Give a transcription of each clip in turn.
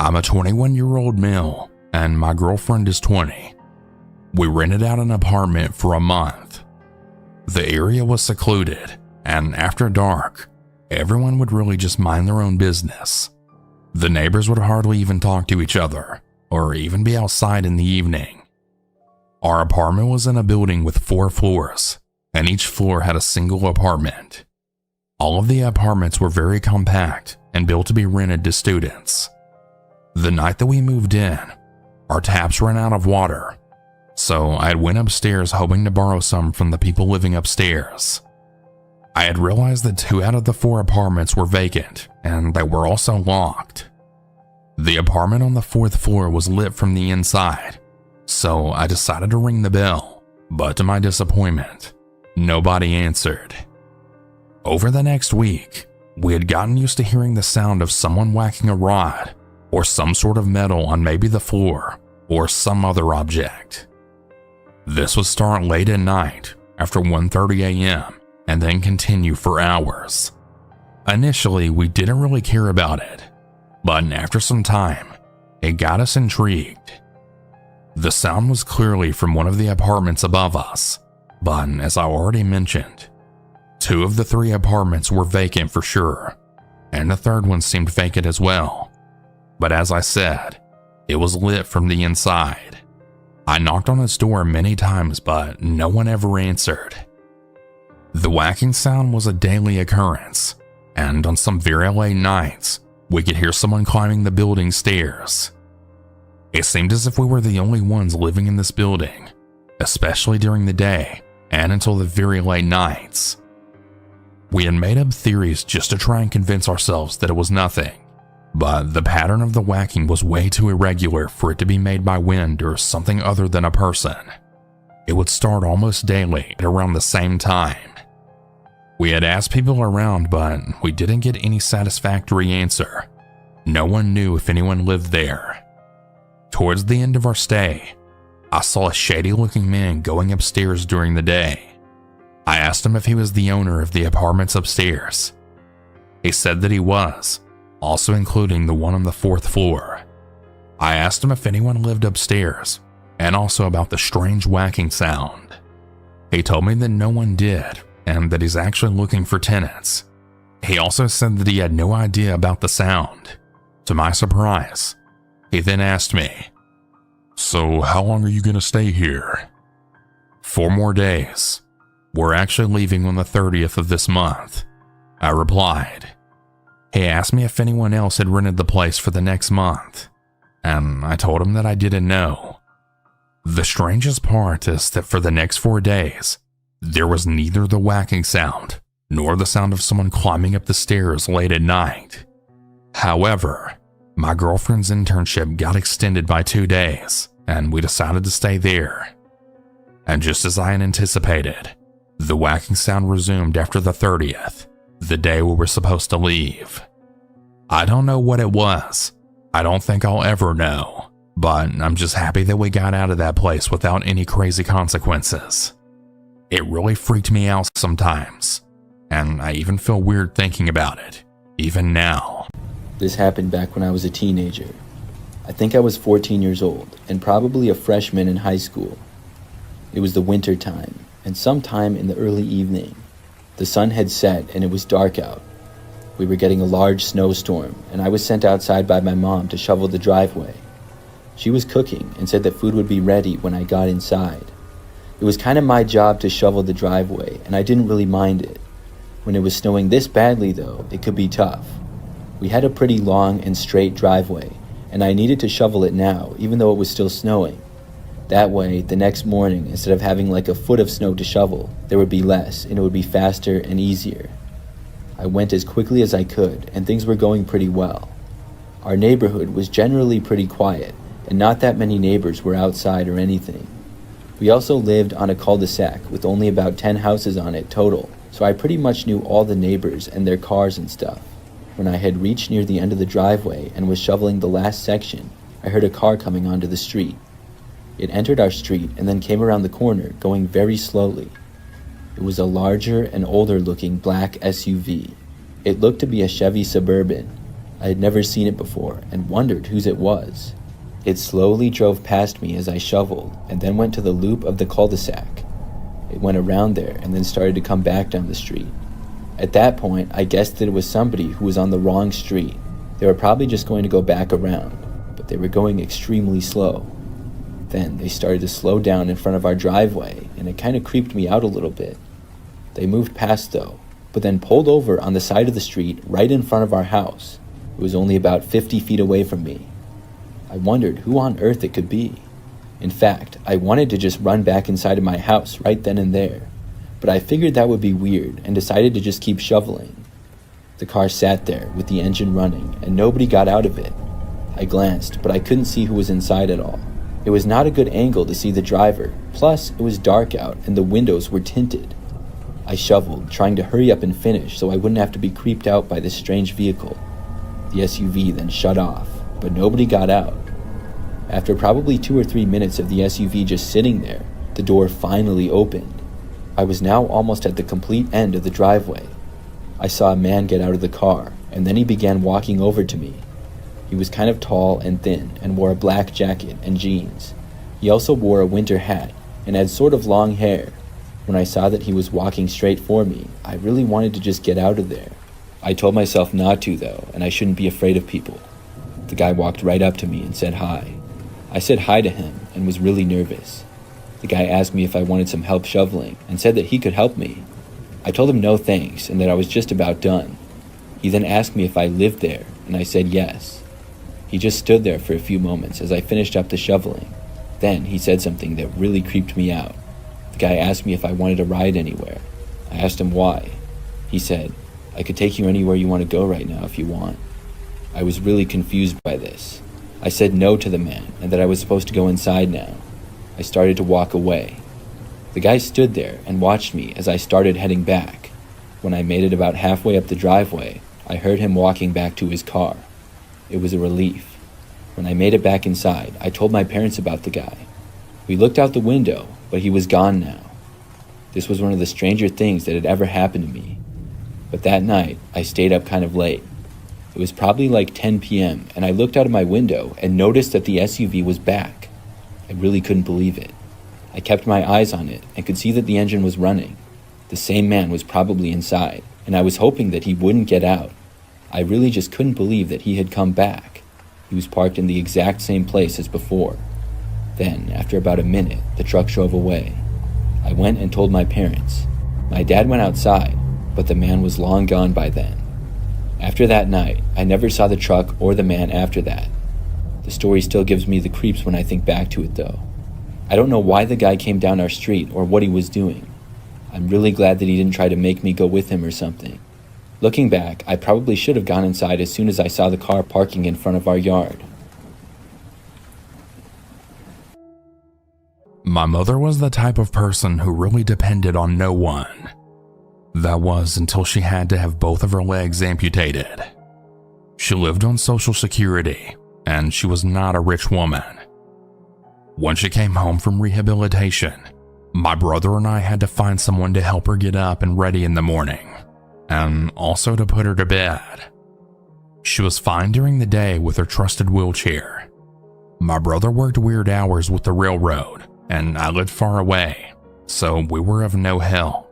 I'm a 21-year-old male, and my girlfriend is 20. We rented out an apartment for a month. The area was secluded, and after dark, everyone would really just mind their own business. The neighbors would hardly even talk to each other, or even be outside in the evening. Our apartment was in a building with 4 floors, and each floor had a single apartment. All of the apartments were very compact and built to be rented to students. The night that we moved in, our taps ran out of water, so I went upstairs hoping to borrow some from the people living upstairs. I had realized that 2 out of the 4 apartments were vacant, and they were also locked. The apartment on the 4th floor was lit from the inside, so I decided to ring the bell, but to my disappointment, nobody answered. Over the next week, we had gotten used to hearing the sound of someone whacking a rod or some sort of metal on maybe the floor or some other object. This would start late at night after 1:30 a.m. and then continue for hours. Initially, we didn't really care about it, but after some time, it got us intrigued. The sound was clearly from one of the apartments above us, but as I already mentioned, 2 of the 3 apartments were vacant for sure, and the 3rd one seemed vacant as well. But as I said, it was lit from the inside. I knocked on its door many times, but no one ever answered. The whacking sound was a daily occurrence, and on some very late nights, we could hear someone climbing the building stairs. It seemed as if we were the only ones living in this building, especially during the day and until the very late nights. We had made up theories just to try and convince ourselves that it was nothing, but the pattern of the whacking was way too irregular for it to be made by wind or something other than a person. It would start almost daily at around the same time. We had asked people around, but we didn't get any satisfactory answer. No one knew if anyone lived there. Towards the end of our stay, I saw a shady-looking man going upstairs during the day. I asked him if he was the owner of the apartments upstairs. He said that he was, also including the one on the 4th floor. I asked him if anyone lived upstairs, and also about the strange whacking sound. He told me that no one did, and that he's actually looking for tenants. He also said that he had no idea about the sound. To my surprise, he then asked me, "So how long are you going to stay here?" 4 more days. We're actually leaving on the 30th of this month, I replied. He asked me if anyone else had rented the place for the next month, and I told him that I didn't know. The strangest part is that for the next 4 days, there was neither the whacking sound nor the sound of someone climbing up the stairs late at night. However, my girlfriend's internship got extended by 2 days, and we decided to stay there. And just as I had anticipated, the whacking sound resumed after the 30th, the day we were supposed to leave. I don't know what it was. I don't think I'll ever know, but I'm just happy that we got out of that place without any crazy consequences. It really freaked me out sometimes, and I even feel weird thinking about it, even now. This happened back when I was a teenager. I think I was 14 years old, and probably a freshman in high school. It was the winter time, and sometime in the early evening. The sun had set and it was dark out. We were getting a large snowstorm, and I was sent outside by my mom to shovel the driveway. She was cooking and said that food would be ready when I got inside. It was kind of my job to shovel the driveway, and I didn't really mind it. When it was snowing this badly though, it could be tough. We had a pretty long and straight driveway, and I needed to shovel it now, even though it was still snowing. That way, the next morning, instead of having like a foot of snow to shovel, there would be less, and it would be faster and easier. I went as quickly as I could, and things were going pretty well. Our neighborhood was generally pretty quiet, and not that many neighbors were outside or anything. We also lived on a cul-de-sac with only about 10 houses on it total, so I pretty much knew all the neighbors and their cars and stuff. When I had reached near the end of the driveway and was shoveling the last section, I heard a car coming onto the street. It entered our street and then came around the corner, going very slowly. It was a larger and older looking black SUV. It looked to be a Chevy Suburban. I had never seen it before and wondered whose it was. It slowly drove past me as I shoveled and then went to the loop of the cul-de-sac. It went around there and then started to come back down the street. At that point, I guessed that it was somebody who was on the wrong street. They were probably just going to go back around, but they were going extremely slow. Then they started to slow down in front of our driveway, and it kind of creeped me out a little bit. They moved past though, but then pulled over on the side of the street right in front of our house. It was only about 50 feet away from me. I wondered who on earth it could be. In fact, I wanted to just run back inside of my house right then and there, but I figured that would be weird and decided to just keep shoveling. The car sat there with the engine running and nobody got out of it. I glanced, but I couldn't see who was inside at all. It was not a good angle to see the driver, plus it was dark out and the windows were tinted. I shoveled, trying to hurry up and finish so I wouldn't have to be creeped out by this strange vehicle. The SUV then shut off, but nobody got out. After probably 2 or 3 minutes of the SUV just sitting there, the door finally opened. I was now almost at the complete end of the driveway. I saw a man get out of the car, and then he began walking over to me. He was kind of tall and thin and wore a black jacket and jeans. He also wore a winter hat and had sort of long hair. When I saw that he was walking straight for me, I really wanted to just get out of there. I told myself not to though, and I shouldn't be afraid of people. The guy walked right up to me and said hi. I said hi to him and was really nervous. The guy asked me if I wanted some help shoveling and said that he could help me. I told him no thanks and that I was just about done. He then asked me if I lived there, and I said yes. He just stood there for a few moments as I finished up the shoveling. Then he said something that really creeped me out. The guy asked me if I wanted a ride anywhere. I asked him why. He said, "I could take you anywhere you want to go right now if you want." I was really confused by this. I said no to the man and that I was supposed to go inside now. I started to walk away. The guy stood there and watched me as I started heading back. When I made it about halfway up the driveway, I heard him walking back to his car. It was a relief. When I made it back inside, I told my parents about the guy. We looked out the window, but he was gone now. This was one of the stranger things that had ever happened to me. But that night, I stayed up kind of late. It was probably like 10 p.m., and I looked out of my window and noticed that the SUV was back. I really couldn't believe it. I kept my eyes on it and could see that the engine was running. The same man was probably inside, and I was hoping that he wouldn't get out. I really just couldn't believe that he had come back. He was parked in the exact same place as before. Then, after about a minute, the truck drove away. I went and told my parents. My dad went outside, but the man was long gone by then. After that night, I never saw the truck or the man after that. The story still gives me the creeps when I think back to it though. I don't know why the guy came down our street or what he was doing. I'm really glad that he didn't try to make me go with him or something. Looking back, I probably should have gone inside as soon as I saw the car parking in front of our yard. My mother was the type of person who really depended on no one. That was until she had to have both of her legs amputated. She lived on Social Security, and she was not a rich woman. When she came home from rehabilitation, my brother and I had to find someone to help her get up and ready in the morning, and also to put her to bed. She was fine during the day with her trusted wheelchair. My brother worked weird hours with the railroad, and I lived far away, so we were of no help.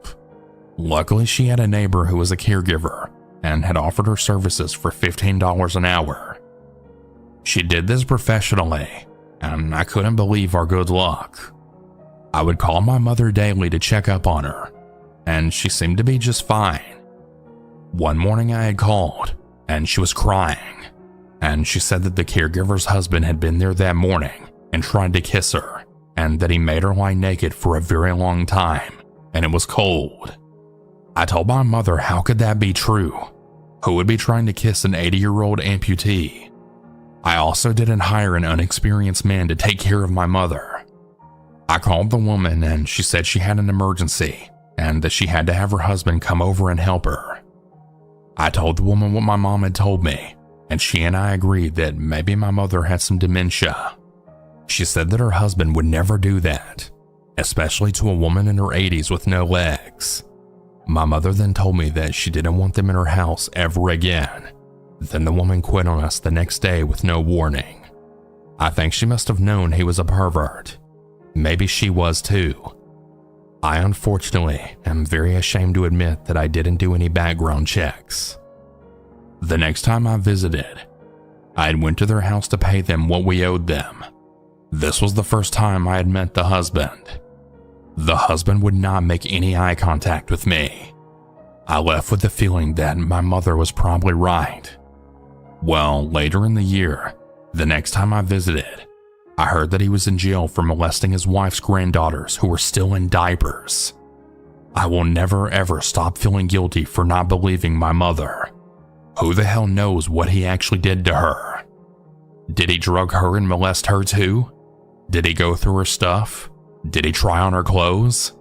Luckily, she had a neighbor who was a caregiver and had offered her services for $15 an hour. She did this professionally, and I couldn't believe our good luck. I would call my mother daily to check up on her, and she seemed to be just fine. One morning I had called, and she was crying, and she said that the caregiver's husband had been there that morning and tried to kiss her, and that he made her lie naked for a very long time, and it was cold. I told my mother how could that be true? Who would be trying to kiss an 80-year-old amputee? I also didn't hire an unexperienced man to take care of my mother. I called the woman and she said she had an emergency and that she had to have her husband come over and help her. I told the woman what my mom had told me, and she and I agreed that maybe my mother had some dementia. She said that her husband would never do that, especially to a woman in her 80s with no legs. My mother then told me that she didn't want them in her house ever again. Then the woman quit on us the next day with no warning. I think she must have known he was a pervert. Maybe she was too. I unfortunately am very ashamed to admit that I didn't do any background checks. The next time I visited, I went to their house to pay them what we owed them. This was the first time I had met the husband. The husband would not make any eye contact with me. I left with the feeling that my mother was probably right. Well, later in the year, the next time I visited, I heard that he was in jail for molesting his wife's granddaughters who were still in diapers. I will never ever stop feeling guilty for not believing my mother. Who the hell knows what he actually did to her? Did he drug her and molest her too? Did he go through her stuff? Did he try on her clothes?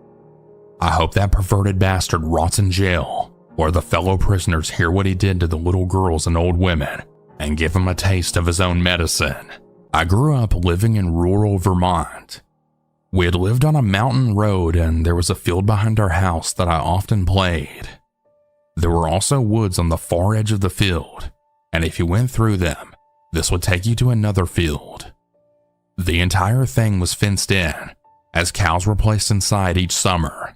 I hope that perverted bastard rots in jail, or the fellow prisoners hear what he did to the little girls and old women and give him a taste of his own medicine. I grew up living in rural Vermont. We had lived on a mountain road and there was a field behind our house that I often played. There were also woods on the far edge of the field, and if you went through them, this would take you to another field. The entire thing was fenced in, as cows were placed inside each summer.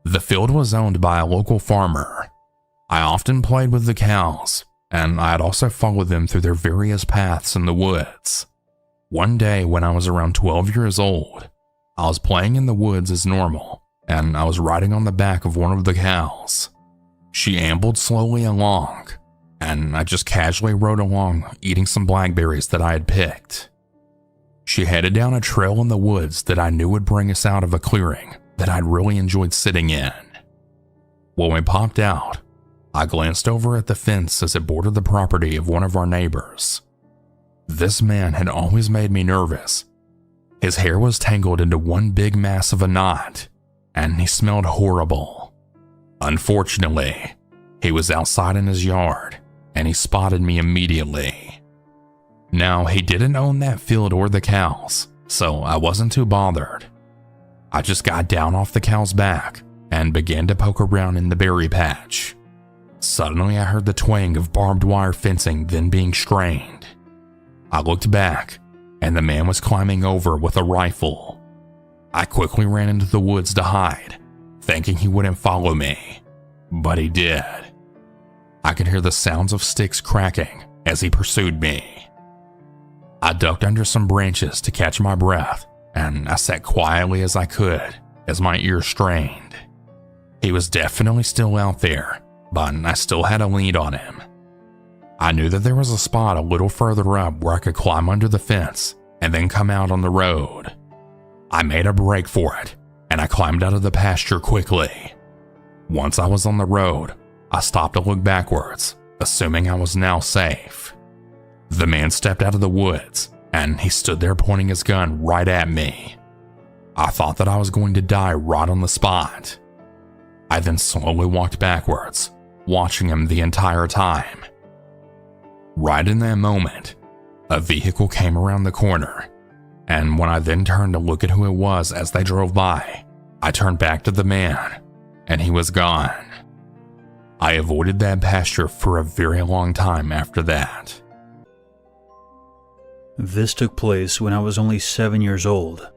The field was owned by a local farmer. I often played with the cows, and I had also followed them through their various paths in the woods. One day when I was around 12 years old, I was playing in the woods as normal, and I was riding on the back of one of the cows. She ambled slowly along, and I just casually rode along eating some blackberries that I had picked. She headed down a trail in the woods that I knew would bring us out of a clearing that I'd really enjoyed sitting in. When we popped out, I glanced over at the fence as it bordered the property of one of our neighbors. This man had always made me nervous. His hair was tangled into one big mass of a knot, and he smelled horrible. Unfortunately, he was outside in his yard, and he spotted me immediately. Now, he didn't own that field or the cows, so I wasn't too bothered. I just got down off the cow's back and began to poke around in the berry patch. Suddenly, I heard the twang of barbed wire fencing then being strained. I looked back, and the man was climbing over with a rifle. I quickly ran into the woods to hide, thinking he wouldn't follow me, but he did. I could hear the sounds of sticks cracking as he pursued me. I ducked under some branches to catch my breath, and I sat quietly as I could as my ears strained. He was definitely still out there, but I still had a lead on him. I knew that there was a spot a little further up where I could climb under the fence and then come out on the road. I made a break for it, and I climbed out of the pasture quickly. Once I was on the road, I stopped to look backwards, assuming I was now safe. The man stepped out of the woods, and he stood there pointing his gun right at me. I thought that I was going to die right on the spot. I then slowly walked backwards, watching him the entire time. Right in that moment, a vehicle came around the corner, and when I then turned to look at who it was as they drove by, I turned back to the man, and he was gone. I avoided that pasture for a very long time after that. This took place when I was only 7 years old.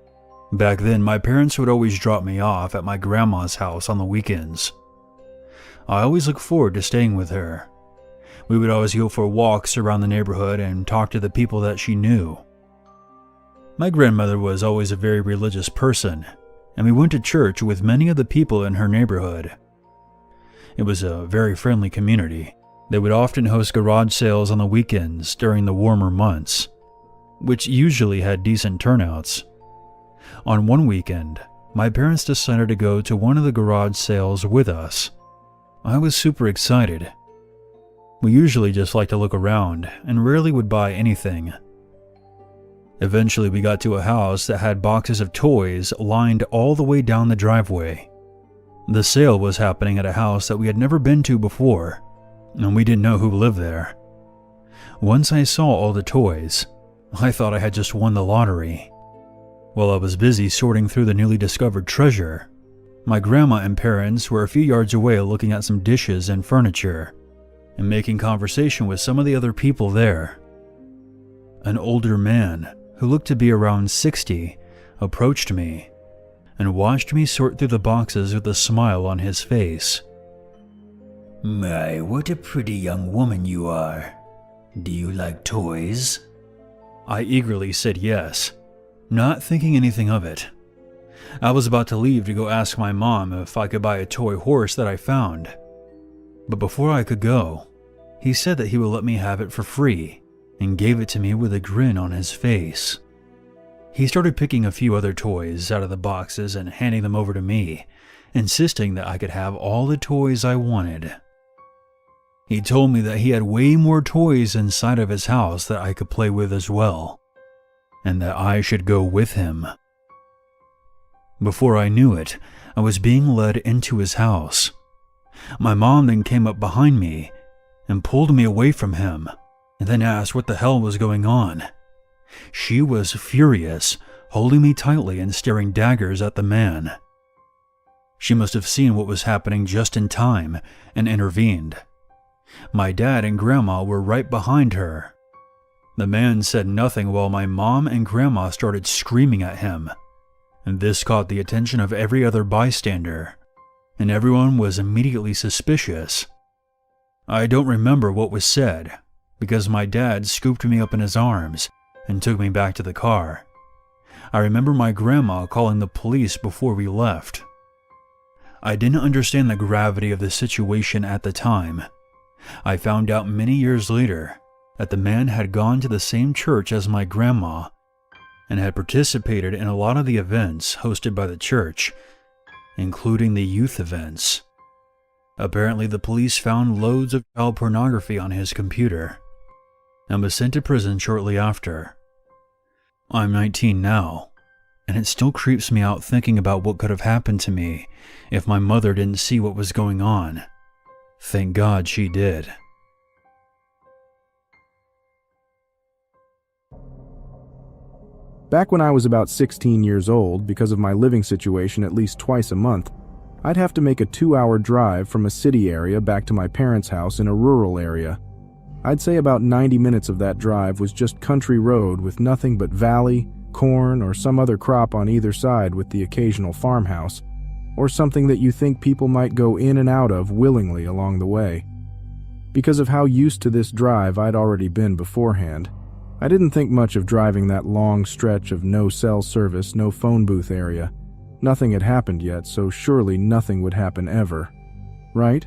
Back then, my parents would always drop me off at my grandma's house on the weekends. I always looked forward to staying with her. We would always go for walks around the neighborhood and talk to the people that she knew. My grandmother was always a very religious person, and we went to church with many of the people in her neighborhood. It was a very friendly community. They would often host garage sales on the weekends during the warmer months, which usually had decent turnouts. On one weekend, my parents decided to go to one of the garage sales with us. I was super excited. We usually just like to look around and rarely would buy anything. Eventually, we got to a house that had boxes of toys lined all the way down the driveway. The sale was happening at a house that we had never been to before, and we didn't know who lived there. Once I saw all the toys, I thought I had just won the lottery. While I was busy sorting through the newly discovered treasure, my grandma and parents were a few yards away looking at some dishes and furniture. and making conversation with some of the other people there. An older man, who looked to be around 60, approached me and watched me sort through the boxes with a smile on his face. "My, what a pretty young woman you are. Do you like toys?" I eagerly said yes, not thinking anything of it. I was about to leave to go ask my mom if I could buy a toy horse that I found. But before I could go, he said that he would let me have it for free and gave it to me with a grin on his face. He started picking a few other toys out of the boxes and handing them over to me, insisting that I could have all the toys I wanted. He told me that he had way more toys inside of his house that I could play with as well, and that I should go with him. Before I knew it, I was being led into his house. My mom then came up behind me and pulled me away from him, and then asked what the hell was going on. She was furious, holding me tightly and staring daggers at the man. She must have seen what was happening just in time and intervened. My dad and grandma were right behind her. The man said nothing while my mom and grandma started screaming at him, and this caught the attention of every other bystander, and everyone was immediately suspicious. I don't remember what was said, because my dad scooped me up in his arms and took me back to the car. I remember my grandma calling the police before we left. I didn't understand the gravity of the situation at the time. I found out many years later that the man had gone to the same church as my grandma and had participated in a lot of the events hosted by the church, including the youth events. Apparently, the police found loads of child pornography on his computer and was sent to prison shortly after. I'm 19 now, and it still creeps me out thinking about what could have happened to me if my mother didn't see what was going on. Thank God she did. Back when I was about 16 years old, because of my living situation at least twice a month, I'd have to make a 2-hour drive from a city area back to my parents' house in a rural area. I'd say about 90 minutes of that drive was just country road with nothing but valley, corn, or some other crop on either side with the occasional farmhouse, or something that you think people might go in and out of willingly along the way. Because of how used to this drive I'd already been beforehand, I didn't think much of driving that long stretch of no cell service, no phone booth area. Nothing had happened yet, so surely nothing would happen ever. Right?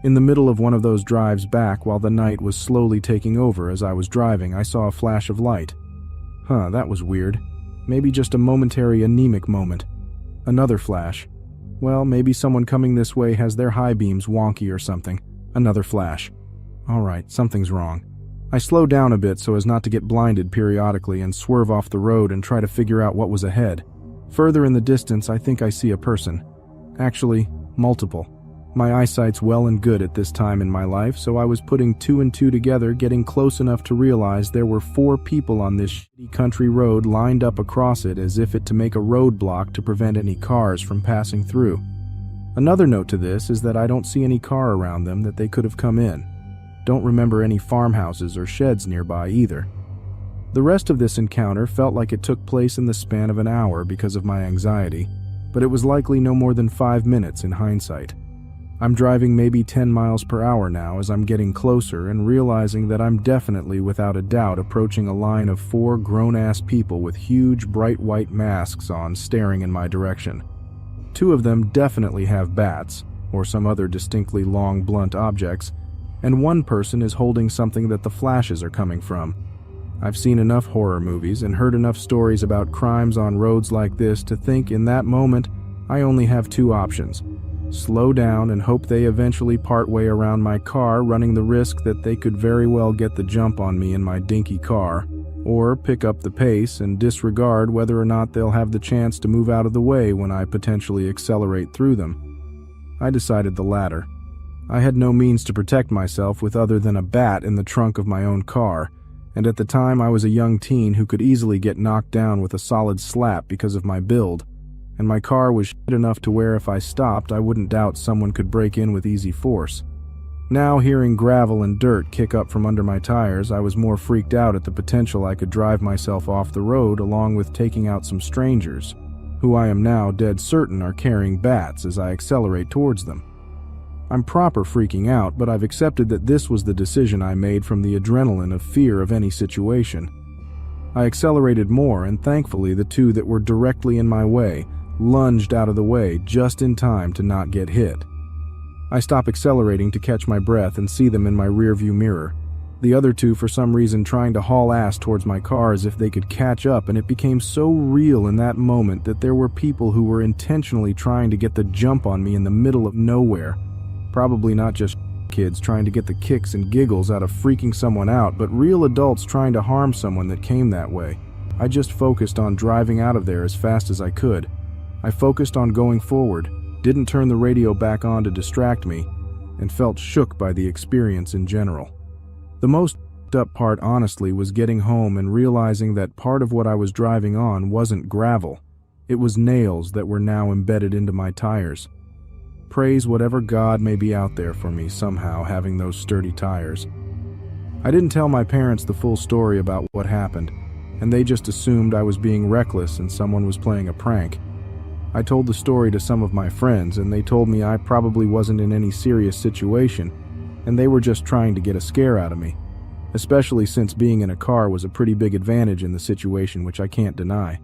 In the middle of one of those drives back, while the night was slowly taking over as I was driving, I saw a flash of light. That was weird. Maybe just a momentary anemic moment. Another flash. Well, maybe someone coming this way has their high beams wonky or something. Another flash. Alright, something's wrong. I slowed down a bit so as not to get blinded periodically and swerve off the road and try to figure out what was ahead. Further in the distance, I think I see a person. Actually, multiple. My eyesight's well and good at this time in my life, so I was putting 2 and 2 together, getting close enough to realize there were 4 people on this shitty country road lined up across it as if it to make a roadblock to prevent any cars from passing through. Another note to this is that I don't see any car around them that they could have come in. Don't remember any farmhouses or sheds nearby either. The rest of this encounter felt like it took place in the span of an hour because of my anxiety, but it was likely no more than 5 minutes in hindsight. I'm driving maybe 10 miles per hour now as I'm getting closer and realizing that I'm definitely without a doubt approaching a line of 4 grown-ass people with huge bright white masks on staring in my direction. 2 of them definitely have bats, or some other distinctly long blunt objects, and 1 person is holding something that the flashes are coming from. I've seen enough horror movies and heard enough stories about crimes on roads like this to think in that moment I only have 2 options. Slow down and hope they eventually part way around my car, running the risk that they could very well get the jump on me in my dinky car, or pick up the pace and disregard whether or not they'll have the chance to move out of the way when I potentially accelerate through them. I decided the latter. I had no means to protect myself with other than a bat in the trunk of my own car, and at the time I was a young teen who could easily get knocked down with a solid slap because of my build, and my car was shit enough to where if I stopped I wouldn't doubt someone could break in with easy force. Now, hearing gravel and dirt kick up from under my tires, I was more freaked out at the potential I could drive myself off the road, along with taking out some strangers, who I am now dead certain are carrying bats as I accelerate towards them. I'm proper freaking out, but I've accepted that this was the decision I made from the adrenaline of fear of any situation. I accelerated more, and thankfully the two that were directly in my way lunged out of the way just in time to not get hit. I stop accelerating to catch my breath and see them in my rearview mirror. The other two, for some reason, trying to haul ass towards my car as if they could catch up, and it became so real in that moment that there were people who were intentionally trying to get the jump on me in the middle of nowhere. Probably not just kids trying to get the kicks and giggles out of freaking someone out, but real adults trying to harm someone that came that way. I just focused on driving out of there as fast as I could. I focused on going forward, didn't turn the radio back on to distract me, and felt shook by the experience in general. The most up part, honestly, was getting home and realizing that part of what I was driving on wasn't gravel. It was nails that were now embedded into my tires. Praise whatever God may be out there for me somehow having those sturdy tires. I didn't tell my parents the full story about what happened, and they just assumed I was being reckless and someone was playing a prank. I told the story to some of my friends, and they told me I probably wasn't in any serious situation, and they were just trying to get a scare out of me, especially since being in a car was a pretty big advantage in the situation, which I can't deny.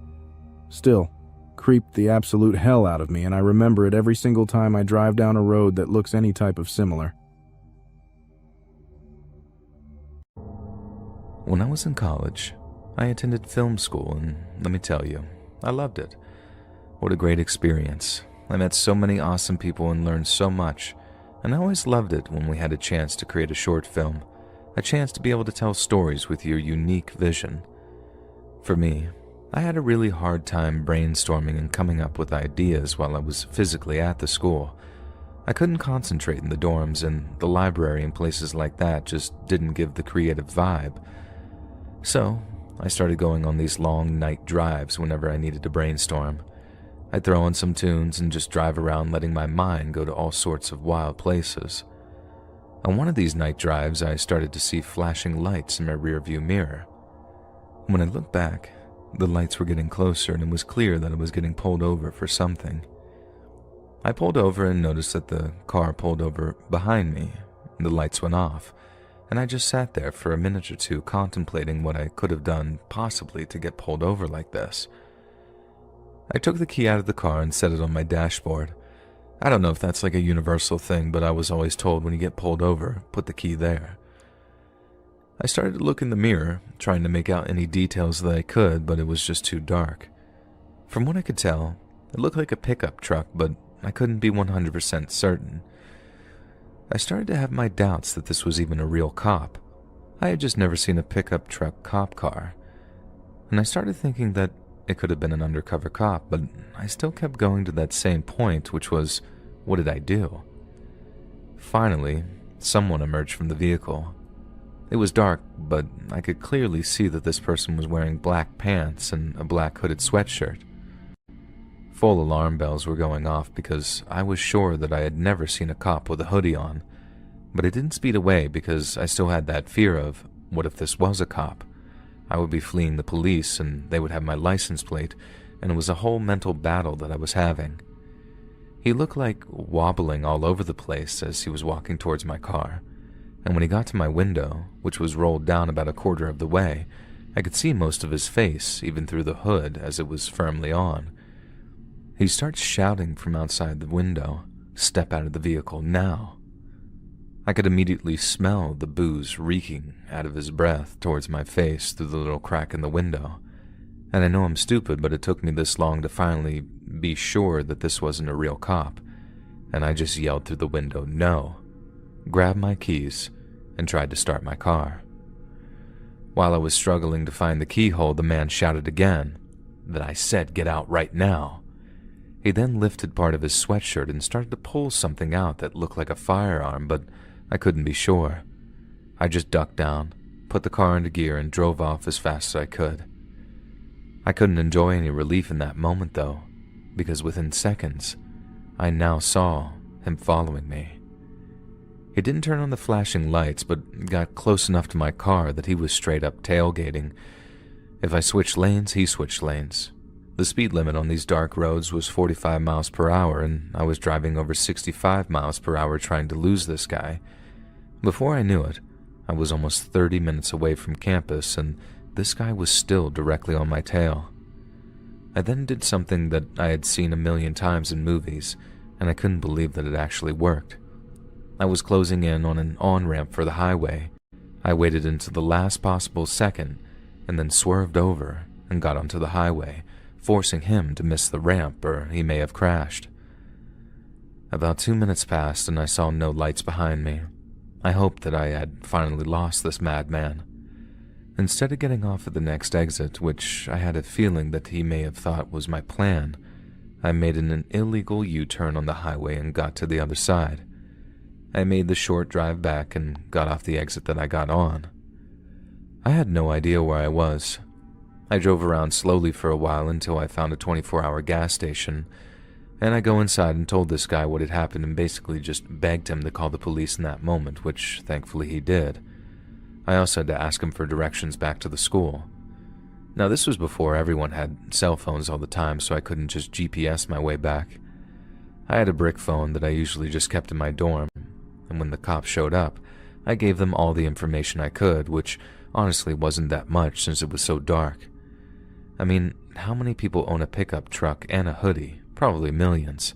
Still, creeped the absolute hell out of me, and I remember it every single time I drive down a road that looks any type of similar. When I was in college, I attended film school, and let me tell you, I loved it. What a great experience. I met so many awesome people and learned so much, and I always loved it when we had a chance to create a short film, a chance to be able to tell stories with your unique vision. For me, I had a really hard time brainstorming and coming up with ideas while I was physically at the school. I couldn't concentrate in the dorms, and the library and places like that just didn't give the creative vibe. So, I started going on these long night drives whenever I needed to brainstorm. I'd throw on some tunes and just drive around letting my mind go to all sorts of wild places. On one of these night drives, I started to see flashing lights in my rearview mirror. When I looked back, the lights were getting closer, and it was clear that I was getting pulled over for something. I pulled over and noticed that the car pulled over behind me. The lights went off, and I just sat there for a minute or two contemplating what I could have done possibly to get pulled over like this. I took the key out of the car and set it on my dashboard. I don't know if that's like a universal thing, but I was always told when you get pulled over, put the key there. I started to look in the mirror, trying to make out any details that I could, but it was just too dark. From what I could tell, it looked like a pickup truck, but I couldn't be 100% certain. I started to have my doubts that this was even a real cop. I had just never seen a pickup truck cop car. And I started thinking that it could have been an undercover cop, but I still kept going to that same point, which was, what did I do? Finally, someone emerged from the vehicle. It was dark, but I could clearly see that this person was wearing black pants and a black hooded sweatshirt. Full alarm bells were going off because I was sure that I had never seen a cop with a hoodie on, but it didn't speed away because I still had that fear of, what if this was a cop? I would be fleeing the police, and they would have my license plate, and it was a whole mental battle that I was having. He looked like wobbling all over the place as he was walking towards my car, and when he got to my window, which was rolled down about a quarter of the way, I could see most of his face, even through the hood, as it was firmly on. He starts shouting from outside the window, "Step out of the vehicle now." I could immediately smell the booze reeking out of his breath towards my face through the little crack in the window. And I know I'm stupid, but it took me this long to finally be sure that this wasn't a real cop. And I just yelled through the window, "No," grabbed my keys, and tried to start my car. While I was struggling to find the keyhole, the man shouted again that I said get out right now. He then lifted part of his sweatshirt and started to pull something out that looked like a firearm, but I couldn't be sure. I just ducked down, put the car into gear, and drove off as fast as I could. I couldn't enjoy any relief in that moment, though, because within seconds, I now saw him following me. He didn't turn on the flashing lights, but got close enough to my car that he was straight up tailgating. If I switched lanes, he switched lanes. The speed limit on these dark roads was 45 miles per hour, and I was driving over 65 miles per hour trying to lose this guy. Before I knew it, I was almost 30 minutes away from campus, and this guy was still directly on my tail. I then did something that I had seen a million times in movies, and I couldn't believe that it actually worked. I was closing in on an on-ramp for the highway. I waited until the last possible second, and then swerved over and got onto the highway, forcing him to miss the ramp, or he may have crashed. About 2 minutes passed, and I saw no lights behind me. I hoped that I had finally lost this madman. Instead of getting off at the next exit, which I had a feeling that he may have thought was my plan, I made an illegal U-turn on the highway and got to the other side. I made the short drive back and got off the exit that I got on. I had no idea where I was. I drove around slowly for a while until I found a 24-hour gas station, and I go inside and told this guy what had happened and basically just begged him to call the police in that moment, which thankfully he did. I also had to ask him for directions back to the school. Now, this was before everyone had cell phones all the time, so I couldn't just GPS my way back. I had a brick phone that I usually just kept in my dorm, and when the cops showed up, I gave them all the information I could, which honestly wasn't that much since it was so dark. I mean, how many people own a pickup truck and a hoodie? Probably millions.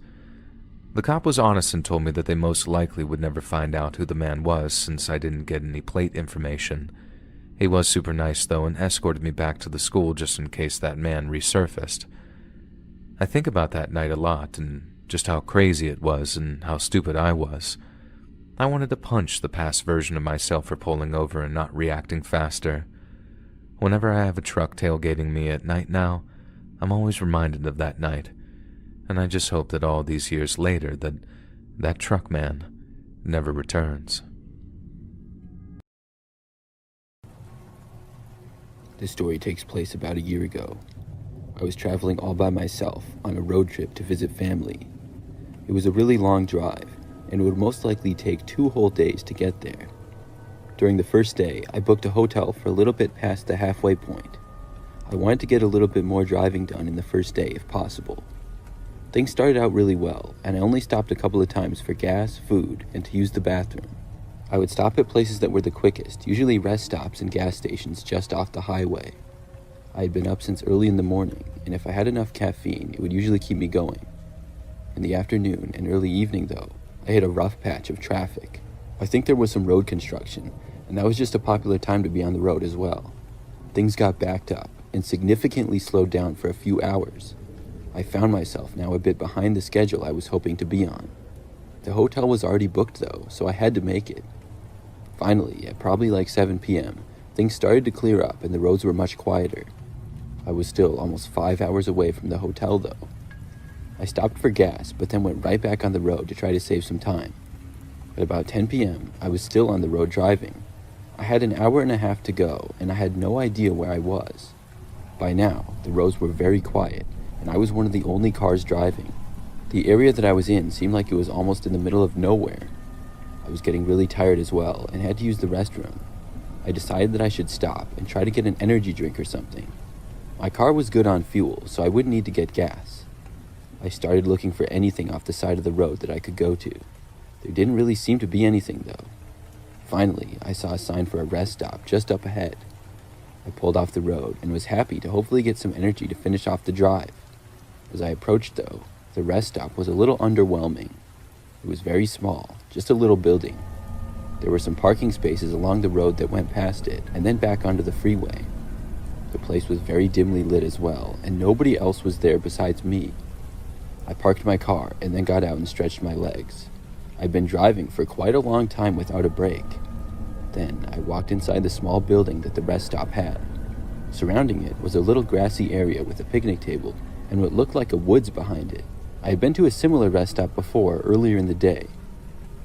The cop was honest and told me that they most likely would never find out who the man was since I didn't get any plate information. He was super nice though and escorted me back to the school just in case that man resurfaced. I think about that night a lot and just how crazy it was and how stupid I was. I wanted to punch the past version of myself for pulling over and not reacting faster. Whenever I have a truck tailgating me at night now, I'm always reminded of that night, and I just hope that all these years later that truck man never returns. This story takes place about a year ago. I was traveling all by myself on a road trip to visit family. It was a really long drive, and it would most likely take 2 whole days to get there. During the first day, I booked a hotel for a little bit past the halfway point. I wanted to get a little bit more driving done in the first day if possible. Things started out really well, and I only stopped a couple of times for gas, food, and to use the bathroom. I would stop at places that were the quickest, usually rest stops and gas stations just off the highway. I had been up since early in the morning, and if I had enough caffeine, it would usually keep me going. In the afternoon and early evening, though, I hit a rough patch of traffic. I think there was some road construction, and that was just a popular time to be on the road as well. Things got backed up and significantly slowed down for a few hours. I found myself now a bit behind the schedule I was hoping to be on. The hotel was already booked though, so I had to make it. Finally, at probably like 7 p.m., things started to clear up and the roads were much quieter. I was still almost 5 hours away from the hotel though. I stopped for gas, but then went right back on the road to try to save some time. At about 10 p.m., I was still on the road driving. I had an hour and a half to go, and I had no idea where I was. By now, the roads were very quiet, and I was one of the only cars driving. The area that I was in seemed like it was almost in the middle of nowhere. I was getting really tired as well, and had to use the restroom. I decided that I should stop and try to get an energy drink or something. My car was good on fuel, so I wouldn't need to get gas. I started looking for anything off the side of the road that I could go to. There didn't really seem to be anything though. Finally, I saw a sign for a rest stop just up ahead. I pulled off the road and was happy to hopefully get some energy to finish off the drive. As I approached though, the rest stop was a little underwhelming. It was very small, just a little building. There were some parking spaces along the road that went past it and then back onto the freeway. The place was very dimly lit as well, and nobody else was there besides me. I parked my car and then got out and stretched my legs. I'd been driving for quite a long time without a break. Then I walked inside the small building that the rest stop had. Surrounding it was a little grassy area with a picnic table and what looked like a woods behind it. I had been to a similar rest stop before earlier in the day.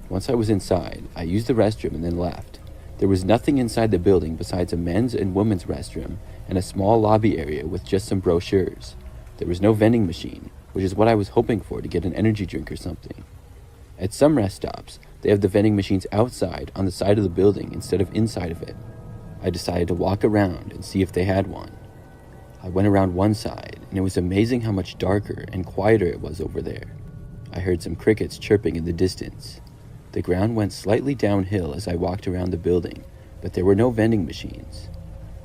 Once I was inside, I used the restroom and then left. There was nothing inside the building besides a men's and women's restroom and a small lobby area with just some brochures. There was no vending machine, which is what I was hoping for to get an energy drink or something. At some rest stops, They have the vending machines outside on the side of the building instead of inside of it. I decided to walk around and see if they had one. I went around one side, and it was amazing how much darker and quieter it was over there. I heard some crickets chirping in the distance. The ground went slightly downhill as I walked around the building, but there were no vending machines.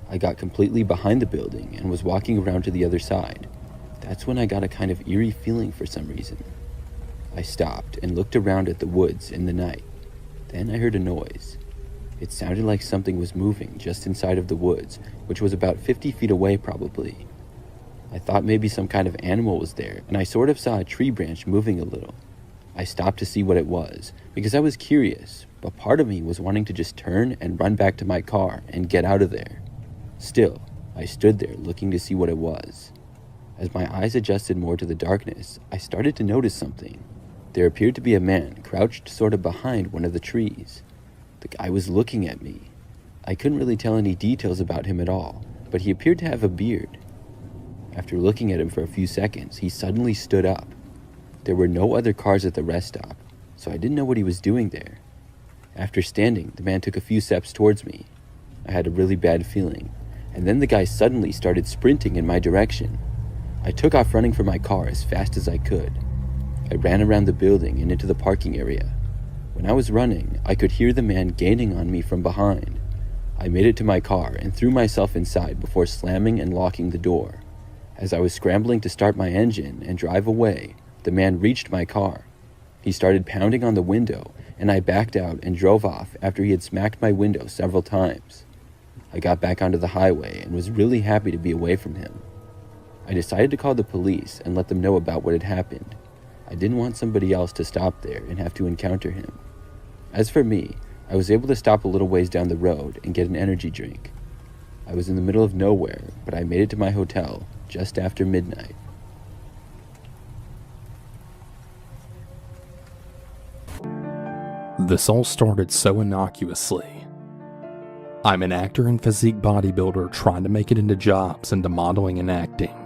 I got completely behind the building and was walking around to the other side. That's when I got a kind of eerie feeling for some reason. I stopped and looked around at the woods in the night. Then I heard a noise. It sounded like something was moving just inside of the woods, which was about 50 feet away probably. I thought maybe some kind of animal was there, and I sort of saw a tree branch moving a little. I stopped to see what it was, because I was curious, but part of me was wanting to just turn and run back to my car and get out of there. Still, I stood there looking to see what it was. As my eyes adjusted more to the darkness, I started to notice something. There appeared to be a man crouched sort of behind one of the trees. The guy was looking at me. I couldn't really tell any details about him at all, but he appeared to have a beard. After looking at him for a few seconds, he suddenly stood up. There were no other cars at the rest stop, so I didn't know what he was doing there. After standing, the man took a few steps towards me. I had a really bad feeling, and then the guy suddenly started sprinting in my direction. I took off running for my car as fast as I could. I ran around the building and into the parking area. When I was running, I could hear the man gaining on me from behind. I made it to my car and threw myself inside before slamming and locking the door. As I was scrambling to start my engine and drive away, the man reached my car. He started pounding on the window, and I backed out and drove off after he had smacked my window several times. I got back onto the highway and was really happy to be away from him. I decided to call the police and let them know about what had happened. I didn't want somebody else to stop there and have to encounter him. As for me, I was able to stop a little ways down the road and get an energy drink. I was in the middle of nowhere, but I made it to my hotel just after midnight. This all started so innocuously. I'm an actor and physique bodybuilder trying to make it into jobs into modeling and acting.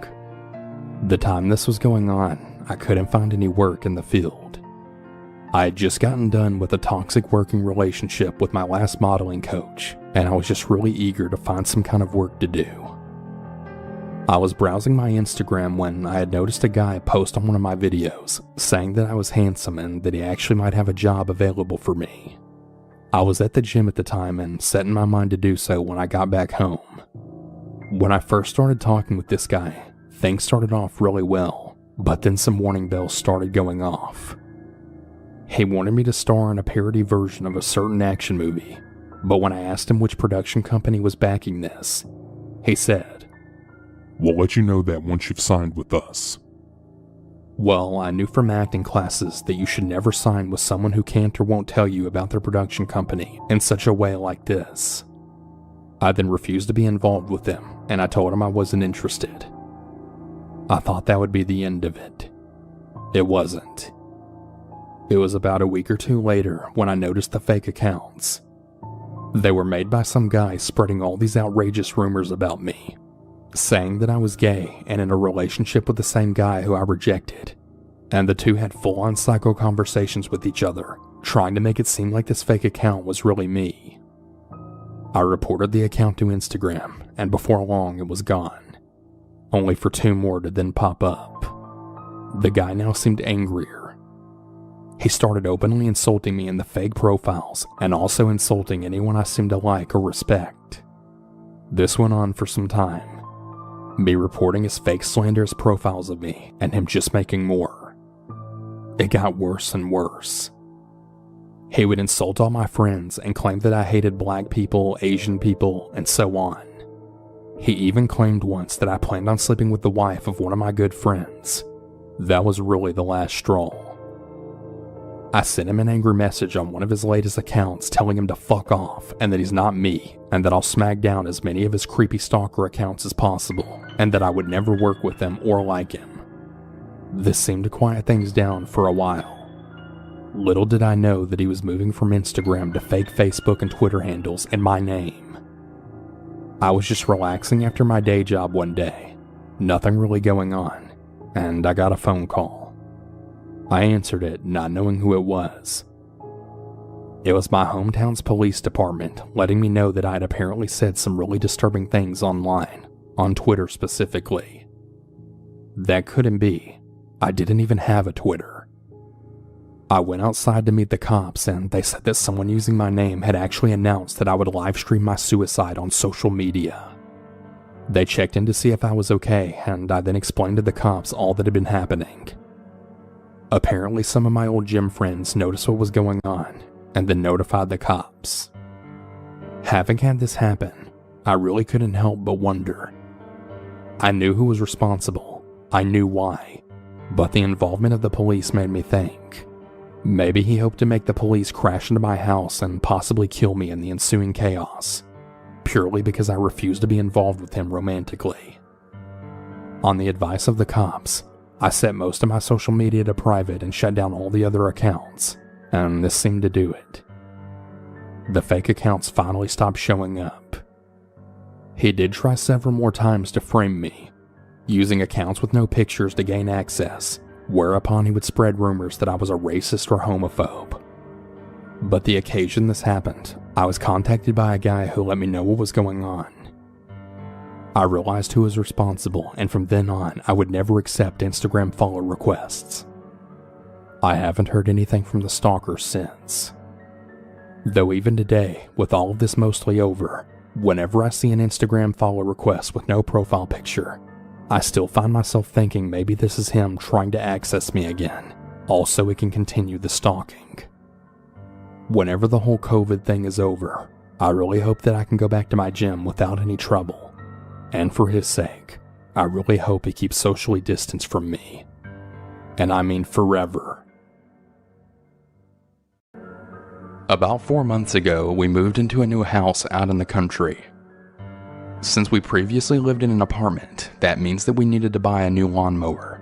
The time this was going on, I couldn't find any work in the field. I had just gotten done with a toxic working relationship with my last modeling coach, and I was just really eager to find some kind of work to do. I was browsing my Instagram when I had noticed a guy post on one of my videos saying that I was handsome and that he actually might have a job available for me. I was at the gym at the time and set in my mind to do so when I got back home. When I first started talking with this guy, things started off really well, but then some warning bells started going off. He wanted me to star in a parody version of a certain action movie, but when I asked him which production company was backing this, he said, "We'll let you know that once you've signed with us." Well, I knew from acting classes that you should never sign with someone who can't or won't tell you about their production company in such a way like this. I then refused to be involved with them, and I told him I wasn't interested. I thought that would be the end of it. It wasn't. It was about a week or two later when I noticed the fake accounts. They were made by some guy spreading all these outrageous rumors about me, saying that I was gay and in a relationship with the same guy who I rejected, and the two had full-on psycho conversations with each other, trying to make it seem like this fake account was really me. I reported the account to Instagram, and before long it was gone, only for 2 more to then pop up. The guy now seemed angrier. He started openly insulting me in the fake profiles, and also insulting anyone I seemed to like or respect. This went on for some time, me reporting his fake slanderous profiles of me, and him just making more. It got worse and worse. He would insult all my friends and claim that I hated black people, Asian people, and so on. He even claimed once that I planned on sleeping with the wife of one of my good friends. That was really the last straw. I sent him an angry message on one of his latest accounts telling him to fuck off and that he's not me, and that I'll smack down as many of his creepy stalker accounts as possible, and that I would never work with him or like him. This seemed to quiet things down for a while. Little did I know that he was moving from Instagram to fake Facebook and Twitter handles in my name. I was just relaxing after my day job one day, nothing really going on, and I got a phone call. I answered it, not knowing who it was. It was my hometown's police department letting me know that I had apparently said some really disturbing things online, on Twitter specifically. That couldn't be. I didn't even have a Twitter. I went outside to meet the cops, and they said that someone using my name had actually announced that I would live stream my suicide on social media. They checked in to see if I was okay, and I then explained to the cops all that had been happening. Apparently, some of my old gym friends noticed what was going on, and then notified the cops. Having had this happen, I really couldn't help but wonder. I knew who was responsible, I knew why, but the involvement of the police made me think. Maybe he hoped to make the police crash into my house and possibly kill me in the ensuing chaos, purely because I refused to be involved with him romantically. On the advice of the cops, I set most of my social media to private and shut down all the other accounts, and this seemed to do it. The fake accounts finally stopped showing up. He did try several more times to frame me, using accounts with no pictures to gain access, whereupon he would spread rumors that I was a racist or homophobe. But the occasion this happened, I was contacted by a guy who let me know what was going on. I realized who was responsible, and from then on, I would never accept Instagram follow requests. I haven't heard anything from the stalker since. Though even today, with all of this mostly over, whenever I see an Instagram follow request with no profile picture, I still find myself thinking maybe this is him trying to access me again, also he can continue the stalking. Whenever the whole COVID thing is over, I really hope that I can go back to my gym without any trouble. And for his sake, I really hope he keeps socially distanced from me. And I mean forever. About 4 months ago, we moved into a new house out in the country. Since we previously lived in an apartment, that means that we needed to buy a new lawnmower.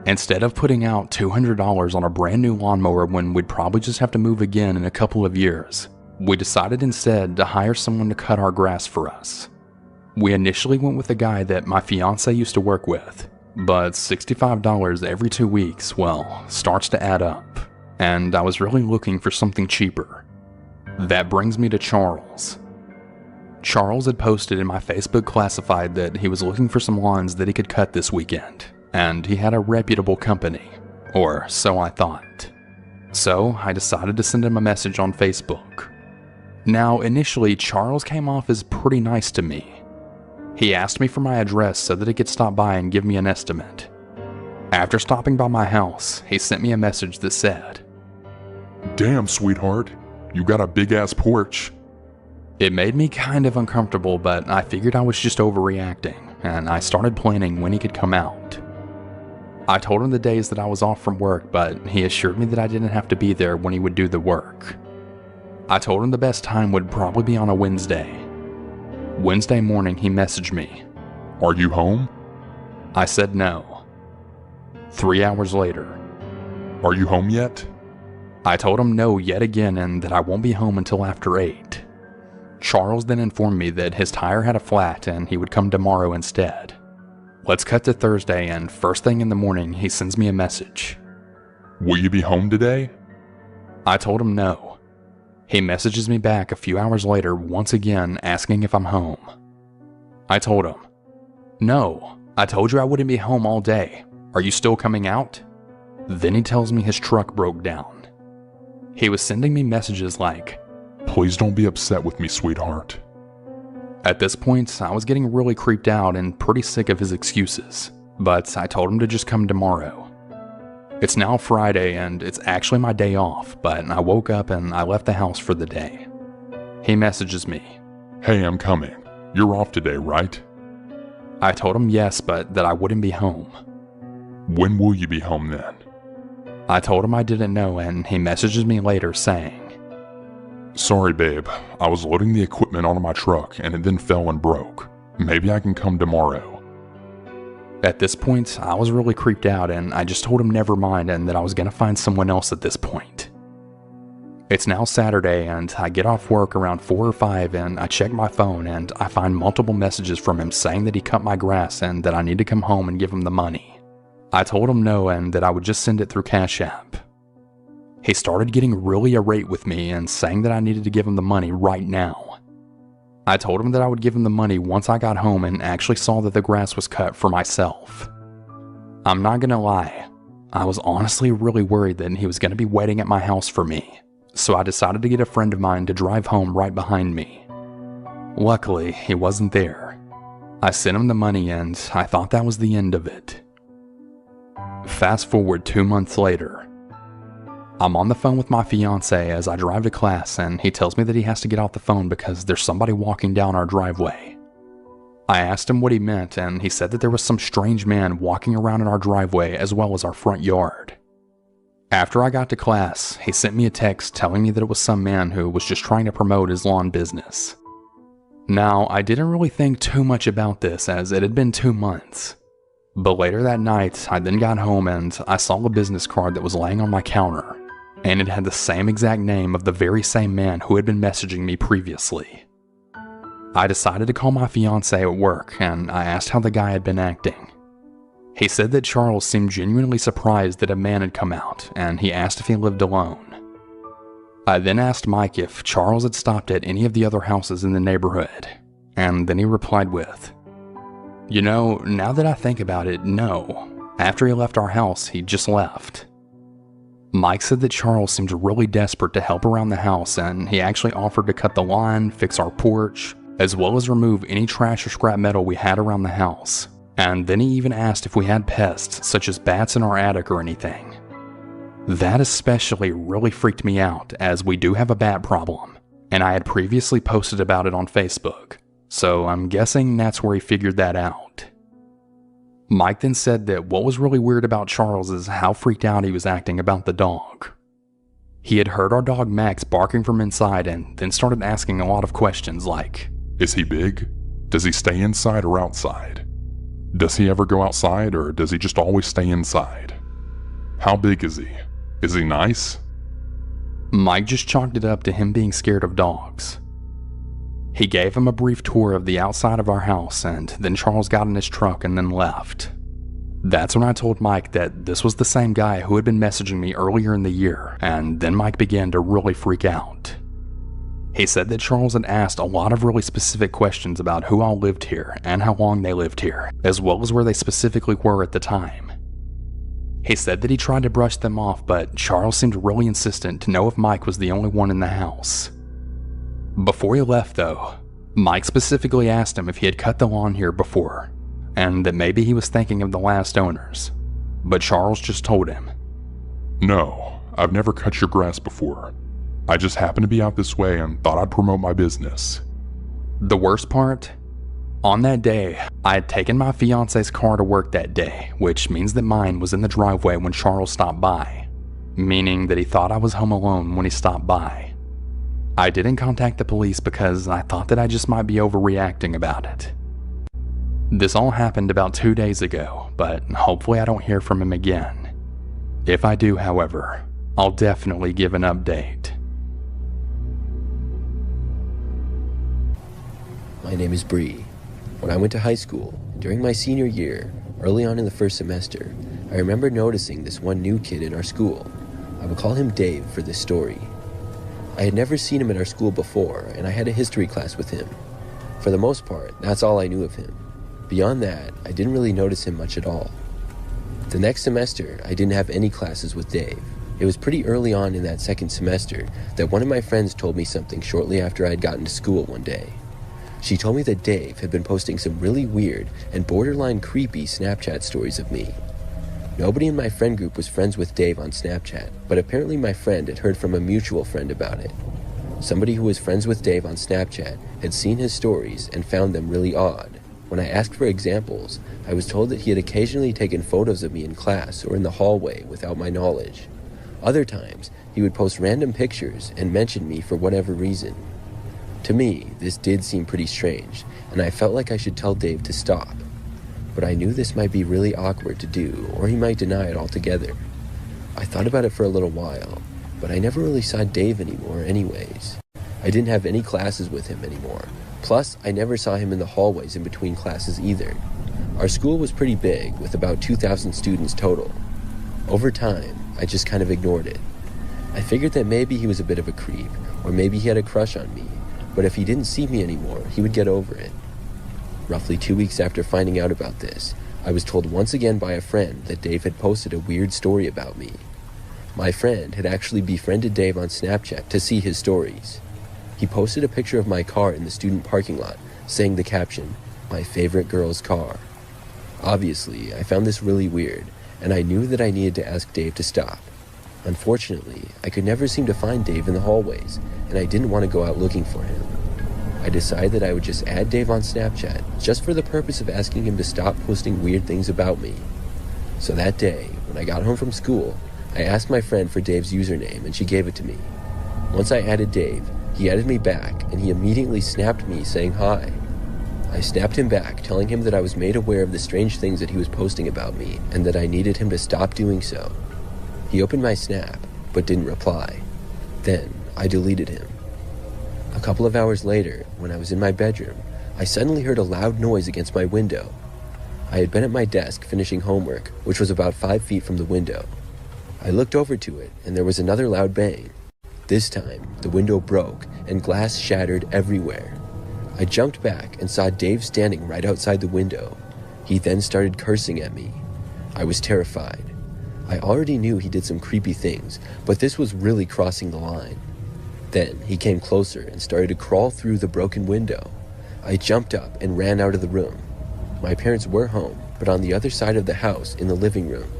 Instead of putting out $200 on a brand new lawnmower when we'd probably just have to move again in a couple of years, we decided instead to hire someone to cut our grass for us. We initially went with a guy that my fiance used to work with, but $65 every 2 weeks, well, starts to add up, and I was really looking for something cheaper. That brings me to Charles. Charles had posted in my Facebook classified that he was looking for some lawns that he could cut this weekend, and he had a reputable company, or so I thought. So I decided to send him a message on Facebook. Now, initially, Charles came off as pretty nice to me. He asked me for my address so that he could stop by and give me an estimate. After stopping by my house, he sent me a message that said, "Damn, sweetheart, you got a big-ass porch." It made me kind of uncomfortable, but I figured I was just overreacting, and I started planning when he could come out. I told him the days that I was off from work, but he assured me that I didn't have to be there when he would do the work. I told him the best time would probably be on a Wednesday. Wednesday morning, he messaged me. "Are you home?" I said no. 3 hours later, "Are you home yet?" I told him no yet again and that I won't be home until after 8. Charles then informed me that his tire had a flat and he would come tomorrow instead. Let's cut to Thursday, and first thing in the morning, he sends me a message. "Will you be home today?" I told him no. He messages me back a few hours later once again asking if I'm home. I told him, "No, I told you I wouldn't be home all day. Are you still coming out?" Then he tells me his truck broke down. He was sending me messages like, "Please don't be upset with me, sweetheart." At this point, I was getting really creeped out and pretty sick of his excuses, but I told him to just come tomorrow. It's now Friday and it's actually my day off, but I woke up and I left the house for the day. He messages me. "Hey, I'm coming. You're off today, right?" I told him yes, but that I wouldn't be home. "When will you be home then?" I told him I didn't know, and he messages me later saying, "Sorry, babe. I was loading the equipment onto my truck and it then fell and broke. Maybe I can come tomorrow." At this point, I was really creeped out and I just told him never mind and that I was going to find someone else at this point. It's now Saturday and I get off work around 4 or 5 and I check my phone and I find multiple messages from him saying that he cut my grass and that I need to come home and give him the money. I told him no and that I would just send it through Cash App. He started getting really irate with me and saying that I needed to give him the money right now. I told him that I would give him the money once I got home and actually saw that the grass was cut for myself. I'm not gonna lie, I was honestly really worried that he was gonna be waiting at my house for me, so I decided to get a friend of mine to drive home right behind me. Luckily, he wasn't there. I sent him the money and I thought that was the end of it. Fast forward 2 months later. I'm on the phone with my fiance as I drive to class and he tells me that he has to get off the phone because there's somebody walking down our driveway. I asked him what he meant and he said that there was some strange man walking around in our driveway as well as our front yard. After I got to class, he sent me a text telling me that it was some man who was just trying to promote his lawn business. Now, I didn't really think too much about this as it had been 2 months. But later that night, I then got home and I saw a business card that was laying on my counter, and it had the same exact name of the very same man who had been messaging me previously. I decided to call my fiance at work and I asked how the guy had been acting. He said that Charles seemed genuinely surprised that a man had come out and he asked if he lived alone. I then asked Mike if Charles had stopped at any of the other houses in the neighborhood, and then he replied with, "You know, now that I think about it, no. After he left our house, he just left." Mike said that Charles seemed really desperate to help around the house and he actually offered to cut the lawn, fix our porch, as well as remove any trash or scrap metal we had around the house. And then he even asked if we had pests such as bats in our attic or anything. That especially really freaked me out as we do have a bat problem, and I had previously posted about it on Facebook, so I'm guessing that's where he figured that out. Mike then said that what was really weird about Charles is how freaked out he was acting about the dog. He had heard our dog Max barking from inside and then started asking a lot of questions like, Is he big? Does he stay inside or outside? Does he ever go outside or does he just always stay inside? How big is he? Is he nice? Mike just chalked it up to him being scared of dogs. He gave him a brief tour of the outside of our house and then Charles got in his truck and then left. That's when I told Mike that this was the same guy who had been messaging me earlier in the year, and then Mike began to really freak out. He said that Charles had asked a lot of really specific questions about who all lived here and how long they lived here, as well as where they specifically were at the time. He said that he tried to brush them off, but Charles seemed really insistent to know if Mike was the only one in the house. Before he left though, Mike specifically asked him if he had cut the lawn here before, and that maybe he was thinking of the last owners, but Charles just told him, No, I've never cut your grass before. I just happened to be out this way and thought I'd promote my business. The worst part? On that day, I had taken my fiance's car to work that day, which means that mine was in the driveway when Charles stopped by, meaning that he thought I was home alone when he stopped by. I didn't contact the police because I thought that I just might be overreacting about it. This all happened about 2 days ago, but hopefully I don't hear from him again. If I do, however, I'll definitely give an update. My name is Bree. When I went to high school, during my senior year, early on in the first semester, I remember noticing this one new kid in our school. I would call him Dave for this story. I had never seen him at our school before, and I had a history class with him. For the most part, that's all I knew of him. Beyond that, I didn't really notice him much at all. The next semester, I didn't have any classes with Dave. It was pretty early on in that second semester that one of my friends told me something shortly after I had gotten to school one day. She told me that Dave had been posting some really weird and borderline creepy Snapchat stories of me. Nobody in my friend group was friends with Dave on Snapchat, but apparently my friend had heard from a mutual friend about it. Somebody who was friends with Dave on Snapchat had seen his stories and found them really odd. When I asked for examples, I was told that he had occasionally taken photos of me in class or in the hallway without my knowledge. Other times, he would post random pictures and mention me for whatever reason. To me, this did seem pretty strange, and I felt like I should tell Dave to stop. But I knew this might be really awkward to do, or he might deny it altogether. I thought about it for a little while, but I never really saw Dave anymore anyways. I didn't have any classes with him anymore. Plus, I never saw him in the hallways in between classes either. Our school was pretty big, with about 2,000 students total. Over time, I just kind of ignored it. I figured that maybe he was a bit of a creep, or maybe he had a crush on me, but if he didn't see me anymore, he would get over it. Roughly 2 weeks after finding out about this, I was told once again by a friend that Dave had posted a weird story about me. My friend had actually befriended Dave on Snapchat to see his stories. He posted a picture of my car in the student parking lot, saying the caption, "My favorite girl's car." Obviously, I found this really weird, and I knew that I needed to ask Dave to stop. Unfortunately, I could never seem to find Dave in the hallways, and I didn't want to go out looking for him. I decided that I would just add Dave on Snapchat, just for the purpose of asking him to stop posting weird things about me. So that day, when I got home from school, I asked my friend for Dave's username, and she gave it to me. Once I added Dave, he added me back, and he immediately snapped me saying hi. I snapped him back, telling him that I was made aware of the strange things that he was posting about me, and that I needed him to stop doing so. He opened my snap, but didn't reply. Then, I deleted him. A couple of hours later, when I was in my bedroom, I suddenly heard a loud noise against my window. I had been at my desk finishing homework, which was about 5 feet from the window. I looked over to it, and there was another loud bang. This time, the window broke, and glass shattered everywhere. I jumped back and saw Dave standing right outside the window. He then started cursing at me. I was terrified. I already knew he did some creepy things, but this was really crossing the line. Then he came closer and started to crawl through the broken window. I jumped up and ran out of the room. My parents were home, but on the other side of the house in the living room.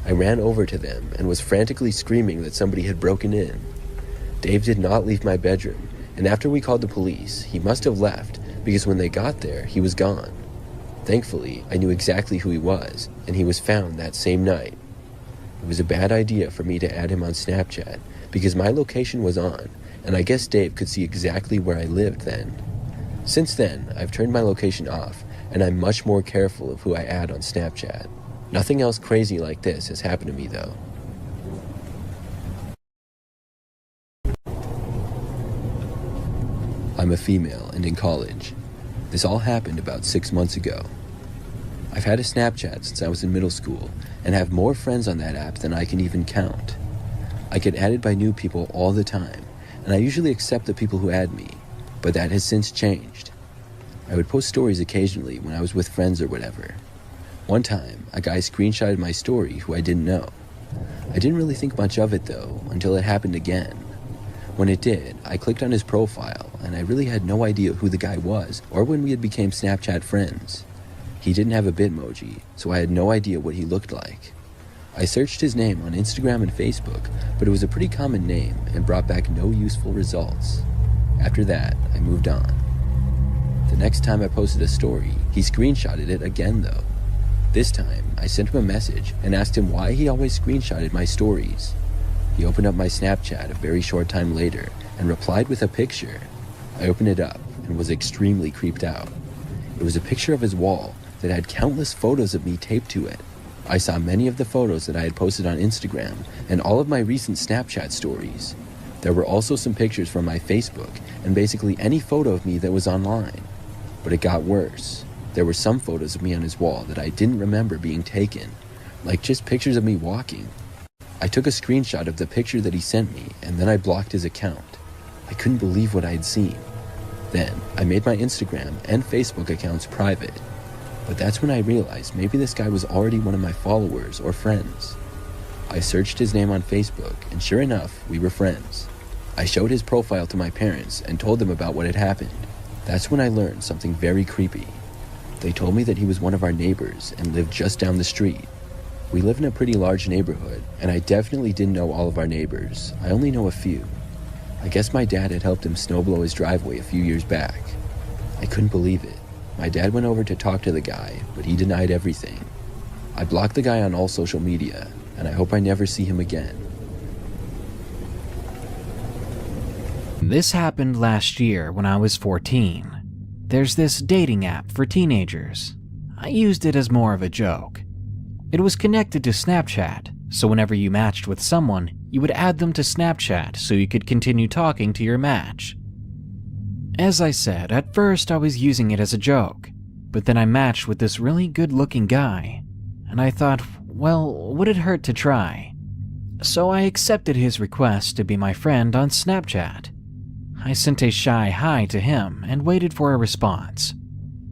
I ran over to them and was frantically screaming that somebody had broken in. Dave did not leave my bedroom, and after we called the police, he must have left because when they got there, he was gone. Thankfully, I knew exactly who he was, and he was found that same night. It was a bad idea for me to add him on Snapchat because my location was on, and I guess Dave could see exactly where I lived then. Since then, I've turned my location off, and I'm much more careful of who I add on Snapchat. Nothing else crazy like this has happened to me though. I'm a female and in college. This all happened about 6 months ago. I've had a Snapchat since I was in middle school and have more friends on that app than I can even count. I get added by new people all the time, and I usually accept the people who add me, but that has since changed. I would post stories occasionally when I was with friends or whatever. One time, a guy screenshotted my story who I didn't know. I didn't really think much of it though, until it happened again. When it did, I clicked on his profile, and I really had no idea who the guy was or when we had become Snapchat friends. He didn't have a Bitmoji, so I had no idea what he looked like. I searched his name on Instagram and Facebook, but it was a pretty common name and brought back no useful results. After that, I moved on. The next time I posted a story, he screenshotted it again though. This time, I sent him a message and asked him why he always screenshotted my stories. He opened up my Snapchat a very short time later and replied with a picture. I opened it up and was extremely creeped out. It was a picture of his wall that had countless photos of me taped to it. I saw many of the photos that I had posted on Instagram and all of my recent Snapchat stories. There were also some pictures from my Facebook and basically any photo of me that was online. But it got worse. There were some photos of me on his wall that I didn't remember being taken, like just pictures of me walking. I took a screenshot of the picture that he sent me, and then I blocked his account. I couldn't believe what I had seen. Then, I made my Instagram and Facebook accounts private. But that's when I realized maybe this guy was already one of my followers or friends. I searched his name on Facebook, and sure enough, we were friends. I showed his profile to my parents and told them about what had happened. That's when I learned something very creepy. They told me that he was one of our neighbors and lived just down the street. We live in a pretty large neighborhood, and I definitely didn't know all of our neighbors. I only know a few. I guess my dad had helped him snowblow his driveway a few years back. I couldn't believe it. My dad went over to talk to the guy, but he denied everything. I blocked the guy on all social media, and I hope I never see him again. This happened last year when I was 14. There's this dating app for teenagers. I used it as more of a joke. It was connected to Snapchat, so whenever you matched with someone, you would add them to Snapchat so you could continue talking to your match. As I said, at first I was using it as a joke, but then I matched with this really good-looking guy, and I thought, well, would it hurt to try? So I accepted his request to be my friend on Snapchat. I sent a shy hi to him and waited for a response.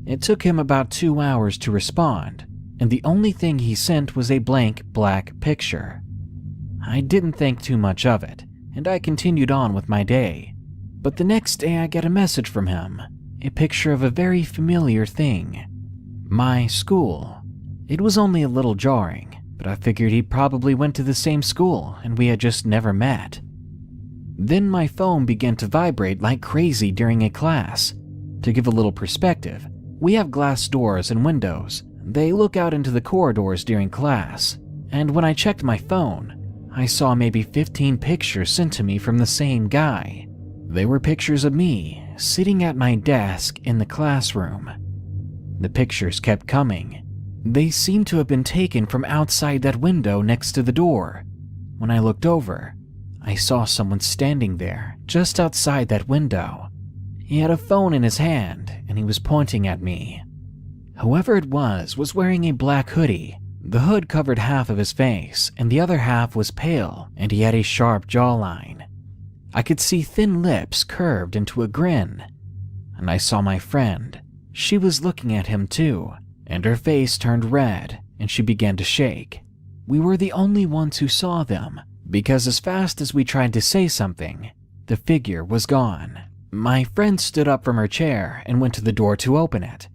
It took him about 2 hours to respond, and the only thing he sent was a blank black picture. I didn't think too much of it, and I continued on with my day. But the next day I get a message from him, a picture of a very familiar thing. My school. It was only a little jarring, but I figured he probably went to the same school and we had just never met. Then my phone began to vibrate like crazy during a class. To give a little perspective, we have glass doors and windows. They look out into the corridors during class, and when I checked my phone, I saw maybe 15 pictures sent to me from the same guy. They were pictures of me sitting at my desk in the classroom. The pictures kept coming. They seemed to have been taken from outside that window next to the door. When I looked over, I saw someone standing there just outside that window. He had a phone in his hand and he was pointing at me. Whoever it was wearing a black hoodie. The hood covered half of his face and the other half was pale, and he had a sharp jawline. I could see thin lips curved into a grin. And I saw my friend. She was looking at him too, and her face turned red and she began to shake. We were the only ones who saw them, because as fast as we tried to say something, the figure was gone. My friend stood up from her chair and went to the door to open it.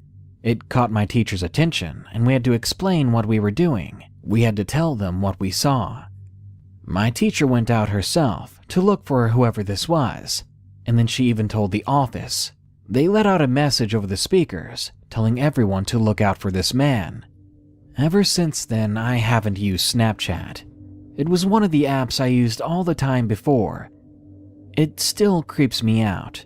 It caught my teacher's attention, and we had to explain what we were doing. We had to tell them what we saw. My teacher went out herself to look for whoever this was, and then she even told the office. They let out a message over the speakers, telling everyone to look out for this man. Ever since then, I haven't used Snapchat. It was one of the apps I used all the time before. It still creeps me out.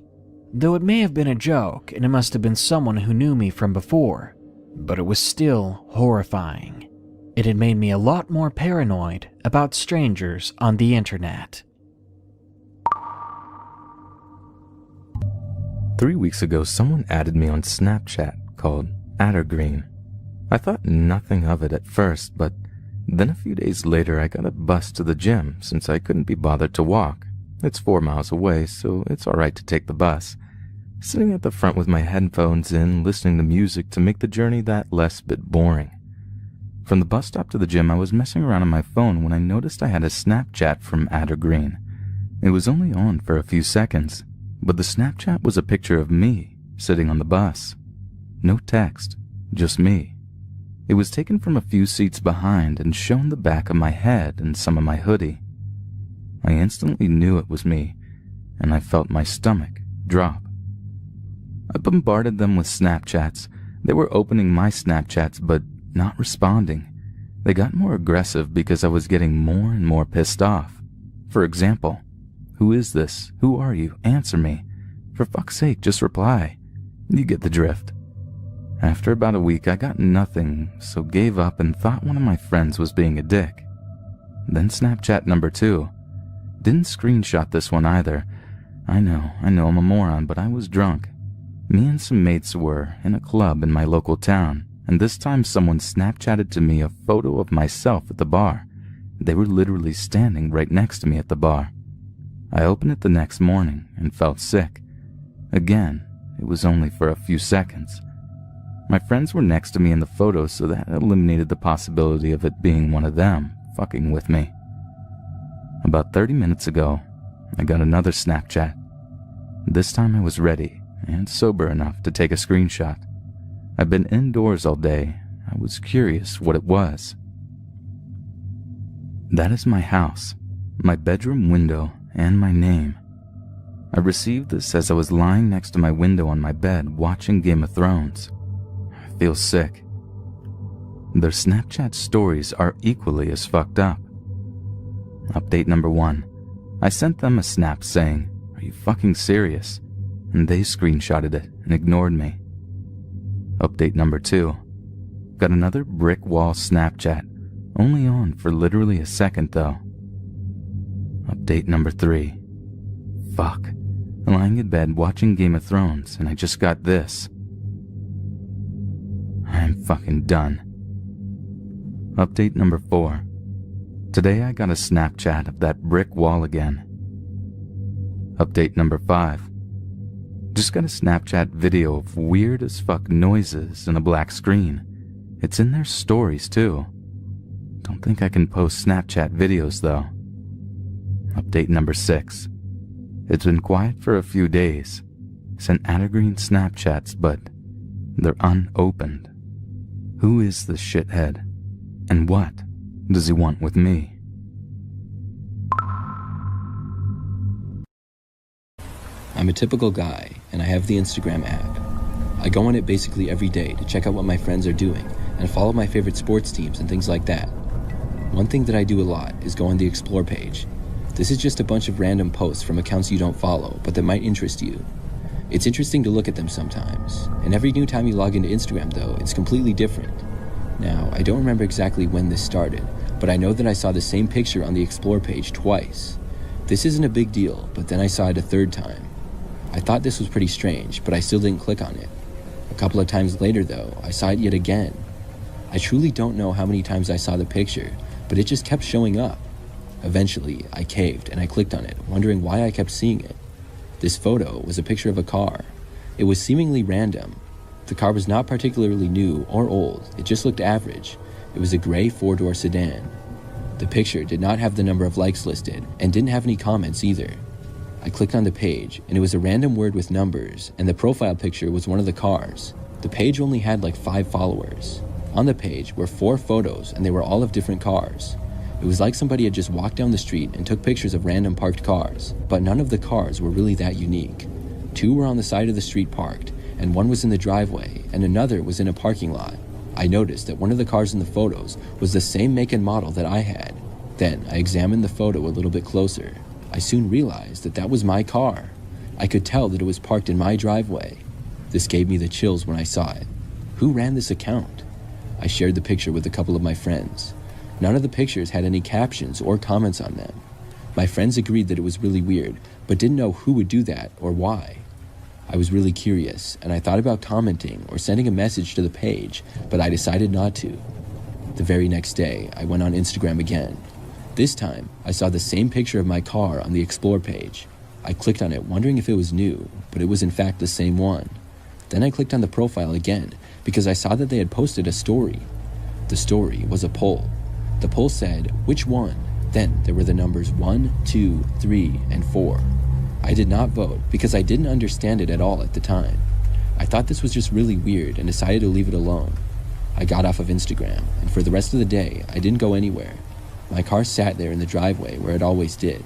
Though it may have been a joke and it must have been someone who knew me from before, but it was still horrifying. It had made me a lot more paranoid about strangers on the internet. 3 weeks ago, someone added me on Snapchat called Addergreen. I thought nothing of it at first, but then a few days later I got a bus to the gym since I couldn't be bothered to walk. It's 4 miles away, so it's alright to take the bus. Sitting at the front with my headphones in, listening to music to make the journey that less bit boring. From the bus stop to the gym, I was messing around on my phone when I noticed I had a Snapchat from Addergreen. It was only on for a few seconds, but the Snapchat was a picture of me sitting on the bus. No text, just me. It was taken from a few seats behind and shown the back of my head and some of my hoodie. I instantly knew it was me, and I felt my stomach drop. I bombarded them with Snapchats. They were opening my Snapchats, but not responding. They got more aggressive because I was getting more and more pissed off. For example, "Who is this? Who are you? Answer me. For fuck's sake, just reply." You get the drift. After about a week, I got nothing, so gave up and thought one of my friends was being a dick. Then Snapchat number 2. Didn't screenshot this one either. I know I'm a moron, but I was drunk. Me and some mates were in a club in my local town, and this time someone Snapchatted to me a photo of myself at the bar. They were literally standing right next to me at the bar. I opened it the next morning and felt sick. Again, it was only for a few seconds. My friends were next to me in the photo, so that eliminated the possibility of it being one of them fucking with me. About 30 minutes ago, I got another Snapchat. This time I was ready and sober enough to take a screenshot. I've been indoors all day. I was curious what it was. That is my house, my bedroom window, and my name. I received this as I was lying next to my window on my bed watching Game of Thrones. I feel sick. Their Snapchat stories are equally as fucked up. Update number 1. I sent them a snap saying, "Are you fucking serious?" And they screenshotted it and ignored me. Update number 2. Got another brick wall Snapchat, only on for literally a second though. Update number 3. Fuck. Lying in bed watching Game of Thrones and I just got this. I'm fucking done. Update number 4. Today I got a Snapchat of that brick wall again. Update number 5. Just got a Snapchat video of weird as fuck noises and a black screen. It's in their stories too. Don't think I can post Snapchat videos though. Update number 6. It's been quiet for a few days. Sent Green Snapchats, but they're unopened. Who is this shithead? And what does he want with me? I'm a typical guy, and I have the Instagram app. I go on it basically every day to check out what my friends are doing and follow my favorite sports teams and things like that. One thing that I do a lot is go on the Explore page. This is just a bunch of random posts from accounts you don't follow, but that might interest you. It's interesting to look at them sometimes, and every new time you log into Instagram though, it's completely different. Now, I don't remember exactly when this started, but I know that I saw the same picture on the Explore page twice. This isn't a big deal, but then I saw it a third time. I thought this was pretty strange, but I still didn't click on it. A couple of times later though, I saw it yet again. I truly don't know how many times I saw the picture, but it just kept showing up. Eventually, I caved and I clicked on it, wondering why I kept seeing it. This photo was a picture of a car. It was seemingly random. The car was not particularly new or old, it just looked average. It was a gray 4-door sedan. The picture did not have the number of likes listed and didn't have any comments either. I clicked on the page and it was a random word with numbers, and the profile picture was one of the cars. The page only had like 5 followers. On the page were 4 photos and they were all of different cars. It was like somebody had just walked down the street and took pictures of random parked cars, but none of the cars were really that unique. 2 were on the side of the street parked, and 1 was in the driveway, and another was in a parking lot. I noticed that one of the cars in the photos was the same make and model that I had. Then I examined the photo a little bit closer. I soon realized that that was my car. I could tell that it was parked in my driveway. This gave me the chills when I saw it. Who ran this account? I shared the picture with a couple of my friends. None of the pictures had any captions or comments on them. My friends agreed that it was really weird, but didn't know who would do that or why. I was really curious, and I thought about commenting or sending a message to the page, but I decided not to. The very next day, I went on Instagram again. This time, I saw the same picture of my car on the Explore page. I clicked on it wondering if it was new, but it was in fact the same one. Then I clicked on the profile again because I saw that they had posted a story. The story was a poll. The poll said, "Which one?" Then there were the numbers 1, 2, 3, and 4. I did not vote because I didn't understand it at all at the time. I thought this was just really weird and decided to leave it alone. I got off of Instagram, and for the rest of the day, I didn't go anywhere. My car sat there in the driveway where it always did.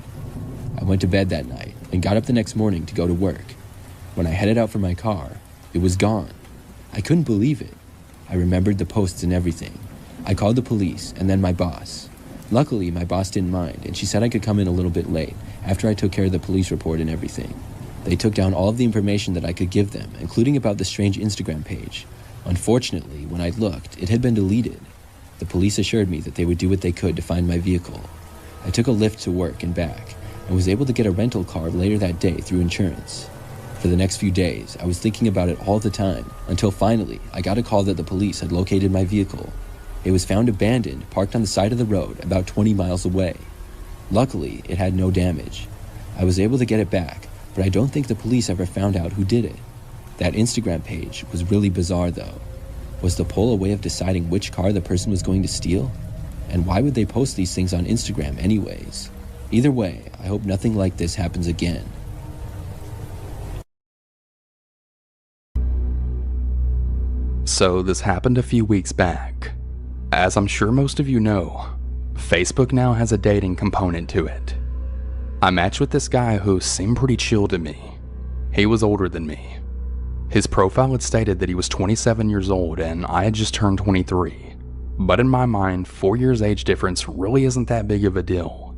I went to bed that night and got up the next morning to go to work. When I headed out for my car, it was gone. I couldn't believe it. I remembered the posts and everything. I called the police and then my boss. Luckily, my boss didn't mind, and she said I could come in a little bit late after I took care of the police report and everything. They took down all of the information that I could give them, including about the strange Instagram page. Unfortunately, when I looked, it had been deleted. The police assured me that they would do what they could to find my vehicle. I took a Lyft to work and back, and was able to get a rental car later that day through insurance. For the next few days, I was thinking about it all the time, until finally, I got a call that the police had located my vehicle. It was found abandoned, parked on the side of the road about 20 miles away. Luckily, it had no damage. I was able to get it back, but I don't think the police ever found out who did it. That Instagram page was really bizarre though. Was the poll a way of deciding which car the person was going to steal? And why would they post these things on Instagram anyways? Either way, I hope nothing like this happens again. So this happened a few weeks back. As I'm sure most of you know, Facebook now has a dating component to it. I matched with this guy who seemed pretty chill to me. He was older than me. His profile had stated that he was 27 years old and I had just turned 23. But in my mind, 4 years age difference really isn't that big of a deal.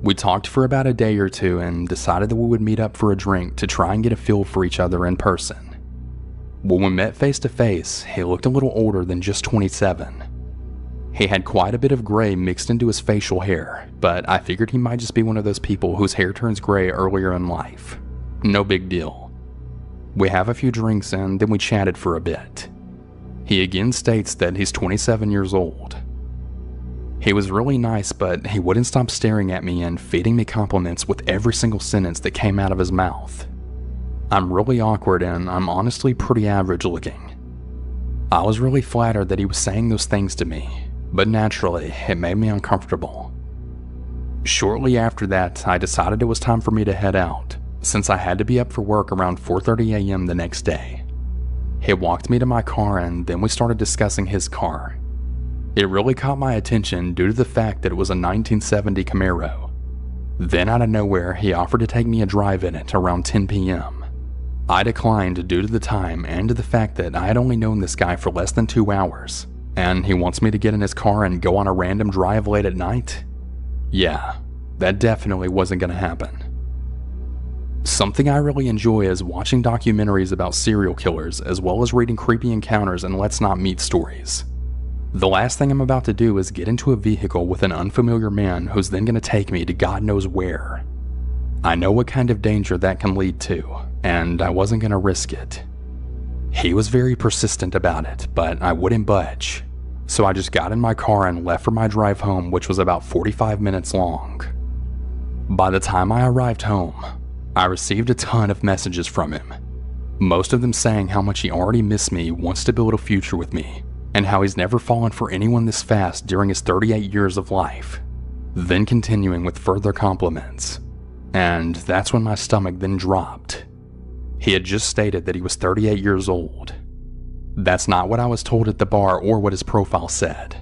We talked for about a day or two and decided that we would meet up for a drink to try and get a feel for each other in person. When we met face to face, he looked a little older than just 27. He had quite a bit of gray mixed into his facial hair, but I figured he might just be one of those people whose hair turns gray earlier in life. No big deal. We have a few drinks and then we chatted for a bit. He again states that he's 27 years old. He was really nice, but he wouldn't stop staring at me and feeding me compliments with every single sentence that came out of his mouth. I'm really awkward and I'm honestly pretty average looking. I was really flattered that he was saying those things to me, but naturally, it made me uncomfortable. Shortly after that, I decided it was time for me to head out, since I had to be up for work around 4:30 a.m. the next day. He walked me to my car and then we started discussing his car. It really caught my attention due to the fact that it was a 1970 Camaro. Then out of nowhere, he offered to take me a drive in it around 10 p.m. I declined due to the time and to the fact that I had only known this guy for less than 2 hours, and he wants me to get in his car and go on a random drive late at night? Yeah, that definitely wasn't going to happen. Something I really enjoy is watching documentaries about serial killers as well as reading creepy encounters and let's not meet stories. The last thing I'm about to do is get into a vehicle with an unfamiliar man who's then going to take me to God knows where. I know what kind of danger that can lead to, and I wasn't going to risk it. He was very persistent about it, but I wouldn't budge. So I just got in my car and left for my drive home, which was about 45 minutes long. By the time I arrived home, I received a ton of messages from him. Most of them saying how much he already missed me, wants to build a future with me, and how he's never fallen for anyone this fast during his 38 years of life. Then continuing with further compliments. And that's when my stomach then dropped. He had just stated that he was 38 years old. That's not what I was told at the bar or what his profile said.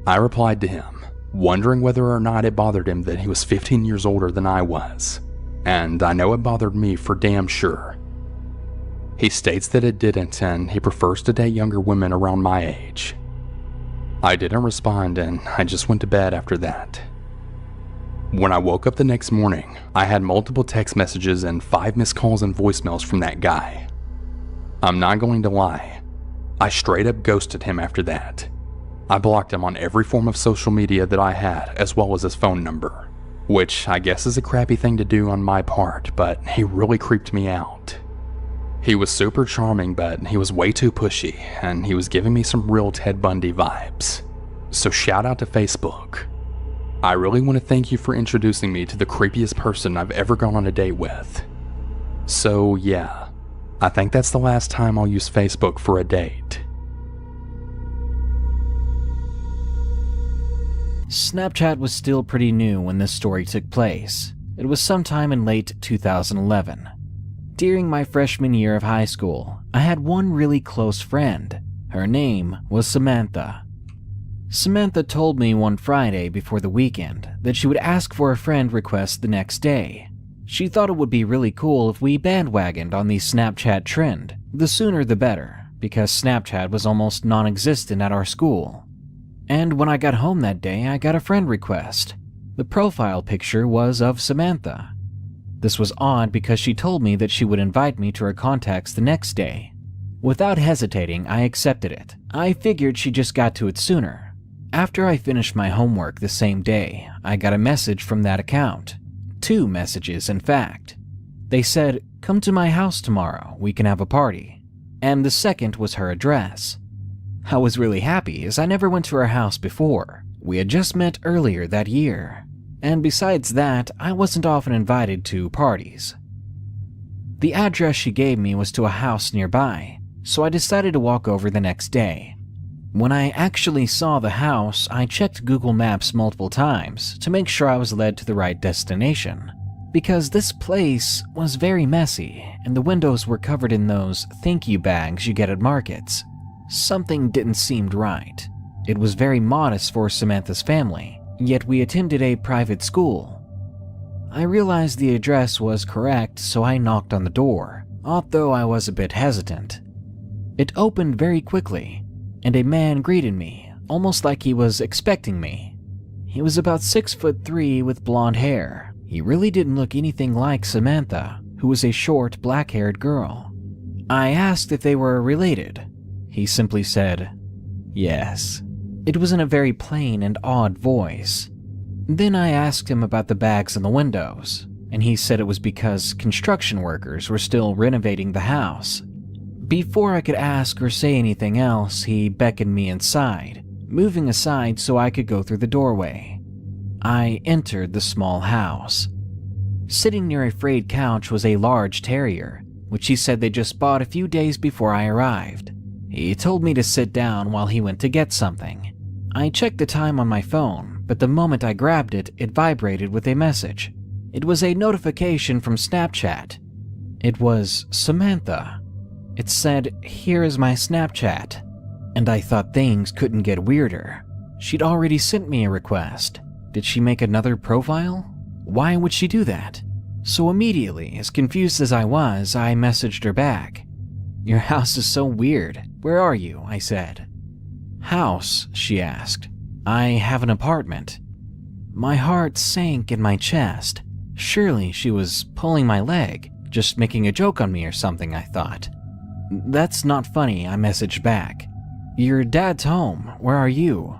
I replied to him, wondering whether or not it bothered him that he was 15 years older than I was. And I know it bothered me for damn sure. He states that it didn't and he prefers to date younger women around my age. I didn't respond and I just went to bed after that. When I woke up the next morning, I had multiple text messages and 5 missed calls and voicemails from that guy. I'm not going to lie, I straight up ghosted him after that. I blocked him on every form of social media that I had, as well as his phone number, which I guess is a crappy thing to do on my part, but he really creeped me out. He was super charming, but he was way too pushy, and he was giving me some real Ted Bundy vibes. So shout out to Facebook. I really want to thank you for introducing me to the creepiest person I've ever gone on a date with. So yeah, I think that's the last time I'll use Facebook for a date. Snapchat was still pretty new when this story took place. It was sometime in late 2011. During my freshman year of high school, I had one really close friend. Her name was Samantha. Samantha told me one Friday before the weekend that she would ask for a friend request the next day. She thought it would be really cool if we bandwagoned on the Snapchat trend, the sooner the better, because Snapchat was almost non-existent at our school. And when I got home that day, I got a friend request. The profile picture was of Samantha. This was odd because she told me that she would invite me to her contacts the next day. Without hesitating, I accepted it. I figured she just got to it sooner. After I finished my homework the same day, I got a message from that account. 2 messages, in fact. They said, "Come to my house tomorrow, we can have a party." And the second was her address. I was really happy as I never went to her house before. We had just met earlier that year. And besides that, I wasn't often invited to parties. The address she gave me was to a house nearby, so I decided to walk over the next day. When I actually saw the house, I checked Google Maps multiple times to make sure I was led to the right destination, because this place was very messy and the windows were covered in those thank you bags you get at markets. Something didn't seem right. It was very modest for Samantha's family, yet we attended a private school. I realized the address was correct, so I knocked on the door, although I was a bit hesitant. It opened very quickly, and a man greeted me, almost like he was expecting me. He was about 6'3" with blonde hair. He really didn't look anything like Samantha, who was a short, black-haired girl. I asked if they were related. He simply said, "Yes." It was in a very plain and odd voice. Then I asked him about the bags on the windows, and he said it was because construction workers were still renovating the house. Before I could ask or say anything else, he beckoned me inside, moving aside so I could go through the doorway. I entered the small house. Sitting near a frayed couch was a large terrier, which he said they just bought a few days before I arrived. He told me to sit down while he went to get something. I checked the time on my phone, but the moment I grabbed it, it vibrated with a message. It was a notification from Snapchat. It was Samantha. It said, "Here is my Snapchat." And I thought things couldn't get weirder. She'd already sent me a request. Did she make another profile? Why would she do that? So immediately, as confused as I was, I messaged her back. "Your house is so weird. Where are you?" I said. "House?" she asked. "I have an apartment." My heart sank in my chest. Surely she was pulling my leg, just making a joke on me or something, I thought. "That's not funny," I messaged back. "Your dad's home. Where are you?"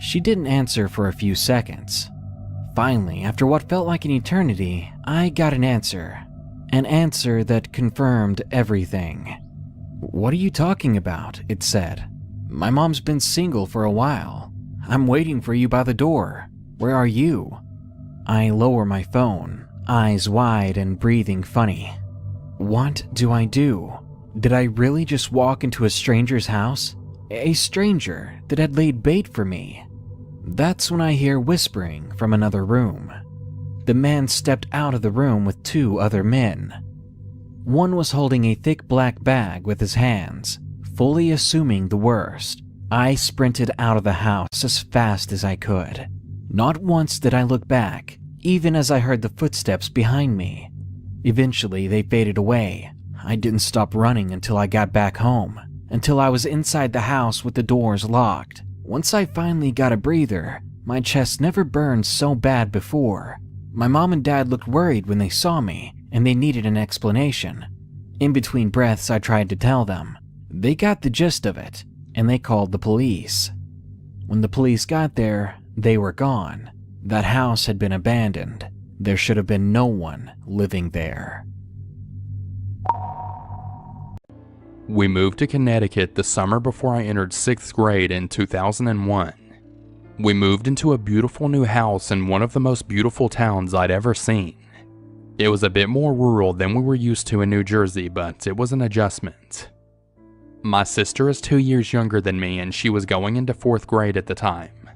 She didn't answer for a few seconds. Finally, after what felt like an eternity, I got an answer. An answer that confirmed everything. "What are you talking about?" it said. "My mom's been single for a while. I'm waiting for you by the door. Where are you?" I lower my phone, eyes wide and breathing funny. What do I do? Did I really just walk into a stranger's house? A stranger that had laid bait for me? That's when I hear whispering from another room. The man stepped out of the room with two other men. One was holding a thick black bag with his hands, fully assuming the worst. I sprinted out of the house as fast as I could. Not once did I look back, even as I heard the footsteps behind me. Eventually, they faded away. I didn't stop running until I got back home, until I was inside the house with the doors locked. Once I finally got a breather, my chest never burned so bad before. My mom and dad looked worried when they saw me, and they needed an explanation. In between breaths, I tried to tell them. They got the gist of it, and they called the police. When the police got there, they were gone. That house had been abandoned. There should have been no one living there. We moved to Connecticut the summer before I entered 6th grade in 2001. We moved into a beautiful new house in one of the most beautiful towns I'd ever seen. It was a bit more rural than we were used to in New Jersey, but it was an adjustment. My sister is 2 years younger than me, and she was going into 4th grade at the time.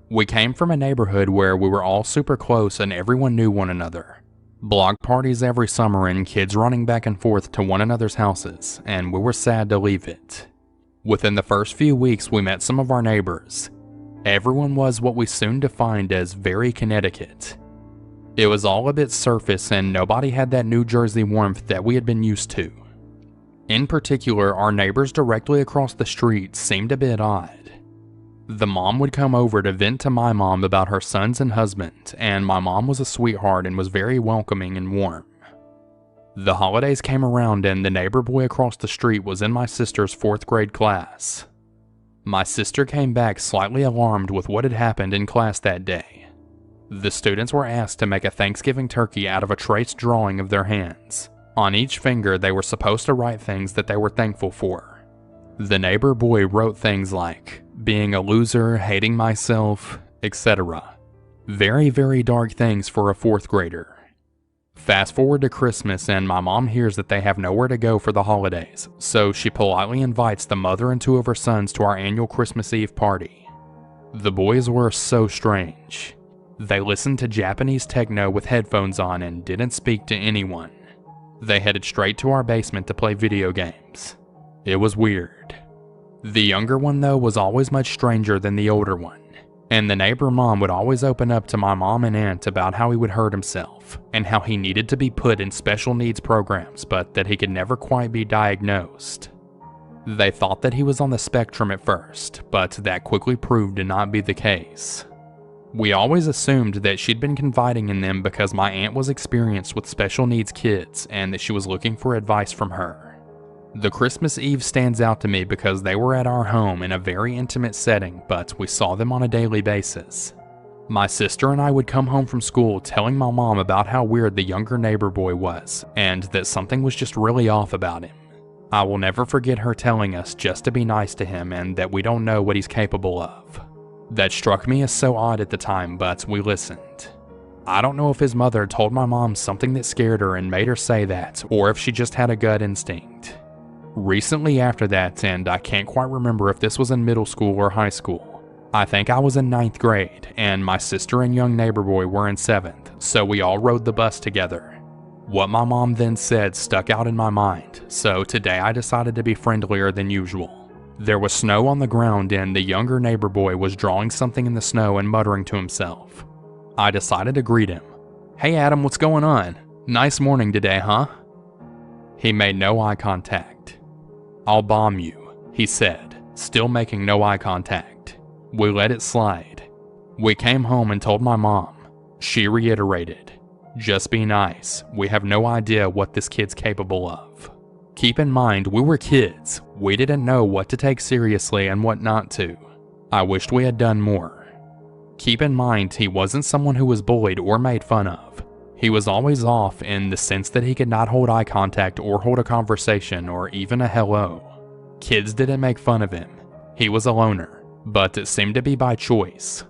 We came from a neighborhood where we were all super close and everyone knew one another. Block parties every summer and kids running back and forth to one another's houses, and we were sad to leave it. Within the first few weeks, we met some of our neighbors. Everyone was what we soon defined as very Connecticut. It was all a bit surface and nobody had that New Jersey warmth that we had been used to. In particular, our neighbors directly across the street seemed a bit odd. The mom would come over to vent to my mom about her sons and husband, and my mom was a sweetheart and was very welcoming and warm. The holidays came around and the neighbor boy across the street was in my sister's 4th grade class. My sister came back slightly alarmed with what had happened in class that day. The students were asked to make a Thanksgiving turkey out of a traced drawing of their hands. On each finger, they were supposed to write things that they were thankful for. The neighbor boy wrote things like, being a loser, hating myself, etc. Very, very dark things for a 4th grader. Fast forward to Christmas and my mom hears that they have nowhere to go for the holidays, so she politely invites the mother and 2 of her sons to our annual Christmas Eve party. The boys were so strange. They listened to Japanese techno with headphones on and didn't speak to anyone. They headed straight to our basement to play video games. It was weird. The younger one, though, was always much stranger than the older one, and the neighbor mom would always open up to my mom and aunt about how he would hurt himself, and how he needed to be put in special needs programs, but that he could never quite be diagnosed. They thought that he was on the spectrum at first, but that quickly proved to not be the case. We always assumed that she'd been confiding in them because my aunt was experienced with special needs kids and that she was looking for advice from her. The Christmas Eve stands out to me because they were at our home in a very intimate setting, but we saw them on a daily basis. My sister and I would come home from school telling my mom about how weird the younger neighbor boy was, and that something was just really off about him. I will never forget her telling us just to be nice to him and that we don't know what he's capable of. That struck me as so odd at the time, but we listened. I don't know if his mother told my mom something that scared her and made her say that, or if she just had a gut instinct. Recently after that, and I can't quite remember if this was in middle school or high school, I think I was in 9th grade, and my sister and young neighbor boy were in 7th, so we all rode the bus together. What my mom then said stuck out in my mind, so today I decided to be friendlier than usual. There was snow on the ground and the younger neighbor boy was drawing something in the snow and muttering to himself. I decided to greet him. "Hey Adam, what's going on? Nice morning today, huh?" He made no eye contact. "I'll bomb you," he said, still making no eye contact. We let it slide. We came home and told my mom. She reiterated, "Just be nice. We have no idea what this kid's capable of." Keep in mind, we were kids. We didn't know what to take seriously and what not to. I wished we had done more. Keep in mind, he wasn't someone who was bullied or made fun of. He was always off in the sense that he could not hold eye contact or hold a conversation or even a hello. Kids didn't make fun of him. He was a loner, but it seemed to be by choice.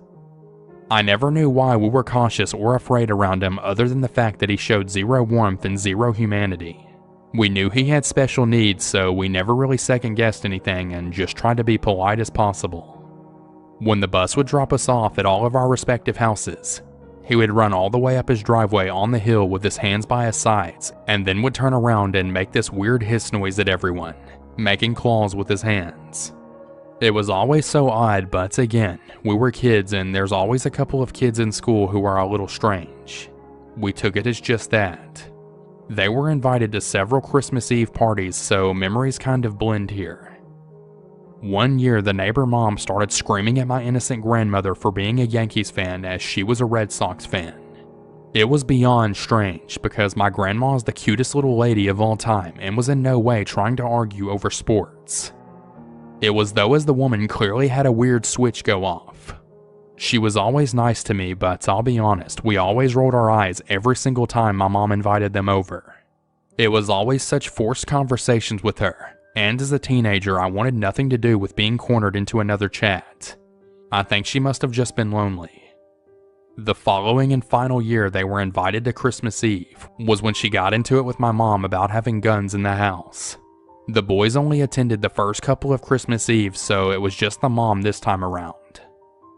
I never knew why we were cautious or afraid around him other than the fact that he showed zero warmth and zero humanity. We knew he had special needs, so we never really second-guessed anything and just tried to be polite as possible. When the bus would drop us off at all of our respective houses, he would run all the way up his driveway on the hill with his hands by his sides, and then would turn around and make this weird hiss noise at everyone, making claws with his hands. It was always so odd, but again, we were kids and there's always a couple of kids in school who are a little strange. We took it as just that. They were invited to several Christmas Eve parties, so memories kind of blend here. One year, the neighbor mom started screaming at my innocent grandmother for being a Yankees fan as she was a Red Sox fan. It was beyond strange because my grandma is the cutest little lady of all time and was in no way trying to argue over sports. It was though as the woman clearly had a weird switch go off. She was always nice to me, but I'll be honest, we always rolled our eyes every single time my mom invited them over. It was always such forced conversations with her, and as a teenager I wanted nothing to do with being cornered into another chat. I think she must have just been lonely. The following and final year they were invited to Christmas Eve was when she got into it with my mom about having guns in the house. The boys only attended the first couple of Christmas Eves, so it was just the mom this time around.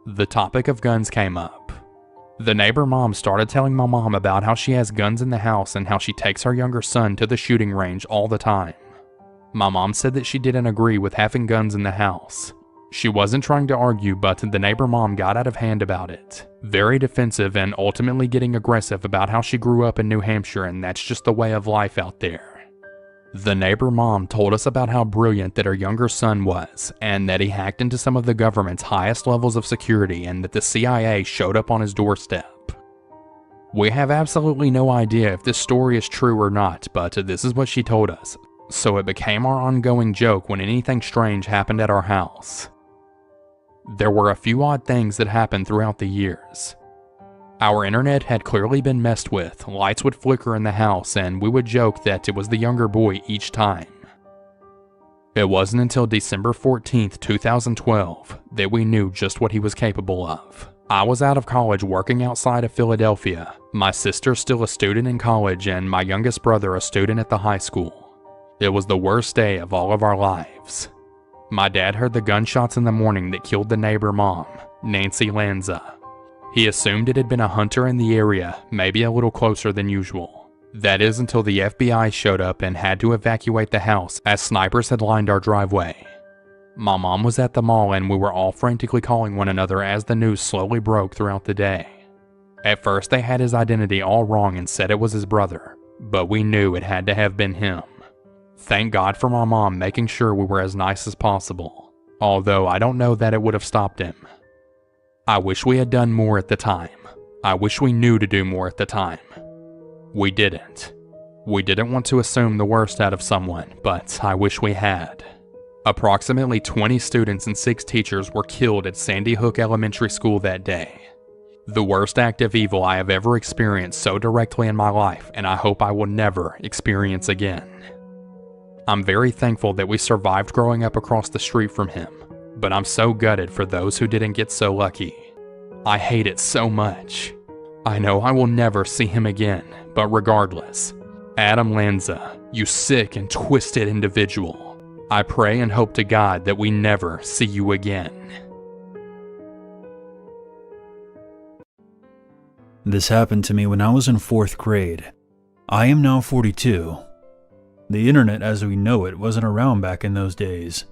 The topic of guns came up. The neighbor mom started telling my mom about how she has guns in the house and how she takes her younger son to the shooting range all the time. My mom said that she didn't agree with having guns in the house. She wasn't trying to argue, but the neighbor mom got out of hand about it, very defensive and ultimately getting aggressive about how she grew up in New Hampshire and that's just the way of life out there. The neighbor mom told us about how brilliant that her younger son was, and that he hacked into some of the government's highest levels of security and that the CIA showed up on his doorstep. We have absolutely no idea if this story is true or not, but this is what she told us, so it became our ongoing joke when anything strange happened at our house. There were a few odd things that happened throughout the years. Our internet had clearly been messed with, lights would flicker in the house, and we would joke that it was the younger boy each time. It wasn't until December 14th, 2012, that we knew just what he was capable of. I was out of college working outside of Philadelphia, my sister still a student in college, and my youngest brother a student at the high school. It was the worst day of all of our lives. My dad heard the gunshots in the morning that killed the neighbor mom, Nancy Lanza. He assumed it had been a hunter in the area, maybe a little closer than usual. That is until the FBI showed up and had to evacuate the house as snipers had lined our driveway. My mom was at the mall and we were all frantically calling one another as the news slowly broke throughout the day. At first they had his identity all wrong and said it was his brother, but we knew it had to have been him. Thank God for my mom making sure we were as nice as possible, although I don't know that it would have stopped him. I wish we had done more at the time. I wish we knew to do more at the time. We didn't. We didn't want to assume the worst out of someone, but I wish we had. Approximately 20 students and 6 teachers were killed at Sandy Hook Elementary School that day. The worst act of evil I have ever experienced so directly in my life, and I hope I will never experience again. I'm very thankful that we survived growing up across the street from him, but I'm so gutted for those who didn't get so lucky. I hate it so much. I know I will never see him again, but regardless, Adam Lanza, you sick and twisted individual. I pray and hope to God that we never see you again. This happened to me when I was in 4th grade. I am now 42. The internet as we know it wasn't around back in those days.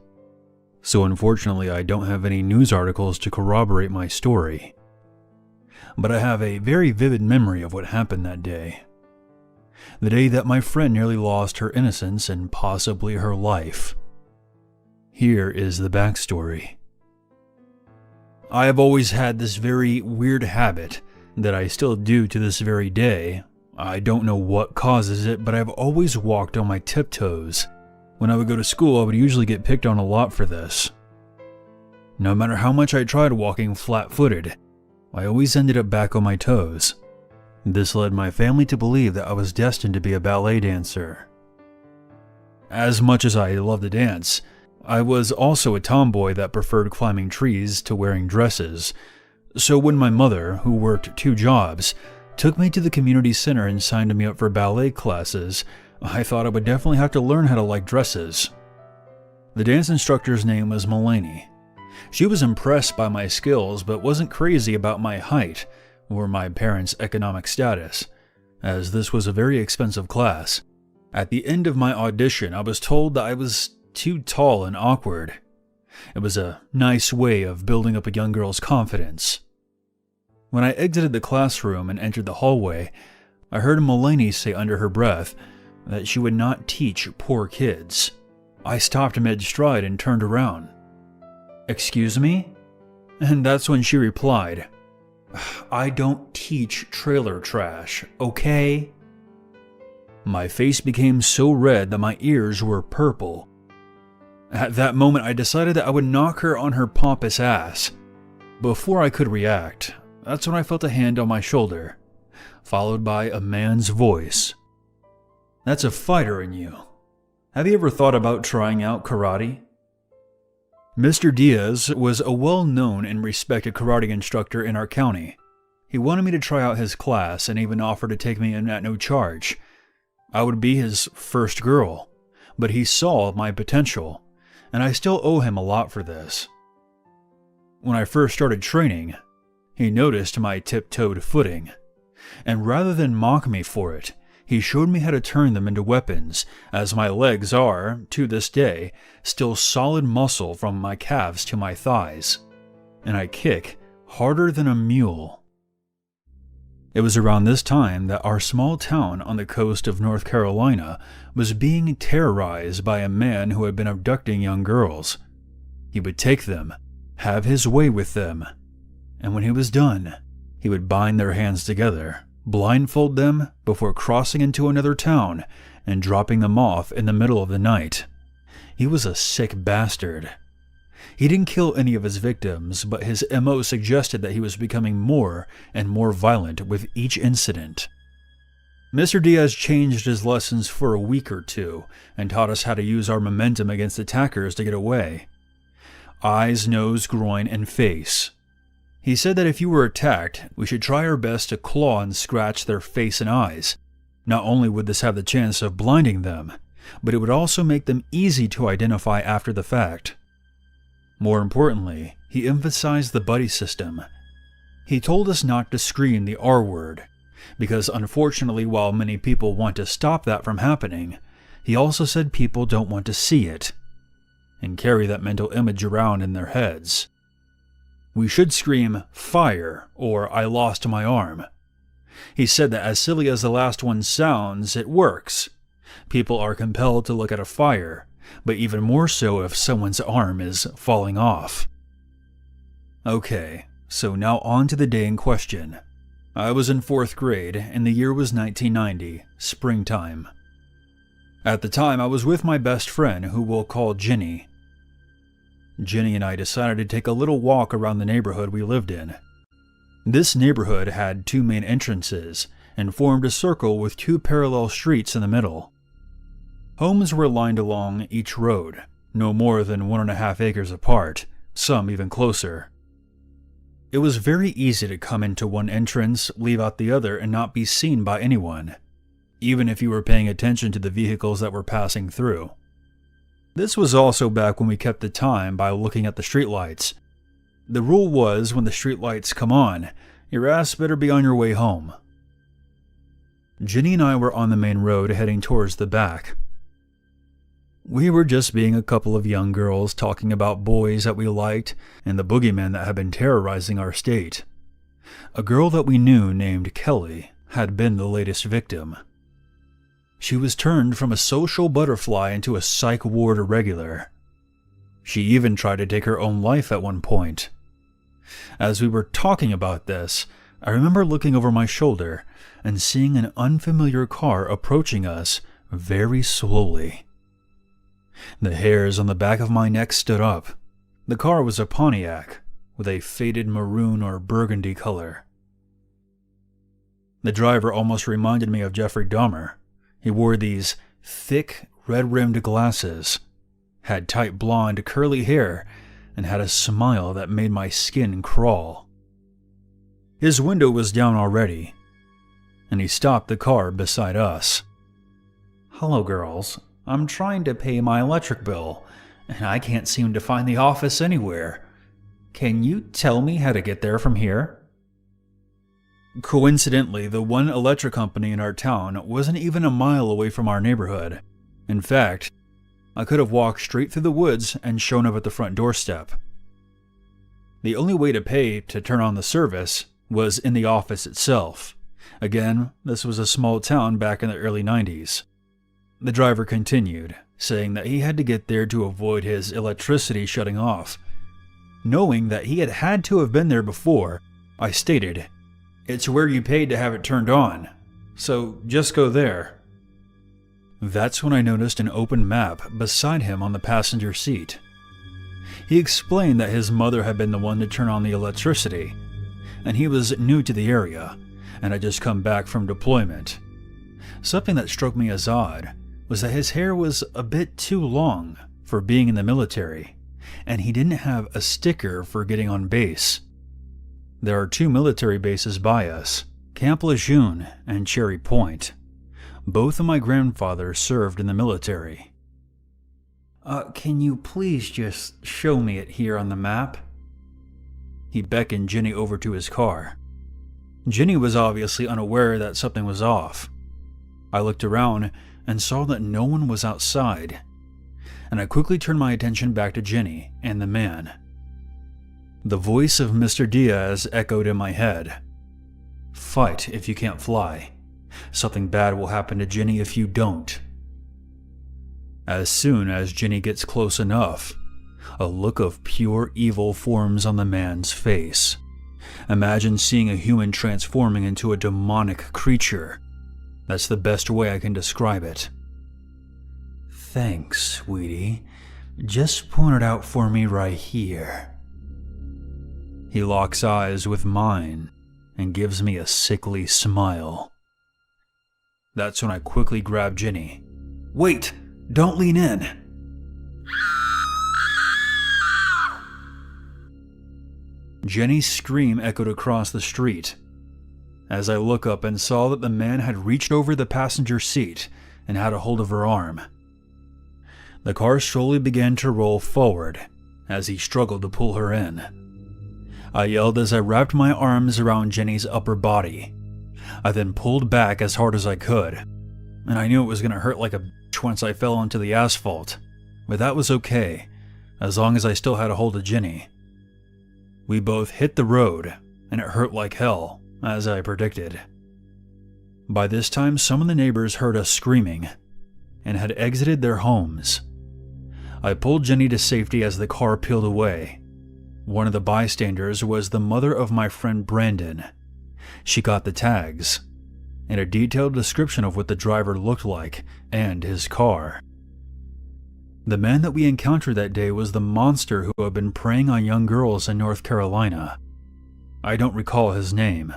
So unfortunately, I don't have any news articles to corroborate my story. But I have a very vivid memory of what happened that day. The day that my friend nearly lost her innocence and possibly her life. Here is the backstory. I have always had this very weird habit that I still do to this very day. I don't know what causes it, but I've always walked on my tiptoes. When I would go to school, I would usually get picked on a lot for this. No matter how much I tried walking flat-footed, I always ended up back on my toes. This led my family to believe that I was destined to be a ballet dancer. As much as I love to dance, I was also a tomboy that preferred climbing trees to wearing dresses. So when my mother, who worked 2 jobs, took me to the community center and signed me up for ballet classes, I thought I would definitely have to learn how to like dresses. The dance instructor's name was Mulaney. She was impressed by my skills but wasn't crazy about my height or my parents' economic status, as this was a very expensive class. At the end of my audition, I was told that I was too tall and awkward. It was a nice way of building up a young girl's confidence. When I exited the classroom and entered the hallway, I heard Mulaney say under her breath that she would not teach poor kids. I stopped mid-stride and turned around. "Excuse me?" And that's when she replied, "I don't teach trailer trash, okay?" My face became so red that my ears were purple. At that moment, I decided that I would knock her on her pompous ass. Before I could react, that's when I felt a hand on my shoulder, followed by a man's voice. "That's a fighter in you. Have you ever thought about trying out karate?" Mr. Diaz was a well-known and respected karate instructor in our county. He wanted me to try out his class and even offered to take me in at no charge. I would be his first girl, but he saw my potential, and I still owe him a lot for this. When I first started training, he noticed my tiptoed footing, and rather than mock me for it, he showed me how to turn them into weapons, as my legs are, to this day, still solid muscle from my calves to my thighs, and I kick harder than a mule. It was around this time that our small town on the coast of North Carolina was being terrorized by a man who had been abducting young girls. He would take them, have his way with them, and when he was done, he would bind their hands together, blindfold them before crossing into another town and dropping them off in the middle of the night. He was a sick bastard. He didn't kill any of his victims, but his MO suggested that he was becoming more and more violent with each incident. Mr. Diaz changed his lessons for a week or 2 and taught us how to use our momentum against attackers to get away. Eyes, nose, groin, and face. He said that if you were attacked, we should try our best to claw and scratch their face and eyes. Not only would this have the chance of blinding them, but it would also make them easy to identify after the fact. More importantly, he emphasized the buddy system. He told us not to scream the R word, because unfortunately, while many people want to stop that from happening, he also said people don't want to see it, and carry that mental image around in their heads. We should scream, "Fire," or "I lost my arm." He said that as silly as the last one sounds, it works. People are compelled to look at a fire, but even more so if someone's arm is falling off. Okay, so now on to the day in question. I was in 4th grade, and the year was 1990, springtime. At the time, I was with my best friend, who we'll call Jenny. Jenny and I decided to take a little walk around the neighborhood we lived in. This neighborhood had 2 main entrances, and formed a circle with 2 parallel streets in the middle. Homes were lined along each road, no more than 1.5 acres apart, some even closer. It was very easy to come into one entrance, leave out the other, and not be seen by anyone, even if you were paying attention to the vehicles that were passing through. This was also back when we kept the time by looking at the streetlights. The rule was when the streetlights come on, your ass better be on your way home. Ginny and I were on the main road heading towards the back. We were just being a couple of young girls talking about boys that we liked and the boogeyman that had been terrorizing our state. A girl that we knew named Kelly had been the latest victim. She was turned from a social butterfly into a psych ward irregular. She even tried to take her own life at one point. As we were talking about this, I remember looking over my shoulder and seeing an unfamiliar car approaching us very slowly. The hairs on the back of my neck stood up. The car was a Pontiac with a faded maroon or burgundy color. The driver almost reminded me of Jeffrey Dahmer. He wore these thick, red-rimmed glasses, had tight blonde, curly hair, and had a smile that made my skin crawl. His window was down already, and he stopped the car beside us. "Hello, girls. I'm trying to pay my electric bill, and I can't seem to find the office anywhere. Can you tell me how to get there from here?" Coincidentally, the one electric company in our town wasn't even a mile away from our neighborhood. In fact, I could have walked straight through the woods and shown up at the front doorstep. The only way to pay to turn on the service was in the office itself. Again, this was a small town back in the early 90s. The driver continued, saying that he had to get there to avoid his electricity shutting off. Knowing that he had to have been there before, I stated, "It's where you paid to have it turned on, so just go there." That's when I noticed an open map beside him on the passenger seat. He explained that his mother had been the one to turn on the electricity, and he was new to the area and had just come back from deployment. Something that struck me as odd was that his hair was a bit too long for being in the military, and he didn't have a sticker for getting on base. There are 2 military bases by us, Camp Lejeune and Cherry Point. Both of my grandfathers served in the military. Can you please just show me it here on the map?" He beckoned Ginny over to his car. Ginny was obviously unaware that something was off. I looked around and saw that no one was outside, and I quickly turned my attention back to Ginny and the man. The voice of Mr. Diaz echoed in my head. "Fight if you can't fly. Something bad will happen to Ginny if you don't." As soon as Ginny gets close enough, a look of pure evil forms on the man's face. Imagine seeing a human transforming into a demonic creature. That's the best way I can describe it. "Thanks, sweetie. Just point it out for me right here." He locks eyes with mine and gives me a sickly smile. That's when I quickly grab Ginny. "Wait! Don't lean in!" Jenny's scream echoed across the street, as I look up and saw that the man had reached over the passenger seat and had a hold of her arm. The car slowly began to roll forward as he struggled to pull her in. I yelled as I wrapped my arms around Jenny's upper body. I then pulled back as hard as I could, and I knew it was going to hurt like a bitch once I fell onto the asphalt, but that was okay, as long as I still had a hold of Ginny. We both hit the road, and it hurt like hell, as I predicted. By this time, some of the neighbors heard us screaming, and had exited their homes. I pulled Ginny to safety as the car peeled away. One of the bystanders was the mother of my friend Brandon. She got the tags, and a detailed description of what the driver looked like and his car. The man that we encountered that day was the monster who had been preying on young girls in North Carolina. I don't recall his name.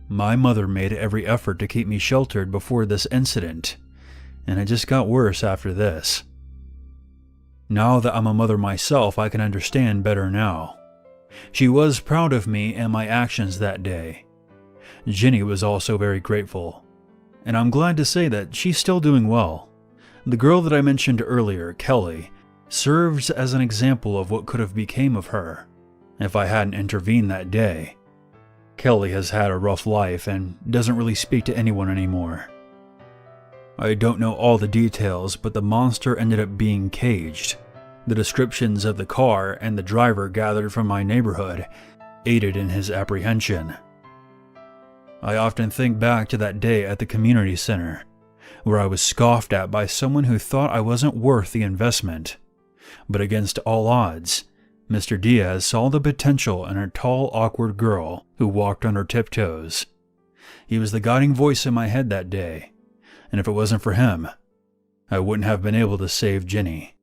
My mother made every effort to keep me sheltered before this incident, and it just got worse after this. Now that I'm a mother myself, I can understand better now. She was proud of me and my actions that day. Jenny was also very grateful, and I'm glad to say that she's still doing well. The girl that I mentioned earlier, Kelly, serves as an example of what could have become of her if I hadn't intervened that day. Kelly has had a rough life and doesn't really speak to anyone anymore. I don't know all the details, but the monster ended up being caged. The descriptions of the car and the driver gathered from my neighborhood aided in his apprehension. I often think back to that day at the community center, where I was scoffed at by someone who thought I wasn't worth the investment. But against all odds, Mr. Diaz saw the potential in a tall, awkward girl who walked on her tiptoes. He was the guiding voice in my head that day, and if it wasn't for him, I wouldn't have been able to save Jenny.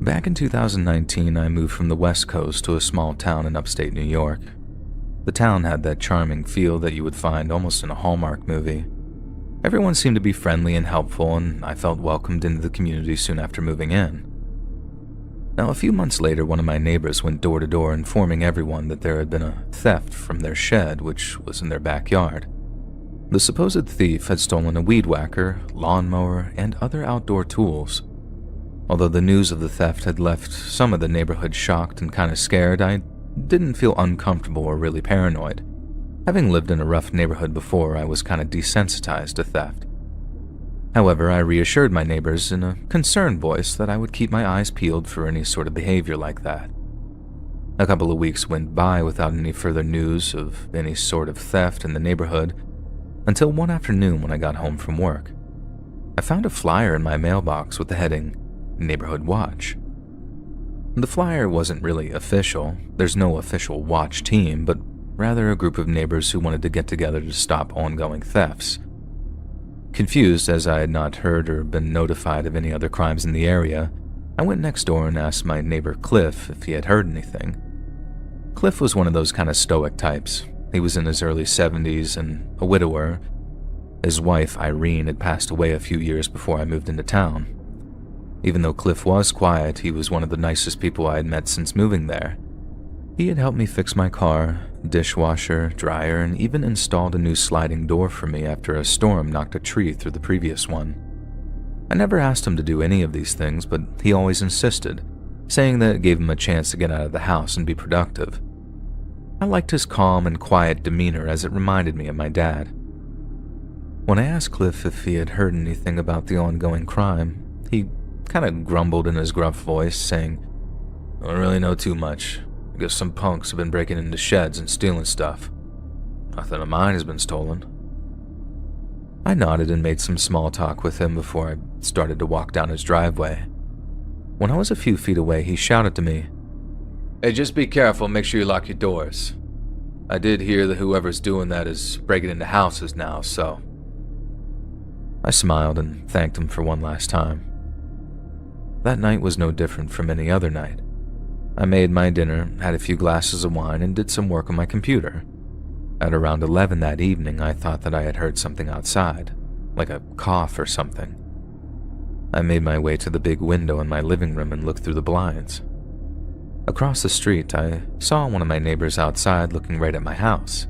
Back in 2019, I moved from the West Coast to a small town in upstate New York. The town had that charming feel that you would find almost in a Hallmark movie. Everyone seemed to be friendly and helpful, and I felt welcomed into the community soon after moving in. Now, a few months later, one of my neighbors went door to door informing everyone that there had been a theft from their shed, which was in their backyard. The supposed thief had stolen a weed whacker, lawnmower, and other outdoor tools. Although the news of the theft had left some of the neighborhood shocked and kind of scared, I didn't feel uncomfortable or really paranoid. Having lived in a rough neighborhood before, I was kind of desensitized to theft. However, I reassured my neighbors in a concerned voice that I would keep my eyes peeled for any sort of behavior like that. A couple of weeks went by without any further news of any sort of theft in the neighborhood, until one afternoon when I got home from work. I found a flyer in my mailbox with the heading, Neighborhood Watch. The flyer wasn't really official. There's no official watch team, but rather a group of neighbors who wanted to get together to stop ongoing thefts. Confused, as I had not heard or been notified of any other crimes in the area, I went next door and asked my neighbor Cliff if he had heard anything. Cliff was one of those kind of stoic types. He was in his early 70s and a widower. His wife, Irene, had passed away a few years before I moved into town. Even though Cliff was quiet, he was one of the nicest people I had met since moving there. He had helped me fix my car, dishwasher, dryer, and even installed a new sliding door for me after a storm knocked a tree through the previous one. I never asked him to do any of these things, but he always insisted, saying that it gave him a chance to get out of the house and be productive. I liked his calm and quiet demeanor as it reminded me of my dad. When I asked Cliff if he had heard anything about the ongoing crime, he kind of grumbled in his gruff voice, saying, "I don't really know too much. I guess some punks have been breaking into sheds and stealing stuff. Nothing of mine has been stolen." I nodded and made some small talk with him before I started to walk down his driveway. When I was a few feet away, he shouted to me, "Hey, just be careful, make sure you lock your doors. I did hear that whoever's doing that is breaking into houses now, so..." I smiled and thanked him for one last time. That night was no different from any other night. I made my dinner, had a few glasses of wine, and did some work on my computer. At around 11 that evening, I thought that I had heard something outside, like a cough or something. I made my way to the big window in my living room and looked through the blinds. Across the street, I saw one of my neighbors outside looking right at my house.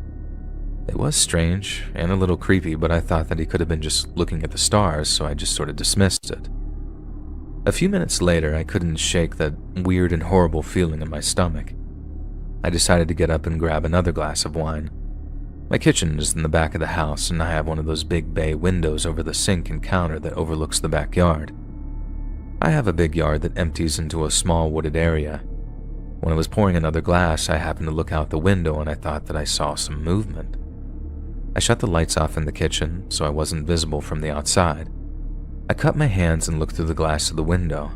It was strange and a little creepy, but I thought that he could have been just looking at the stars, so I just sort of dismissed it. A few minutes later, I couldn't shake that weird and horrible feeling in my stomach. I decided to get up and grab another glass of wine. My kitchen is in the back of the house, and I have one of those big bay windows over the sink and counter that overlooks the backyard. I have a big yard that empties into a small wooded area. When I was pouring another glass, I happened to look out the window and I thought that I saw some movement. I shut the lights off in the kitchen so I wasn't visible from the outside. I cut my hands and looked through the glass of the window.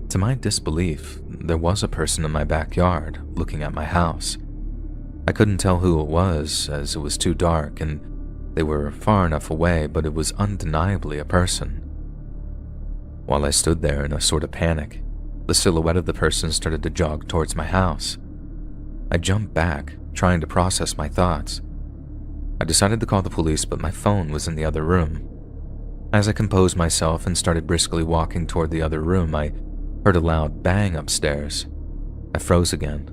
To my disbelief, there was a person in my backyard looking at my house. I couldn't tell who it was as it was too dark and they were far enough away, but it was undeniably a person. While I stood there in a sort of panic, the silhouette of the person started to jog towards my house. I jumped back, trying to process my thoughts. I decided to call the police, but my phone was in the other room. As I composed myself and started briskly walking toward the other room, I heard a loud bang upstairs. I froze again.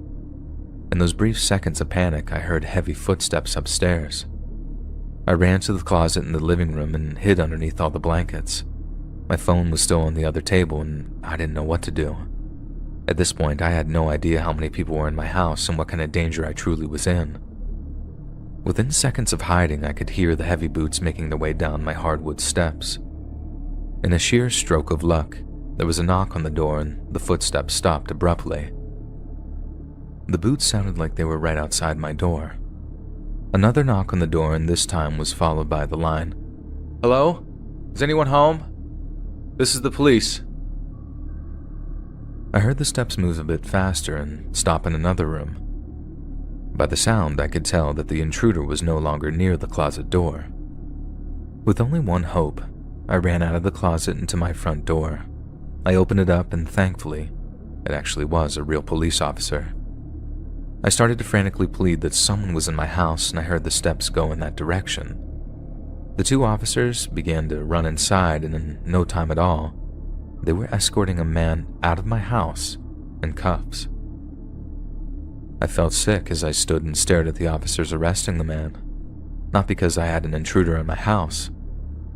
In those brief seconds of panic, I heard heavy footsteps upstairs. I ran to the closet in the living room and hid underneath all the blankets. My phone was still on the other table, and I didn't know what to do. At this point, I had no idea how many people were in my house and what kind of danger I truly was in. Within seconds of hiding, I could hear the heavy boots making their way down my hardwood steps. In a sheer stroke of luck, there was a knock on the door and the footsteps stopped abruptly. The boots sounded like they were right outside my door. Another knock on the door, and this time was followed by the line, "Hello? Is anyone home? This is the police." I heard the steps move a bit faster and stop in another room. By the sound, I could tell that the intruder was no longer near the closet door. With only one hope, I ran out of the closet into my front door. I opened it up, and thankfully, it actually was a real police officer. I started to frantically plead that someone was in my house, and I heard the steps go in that direction. The two officers began to run inside, and in no time at all, they were escorting a man out of my house in cuffs. I felt sick as I stood and stared at the officers arresting the man, not because I had an intruder in my house,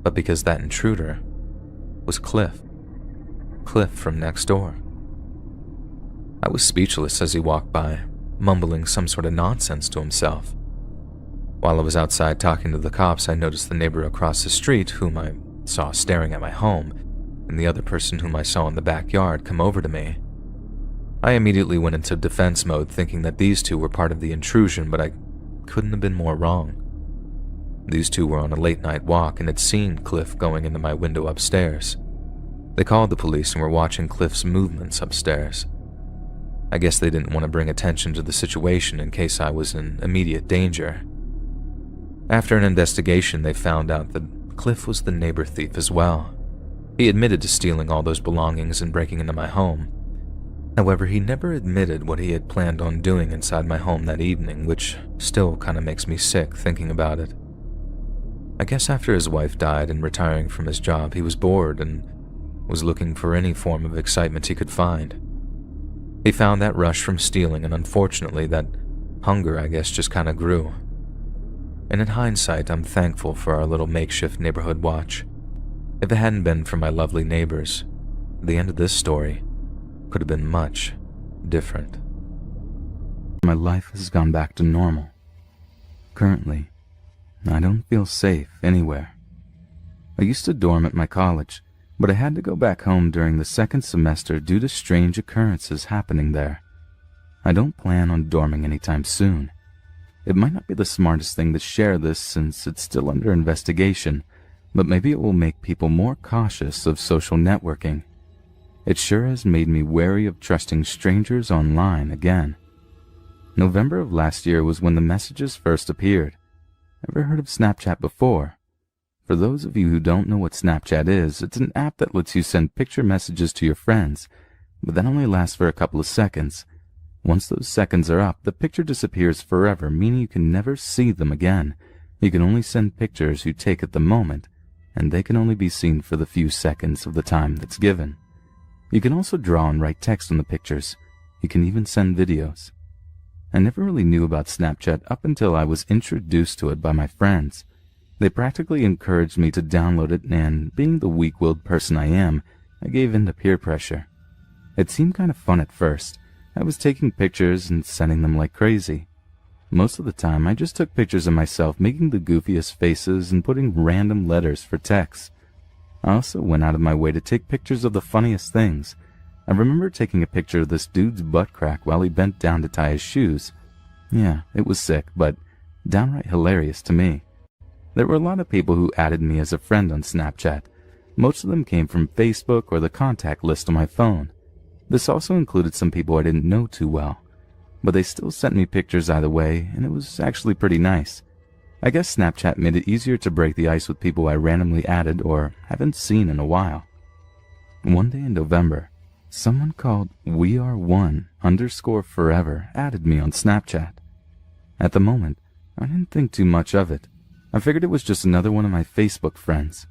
but because that intruder was Cliff. Cliff from next door. I was speechless as he walked by, mumbling some sort of nonsense to himself. While I was outside talking to the cops, I noticed the neighbor across the street, whom I saw staring at my home, and the other person whom I saw in the backyard come over to me. I immediately went into defense mode, thinking that these two were part of the intrusion, but I couldn't have been more wrong. These two were on a late-night walk and had seen Cliff going into my window upstairs. They called the police and were watching Cliff's movements upstairs. I guess they didn't want to bring attention to the situation in case I was in immediate danger. After an investigation, they found out that Cliff was the neighbor thief as well. He admitted to stealing all those belongings and breaking into my home. However, he never admitted what he had planned on doing inside my home that evening, which still kind of makes me sick thinking about it. I guess after his wife died and retiring from his job, he was bored and was looking for any form of excitement he could find. He found that rush from stealing, and unfortunately that hunger, I guess, just kind of grew. And in hindsight, I'm thankful for our little makeshift neighborhood watch. If it hadn't been for my lovely neighbors, the end of this story could have been much different. My life has gone back to normal. Currently, I don't feel safe anywhere. I used to dorm at my college, but I had to go back home during the second semester due to strange occurrences happening there. I don't plan on dorming anytime soon. It might not be the smartest thing to share this since it's still under investigation, but maybe it will make people more cautious of social networking. It sure has made me wary of trusting strangers online again. November of last year was when the messages first appeared. Ever heard of Snapchat before? For those of you who don't know what Snapchat is, it's an app that lets you send picture messages to your friends, but that only lasts for a couple of seconds. Once those seconds are up, the picture disappears forever, meaning you can never see them again. You can only send pictures you take at the moment, and they can only be seen for the few seconds of the time that's given. You can also draw and write text on the pictures. You can even send videos. I never really knew about Snapchat up until I was introduced to it by my friends. They practically encouraged me to download it, and being the weak-willed person I am, I gave in to peer pressure. It seemed kind of fun at first. I was taking pictures and sending them like crazy. Most of the time, I just took pictures of myself making the goofiest faces and putting random letters for text. I also went out of my way to take pictures of the funniest things. I remember taking a picture of this dude's butt crack while he bent down to tie his shoes. Yeah, it was sick, but downright hilarious to me. There were a lot of people who added me as a friend on Snapchat. Most of them came from Facebook or the contact list on my phone. This also included some people I didn't know too well, but they still sent me pictures either way, and it was actually pretty nice. I guess Snapchat made it easier to break the ice with people I randomly added or haven't seen in a while. One day in November, someone called WeAre1_forever added me on Snapchat. At the moment, I didn't think too much of it. I figured it was just another one of my Facebook friends.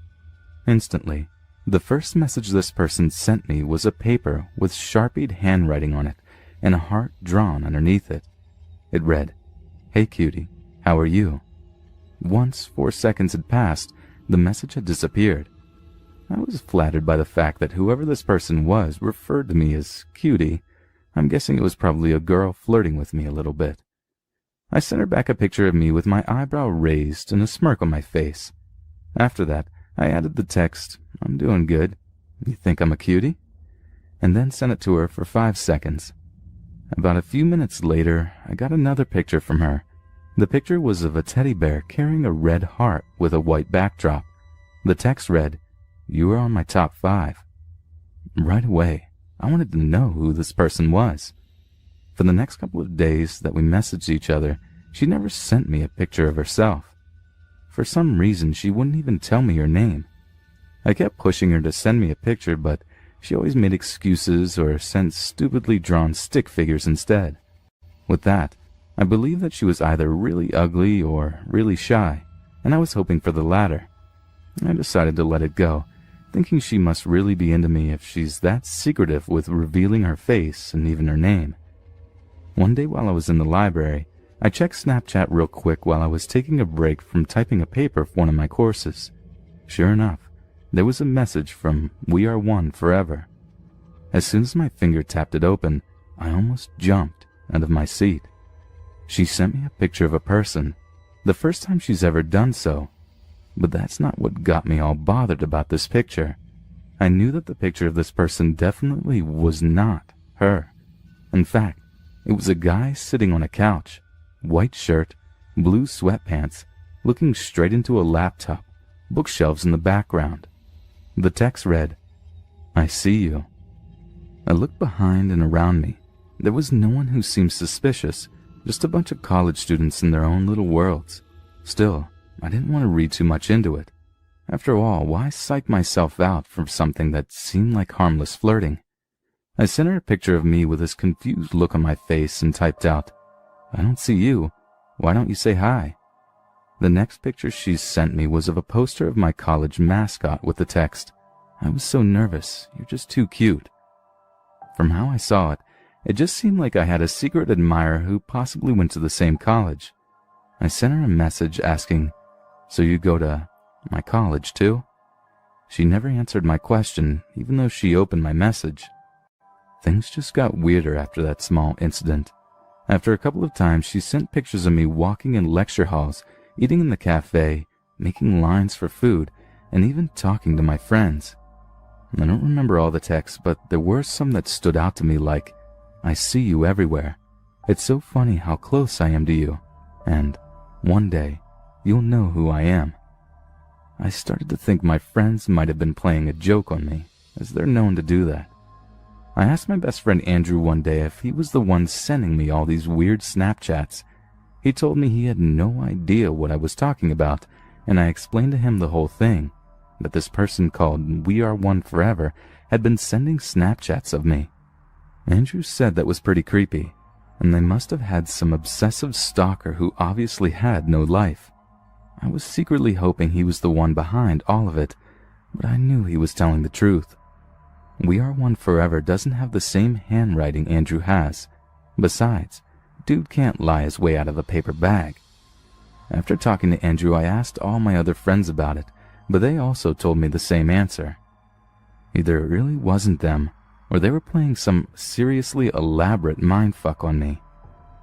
Instantly, the first message this person sent me was a paper with Sharpied handwriting on it and a heart drawn underneath it. It read, "Hey cutie, how are you?" Once 4 seconds had passed, the message had disappeared. I was flattered by the fact that whoever this person was referred to me as cutie. I'm guessing it was probably a girl flirting with me a little bit. I sent her back a picture of me with my eyebrow raised and a smirk on my face. After that, I added the text, "I'm doing good. You think I'm a cutie?" and then sent it to her for 5 seconds. About a few minutes later, I got another picture from her. The picture was of a teddy bear carrying a red heart with a white backdrop. The text read, "You are on my top 5. Right away, I wanted to know who this person was. For the next couple of days that we messaged each other, she never sent me a picture of herself. For some reason, she wouldn't even tell me her name. I kept pushing her to send me a picture, but she always made excuses or sent stupidly drawn stick figures instead. With that, I believed that she was either really ugly or really shy, and I was hoping for the latter. I decided to let it go, thinking she must really be into me if she's that secretive with revealing her face and even her name. One day while I was in the library, I checked Snapchat real quick while I was taking a break from typing a paper for one of my courses. Sure enough, there was a message from We Are One Forever. As soon as my finger tapped it open, I almost jumped out of my seat. She sent me a picture of a person, the first time she's ever done so. But that's not what got me all bothered about this picture. I knew that the picture of this person definitely was not her. In fact, it was a guy sitting on a couch, white shirt, blue sweatpants, looking straight into a laptop, bookshelves in the background. The text read, "I see you." I looked behind and around me. There was no one who seemed suspicious, just a bunch of college students in their own little worlds. Still, I didn't want to read too much into it. After all, why psych myself out for something that seemed like harmless flirting? I sent her a picture of me with this confused look on my face and typed out, "I don't see you. Why don't you say hi?" The next picture she sent me was of a poster of my college mascot with the text, "I was so nervous. You're just too cute." From how I saw it, it just seemed like I had a secret admirer who possibly went to the same college. I sent her a message asking, "So you go to my college too?" She never answered my question, even though she opened my message. Things just got weirder after that small incident. After a couple of times, she sent pictures of me walking in lecture halls, eating in the cafe, making lines for food, and even talking to my friends. I don't remember all the texts, but there were some that stood out to me like, "I see you everywhere. It's so funny how close I am to you. And one day, you'll know who I am." I started to think my friends might have been playing a joke on me, as they're known to do that. I asked my best friend Andrew one day if he was the one sending me all these weird Snapchats. He told me he had no idea what I was talking about, and I explained to him the whole thing, that this person called We Are One Forever had been sending Snapchats of me. Andrew said that was pretty creepy, and they must have had some obsessive stalker who obviously had no life. I was secretly hoping he was the one behind all of it, but I knew he was telling the truth. We Are One Forever doesn't have the same handwriting Andrew has. Besides, dude can't lie his way out of a paper bag. After talking to Andrew, I asked all my other friends about it, but they also told me the same answer. Either it really wasn't them, or they were playing some seriously elaborate mindfuck on me.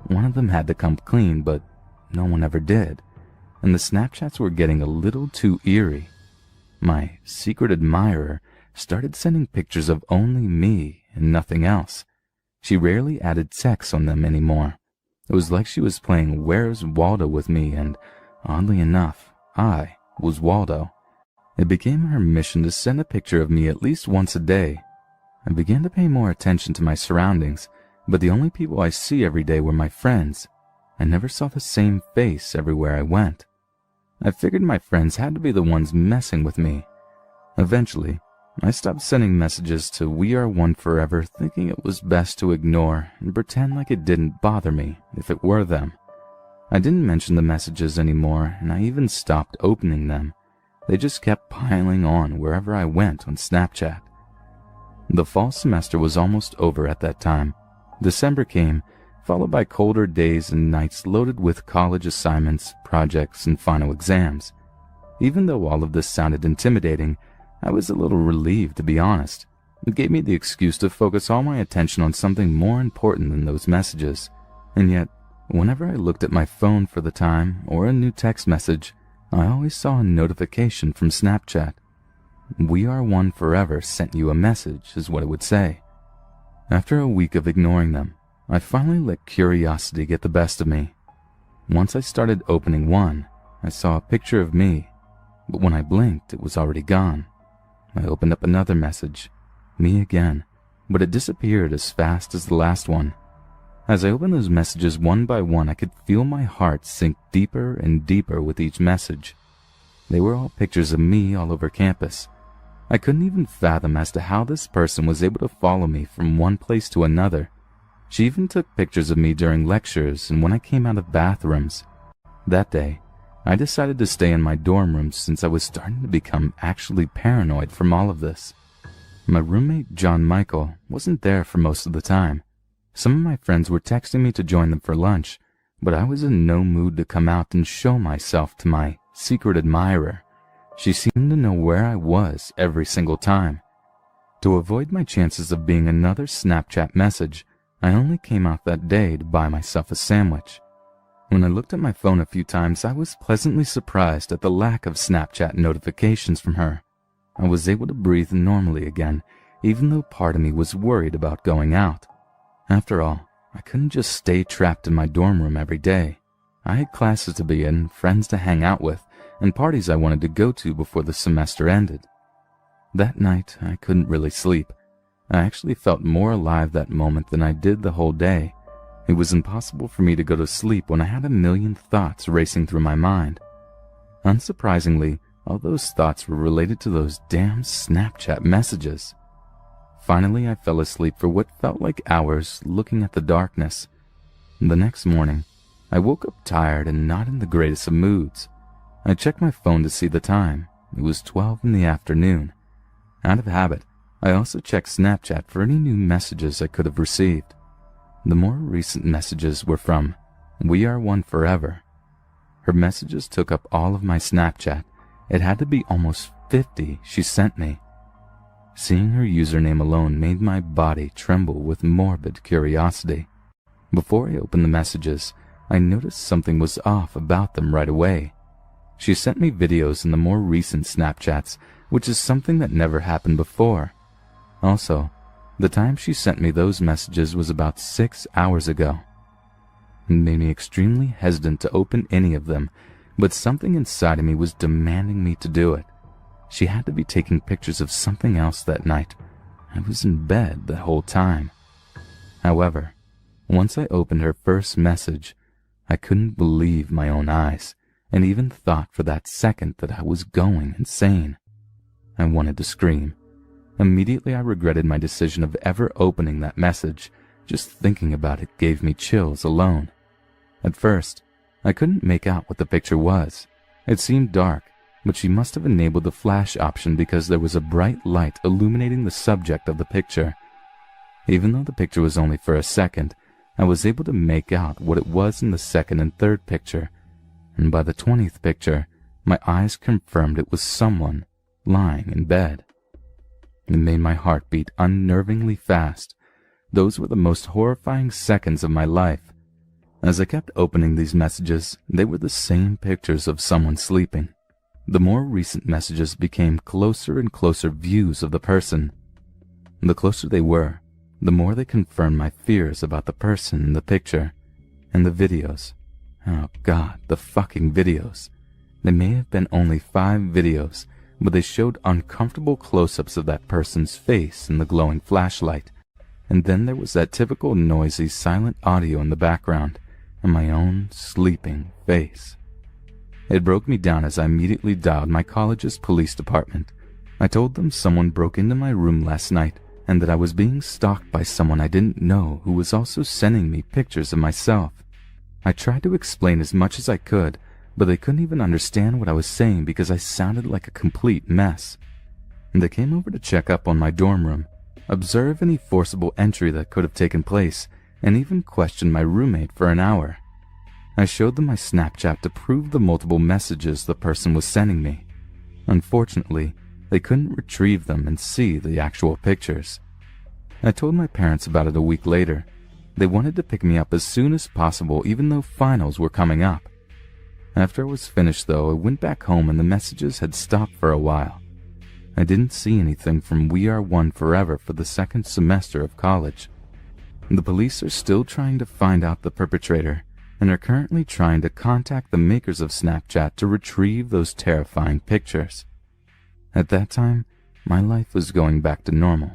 One of them had to come clean, but no one ever did, and the Snapchats were getting a little too eerie. My secret admirer started sending pictures of only me and nothing else. She rarely added text on them anymore. It was like she was playing Where's Waldo with me, and oddly enough, I was Waldo. It became her mission to send a picture of me at least once a day. I began to pay more attention to my surroundings, but the only people I see every day were my friends. I never saw the same face everywhere I went. I figured my friends had to be the ones messing with me. Eventually, I stopped sending messages to We Are One Forever, thinking it was best to ignore and pretend like it didn't bother me if it were them. I didn't mention the messages anymore, and I even stopped opening them. They just kept piling on wherever I went on Snapchat. The fall semester was almost over at that time. December came, followed by colder days and nights loaded with college assignments, projects, and final exams. Even though all of this sounded intimidating, I was a little relieved, to be honest. It gave me the excuse to focus all my attention on something more important than those messages. And yet, whenever I looked at my phone for the time or a new text message, I always saw a notification from Snapchat. "We are one forever sent you a message," is what it would say. After a week of ignoring them, I finally let curiosity get the best of me. Once I started opening one, I saw a picture of me, but when I blinked, it was already gone. I opened up another message, me again, but it disappeared as fast as the last one. As I opened those messages one by one, I could feel my heart sink deeper and deeper with each message. They were all pictures of me all over campus. I couldn't even fathom as to how this person was able to follow me from one place to another. She even took pictures of me during lectures and when I came out of bathrooms. That day, I decided to stay in my dorm room since I was starting to become actually paranoid from all of this. My roommate, John Michael, wasn't there for most of the time. Some of my friends were texting me to join them for lunch, but I was in no mood to come out and show myself to my secret admirer. She seemed to know where I was every single time. To avoid my chances of being another Snapchat message, I only came out that day to buy myself a sandwich. When I looked at my phone a few times, I was pleasantly surprised at the lack of Snapchat notifications from her. I was able to breathe normally again, even though part of me was worried about going out. After all, I couldn't just stay trapped in my dorm room every day. I had classes to be in, friends to hang out with, and parties I wanted to go to before the semester ended. That night, I couldn't really sleep. I actually felt more alive that moment than I did the whole day. It was impossible for me to go to sleep when I had a million thoughts racing through my mind. Unsurprisingly, all those thoughts were related to those damn Snapchat messages. Finally, I fell asleep for what felt like hours, looking at the darkness. The next morning, I woke up tired and not in the greatest of moods. I checked my phone to see the time. It was 12 in the afternoon. Out of habit, I also checked Snapchat for any new messages I could have received. The more recent messages were from "We Are One Forever." Her messages took up all of my Snapchat. It had to be almost 50 she sent me. Seeing her username alone made my body tremble with morbid curiosity. Before I opened the messages, I noticed something was off about them right away. She sent me videos in the more recent Snapchats, which is something that never happened before. Also, the time she sent me those messages was about 6 hours ago. It made me extremely hesitant to open any of them, but something inside of me was demanding me to do it. She had to be taking pictures of something else that night. I was in bed that whole time. However, once I opened her first message, I couldn't believe my own eyes, and even thought for that second that I was going insane. I wanted to scream. Immediately I regretted my decision of ever opening that message. Just thinking about it gave me chills alone. At first, I couldn't make out what the picture was. It seemed dark, but she must have enabled the flash option because there was a bright light illuminating the subject of the picture. Even though the picture was only for a second, I was able to make out what it was in the second and third picture, and by the 20th picture, my eyes confirmed it was someone lying in bed. It made my heart beat unnervingly fast. Those were the most horrifying seconds of my life. As I kept opening these messages, they were the same pictures of someone sleeping. The more recent messages became closer and closer views of the person. The closer they were, the more they confirmed my fears about the person in the picture. And the videos. Oh God, the fucking videos. They may have been only 5 videos, but they showed uncomfortable close-ups of that person's face in the glowing flashlight. And then there was that typical noisy, silent audio in the background, and my own sleeping face. It broke me down as I immediately dialed my college's police department. I told them someone broke into my room last night, and that I was being stalked by someone I didn't know who was also sending me pictures of myself. I tried to explain as much as I could, but they couldn't even understand what I was saying because I sounded like a complete mess. They came over to check up on my dorm room, observe any forcible entry that could have taken place, and even question my roommate for an hour. I showed them my Snapchat to prove the multiple messages the person was sending me. Unfortunately, they couldn't retrieve them and see the actual pictures. I told my parents about it a week later. They wanted to pick me up as soon as possible, even though finals were coming up. After I was finished, though, I went back home and the messages had stopped for a while. I didn't see anything from We Are One Forever for the second semester of college. The police are still trying to find out the perpetrator and are currently trying to contact the makers of Snapchat to retrieve those terrifying pictures. At that time, my life was going back to normal.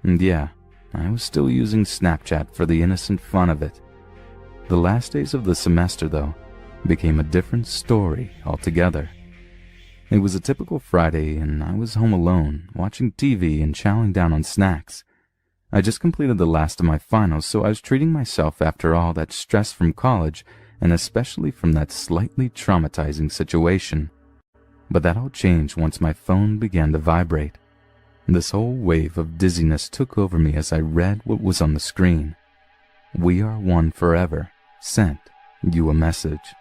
And yeah, I was still using Snapchat for the innocent fun of it. The last days of the semester, though, became a different story altogether. It was a typical Friday, and I was home alone, watching TV and chowing down on snacks. I just completed the last of my finals, so I was treating myself after all that stress from college, and especially from that slightly traumatizing situation. But that all changed once my phone began to vibrate. This whole wave of dizziness took over me as I read what was on the screen. We Are One Forever sent you a message.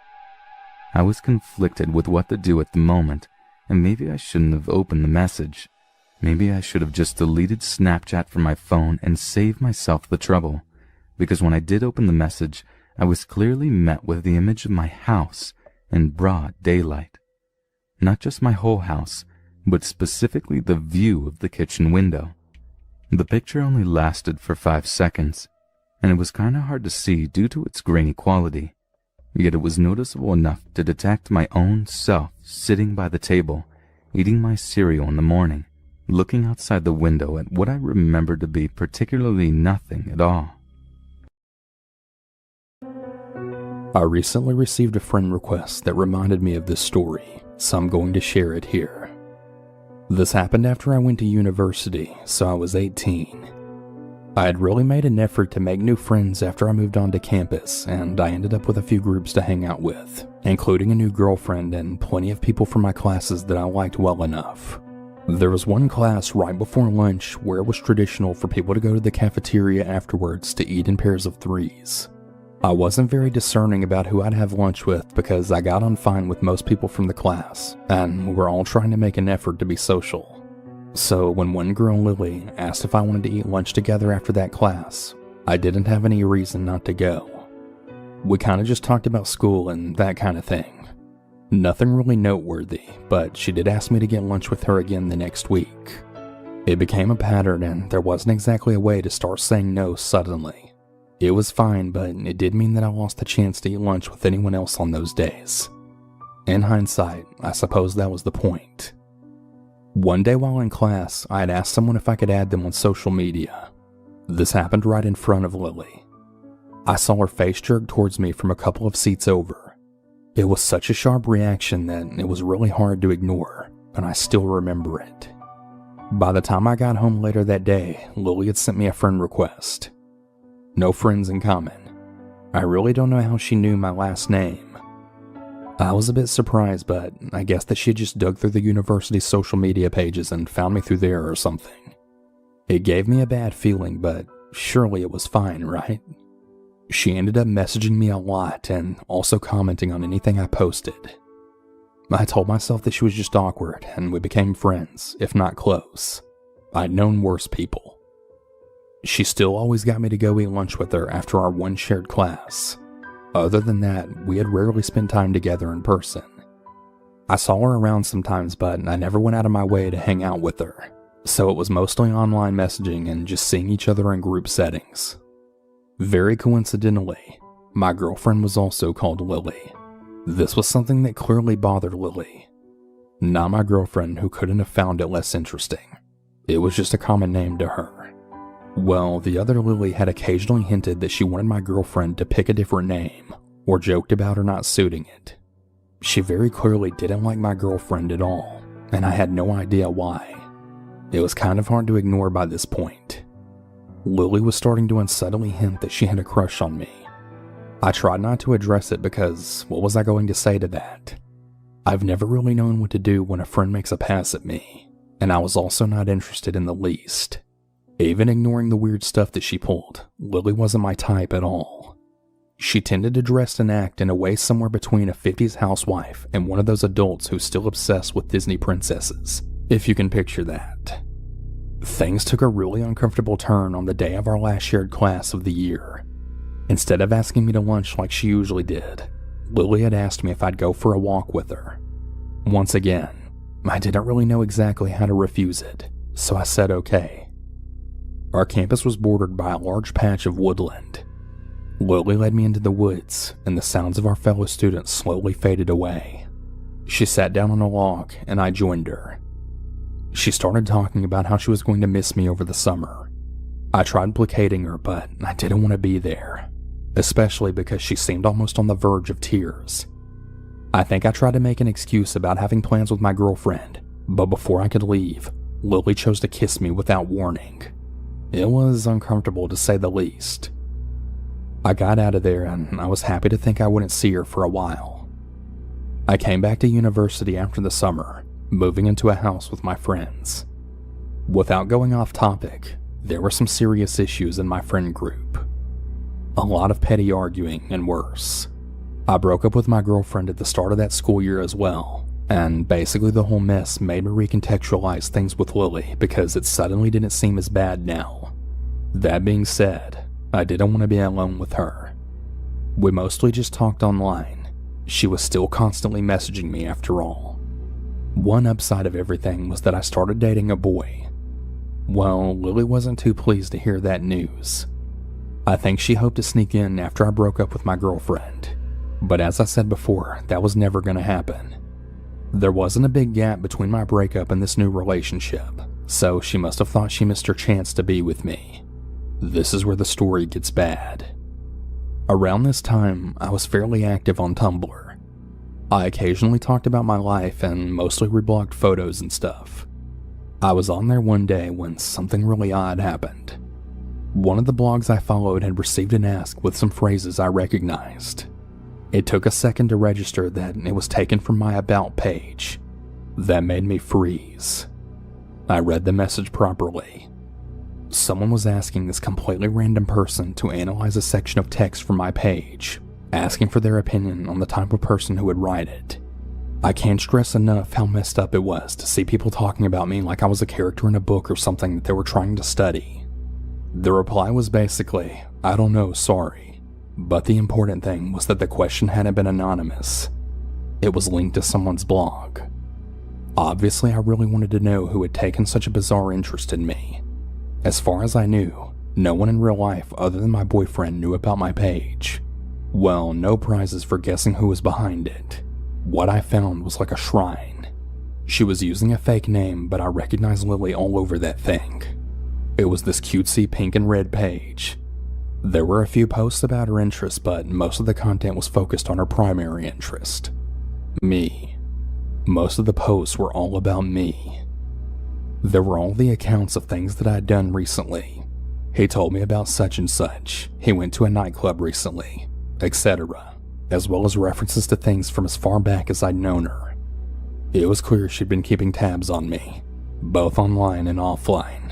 I was conflicted with what to do at the moment, and maybe I shouldn't have opened the message. Maybe I should have just deleted Snapchat from my phone and saved myself the trouble, because when I did open the message, I was clearly met with the image of my house in broad daylight. Not just my whole house, but specifically the view of the kitchen window. The picture only lasted for 5 seconds, and it was kinda hard to see due to its grainy quality, yet it was noticeable enough to detect my own self sitting by the table, eating my cereal in the morning, looking outside the window at what I remembered to be particularly nothing at all. I recently received a friend request that reminded me of this story, so I'm going to share it here. This happened after I went to university, so I was 18. I had really made an effort to make new friends after I moved onto campus, and I ended up with a few groups to hang out with, including a new girlfriend and plenty of people from my classes that I liked well enough. There was one class right before lunch where it was traditional for people to go to the cafeteria afterwards to eat in pairs of 3s. I wasn't very discerning about who I'd have lunch with because I got on fine with most people from the class, and we were all trying to make an effort to be social. So when one girl, Lily, asked if I wanted to eat lunch together after that class, I didn't have any reason not to go. We kinda just talked about school and that kind of thing. Nothing really noteworthy, but she did ask me to get lunch with her again the next week. It became a pattern and there wasn't exactly a way to start saying no suddenly. It was fine, but it did mean that I lost the chance to eat lunch with anyone else on those days. In hindsight, I suppose that was the point. One day while in class, I had asked someone if I could add them on social media. This happened right in front of Lily. I saw her face jerk towards me from a couple of seats over. It was such a sharp reaction that it was really hard to ignore, and I still remember it. By the time I got home later that day, Lily had sent me a friend request. No friends in common. I really don't know how she knew my last name. I was a bit surprised, but I guess that she had just dug through the university's social media pages and found me through there or something. It gave me a bad feeling, but surely it was fine, right? She ended up messaging me a lot and also commenting on anything I posted. I told myself that she was just awkward, and we became friends, if not close. I'd known worse people. She still always got me to go eat lunch with her after our one shared class. Other than that, we had rarely spent time together in person. I saw her around sometimes, but I never went out of my way to hang out with her, so it was mostly online messaging and just seeing each other in group settings. Very coincidentally, my girlfriend was also called Lily. This was something that clearly bothered Lily. Not my girlfriend, who couldn't have found it less interesting. It was just a common name to her. Well, the other Lily had occasionally hinted that she wanted my girlfriend to pick a different name, or joked about her not suiting it. She very clearly didn't like my girlfriend at all, and I had no idea why. It was kind of hard to ignore by this point. Lily was starting to unsubtly hint that she had a crush on me. I tried not to address it because what was I going to say to that? I've never really known what to do when a friend makes a pass at me, and I was also not interested in the least. Even ignoring the weird stuff that she pulled, Lily wasn't my type at all. She tended to dress and act in a way somewhere between a 50s housewife and one of those adults who's still obsessed with Disney princesses, if you can picture that. Things took a really uncomfortable turn on the day of our last shared class of the year. Instead of asking me to lunch like she usually did, Lily had asked me if I'd go for a walk with her. Once again, I didn't really know exactly how to refuse it, so I said okay. Our campus was bordered by a large patch of woodland. Lily led me into the woods, and the sounds of our fellow students slowly faded away. She sat down on a log, and I joined her. She started talking about how she was going to miss me over the summer. I tried placating her, but I didn't want to be there, especially because she seemed almost on the verge of tears. I think I tried to make an excuse about having plans with my girlfriend, but before I could leave, Lily chose to kiss me without warning. It was uncomfortable to say the least. I got out of there and I was happy to think I wouldn't see her for a while. I came back to university after the summer, moving into a house with my friends. Without going off topic, there were some serious issues in my friend group. A lot of petty arguing and worse. I broke up with my girlfriend at the start of that school year as well, and basically the whole mess made me recontextualize things with Lily because it suddenly didn't seem as bad now. That being said, I didn't want to be alone with her. We mostly just talked online. She was still constantly messaging me after all. One upside of everything was that I started dating a boy. Well, Lily wasn't too pleased to hear that news. I think she hoped to sneak in after I broke up with my girlfriend. But as I said before, that was never going to happen. There wasn't a big gap between my breakup and this new relationship, so she must have thought she missed her chance to be with me. This is where the story gets bad. Around this time, I was fairly active on Tumblr. I occasionally talked about my life and mostly reblogged photos and stuff. I was on there one day when something really odd happened. One of the blogs I followed had received an ask with some phrases I recognized. It took a second to register that it was taken from my About page. That made me freeze. I read the message properly. Someone was asking this completely random person to analyze a section of text from my page, asking for their opinion on the type of person who would write it. I can't stress enough how messed up it was to see people talking about me like I was a character in a book or something that they were trying to study. The reply was basically, I don't know, sorry. But the important thing was that the question hadn't been anonymous. It was linked to someone's blog. Obviously, I really wanted to know who had taken such a bizarre interest in me. As far as I knew, no one in real life other than my boyfriend knew about my page. Well, no prizes for guessing who was behind it. What I found was like a shrine. She was using a fake name, but I recognized Lily all over that thing. It was this cutesy pink and red page. There were a few posts about her interests, but most of the content was focused on her primary interest. Me. Most of the posts were all about me. There were all the accounts of things that I had done recently. He told me about such and such, he went to a nightclub recently, etc., as well as references to things from as far back as I'd known her. It was clear she'd been keeping tabs on me, both online and offline,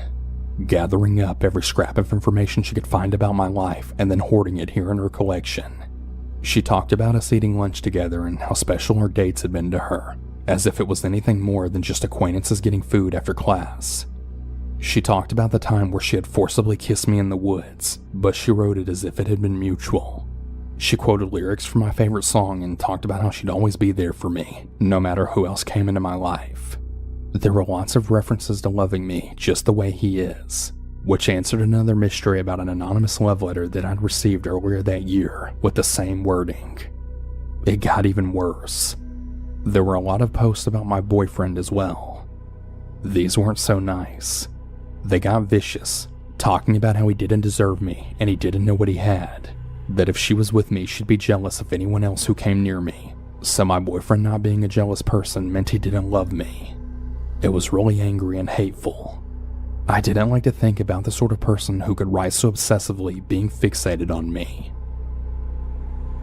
gathering up every scrap of information she could find about my life and then hoarding it here in her collection. She talked about us eating lunch together and how special our dates had been to her, as if it was anything more than just acquaintances getting food after class. She talked about the time where she had forcibly kissed me in the woods, but she wrote it as if it had been mutual. She quoted lyrics from my favorite song and talked about how she'd always be there for me, no matter who else came into my life. There were lots of references to loving me just the way he is, which answered another mystery about an anonymous love letter that I'd received earlier that year with the same wording. It got even worse. There were a lot of posts about my boyfriend as well. These weren't so nice. They got vicious, talking about how he didn't deserve me and he didn't know what he had, that if she was with me she'd be jealous of anyone else who came near me, so my boyfriend not being a jealous person meant he didn't love me. It was really angry and hateful. I didn't like to think about the sort of person who could write so obsessively being fixated on me.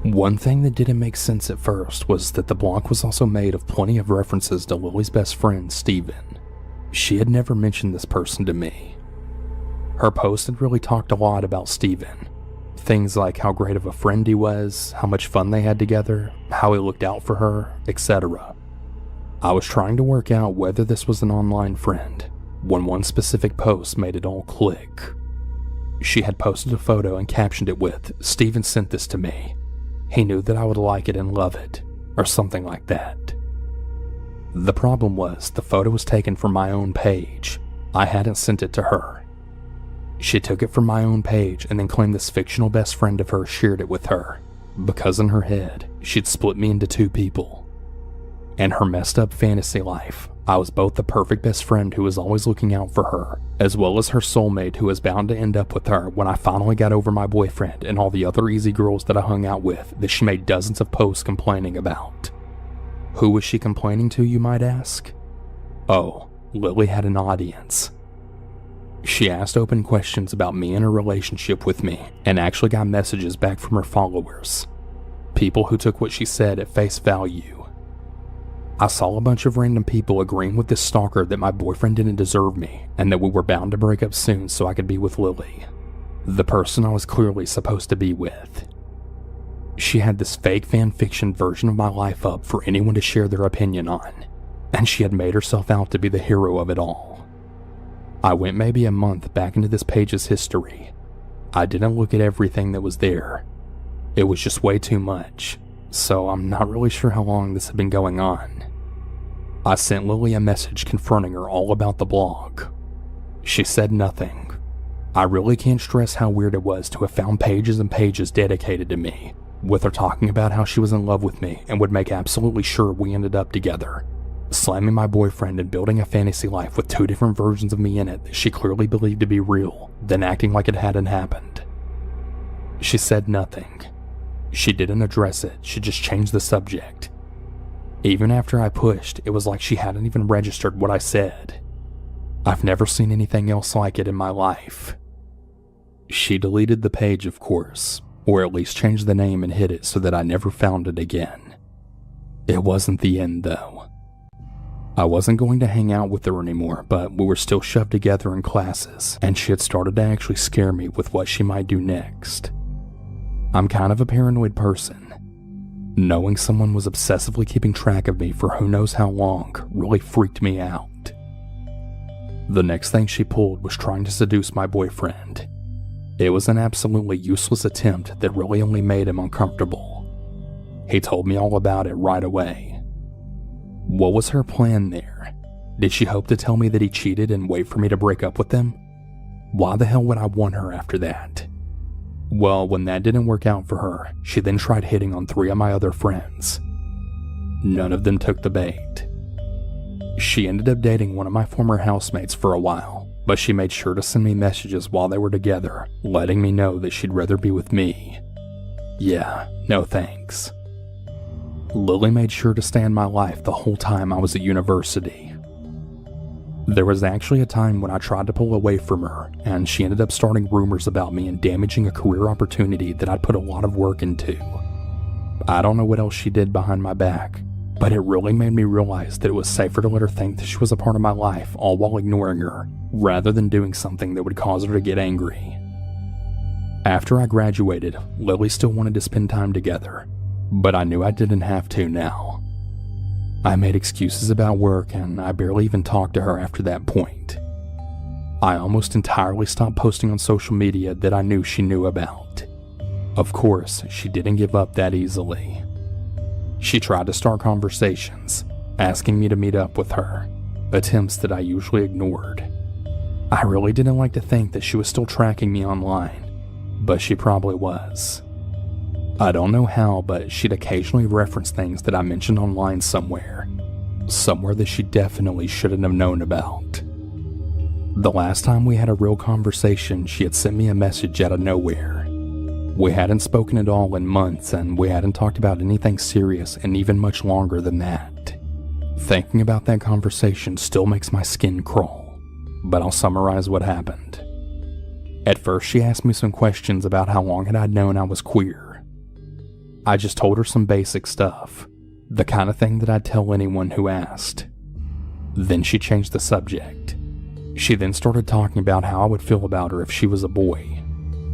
One thing that didn't make sense at first was that the blog was also made of plenty of references to Lily's best friend, Steven. She had never mentioned this person to me. Her post had really talked a lot about Steven. Things like how great of a friend he was, how much fun they had together, how he looked out for her, etc. I was trying to work out whether this was an online friend, when one specific post made it all click. She had posted a photo and captioned it with, "Steven sent this to me. He knew that I would like it and love it," or something like that. The problem was, the photo was taken from my own page. I hadn't sent it to her. She took it from my own page and then claimed this fictional best friend of hers shared it with her, because in her head, she'd split me into two people. In her messed up fantasy life, I was both the perfect best friend who was always looking out for her, as well as her soulmate who was bound to end up with her when I finally got over my boyfriend and all the other easy girls that I hung out with that she made dozens of posts complaining about. Who was she complaining to, you might ask? Oh, Lily had an audience. She asked open questions about me and her relationship with me, and actually got messages back from her followers. People who took what she said at face value. I saw a bunch of random people agreeing with this stalker that my boyfriend didn't deserve me, and that we were bound to break up soon so I could be with Lily, the person I was clearly supposed to be with. She had this fake fanfiction version of my life up for anyone to share their opinion on, and she had made herself out to be the hero of it all. I went maybe a month back into this page's history. I didn't look at everything that was there. It was just way too much, so I'm not really sure how long this had been going on. I sent Lily a message confronting her all about the blog. She said nothing. I really can't stress how weird it was to have found pages and pages dedicated to me, with her talking about how she was in love with me and would make absolutely sure we ended up together, slamming my boyfriend and building a fantasy life with two different versions of me in it that she clearly believed to be real, then acting like it hadn't happened. She said nothing. She didn't address it, she just changed the subject. Even after I pushed, it was like she hadn't even registered what I said. I've never seen anything else like it in my life. She deleted the page, of course, or at least changed the name and hid it so that I never found it again. It wasn't the end, though. I wasn't going to hang out with her anymore, but we were still shoved together in classes, and she had started to actually scare me with what she might do next. I'm kind of a paranoid person. Knowing someone was obsessively keeping track of me for who knows how long really freaked me out. The next thing she pulled was trying to seduce my boyfriend. It was an absolutely useless attempt that really only made him uncomfortable. He told me all about it right away. What was her plan there? Did she hope to tell me that he cheated and wait for me to break up with him? Why the hell would I want her after that? Well, when that didn't work out for her, she then tried hitting on 3 of my other friends. None of them took the bait. She ended up dating one of my former housemates for a while, but she made sure to send me messages while they were together, letting me know that she'd rather be with me. Yeah, no thanks. Lily made sure to stay in my life the whole time I was at university. There was actually a time when I tried to pull away from her, and she ended up starting rumors about me and damaging a career opportunity that I'd put a lot of work into. I don't know what else she did behind my back, but it really made me realize that it was safer to let her think that she was a part of my life, all while ignoring her, rather than doing something that would cause her to get angry. After I graduated, Lily still wanted to spend time together, but I knew I didn't have to now. I made excuses about work, and I barely even talked to her after that point. I almost entirely stopped posting on social media that I knew she knew about. Of course, she didn't give up that easily. She tried to start conversations, asking me to meet up with her, attempts that I usually ignored. I really didn't like to think that she was still tracking me online, but she probably was. I don't know how, but she'd occasionally reference things that I mentioned online somewhere that she definitely shouldn't have known about. The last time we had a real conversation, she had sent me a message out of nowhere. We hadn't spoken at all in months, and we hadn't talked about anything serious in even much longer than that. Thinking about that conversation still makes my skin crawl, but I'll summarize what happened. At first, she asked me some questions about how long had I known I was queer. I just told her some basic stuff, the kind of thing that I'd tell anyone who asked. Then she changed the subject. She then started talking about how I would feel about her if she was a boy,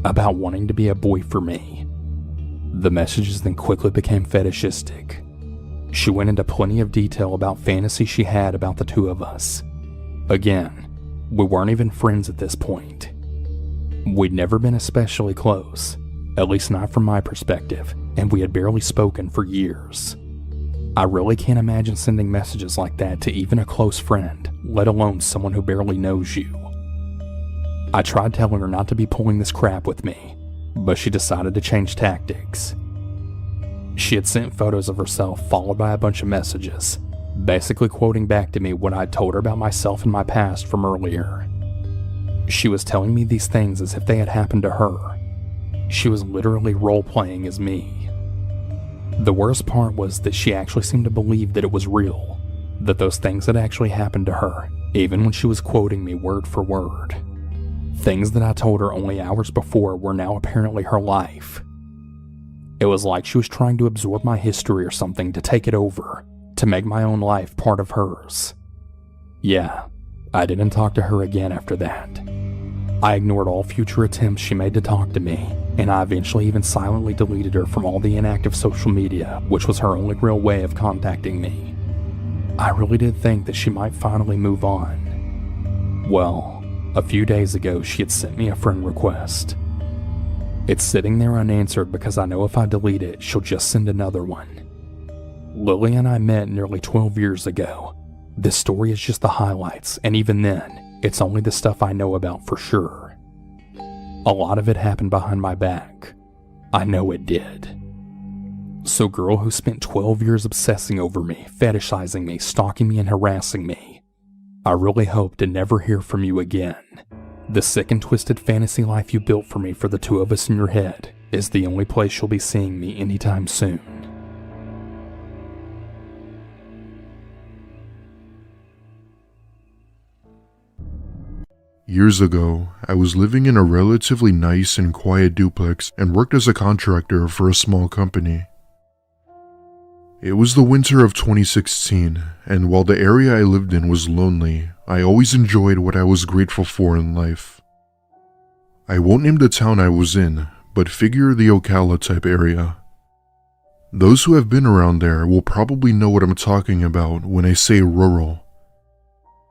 about wanting to be a boy for me. The messages then quickly became fetishistic. She went into plenty of detail about fantasies she had about the two of us. Again, we weren't even friends at this point. We'd never been especially close, at least not from my perspective, and we had barely spoken for years. I really can't imagine sending messages like that to even a close friend, let alone someone who barely knows you. I tried telling her not to be pulling this crap with me, but she decided to change tactics. She had sent photos of herself followed by a bunch of messages, basically quoting back to me what I'd told her about myself and my past from earlier. She was telling me these things as if they had happened to her. She was literally role-playing as me. The worst part was that she actually seemed to believe that it was real, that those things had actually happened to her, even when she was quoting me word for word. Things that I told her only hours before were now apparently her life. It was like she was trying to absorb my history or something to take it over, to make my own life part of hers. Yeah, I didn't talk to her again after that. I ignored all future attempts she made to talk to me, and I eventually even silently deleted her from all the inactive social media, which was her only real way of contacting me. I really did think that she might finally move on. Well, a few days ago she had sent me a friend request. It's sitting there unanswered because I know if I delete it, she'll just send another one. Lily and I met nearly 12 years ago. This story is just the highlights, and even then, it's only the stuff I know about for sure. A lot of it happened behind my back. I know it did. So girl who spent 12 years obsessing over me, fetishizing me, stalking me, and harassing me, I really hope to never hear from you again. The sick and twisted fantasy life you built for me for the two of us in your head is the only place you'll be seeing me anytime soon. Years ago, I was living in a relatively nice and quiet duplex and worked as a contractor for a small company. It was the winter of 2016, and while the area I lived in was lonely, I always enjoyed what I was grateful for in life. I won't name the town I was in, but figure the Ocala type area. Those who have been around there will probably know what I'm talking about when I say rural.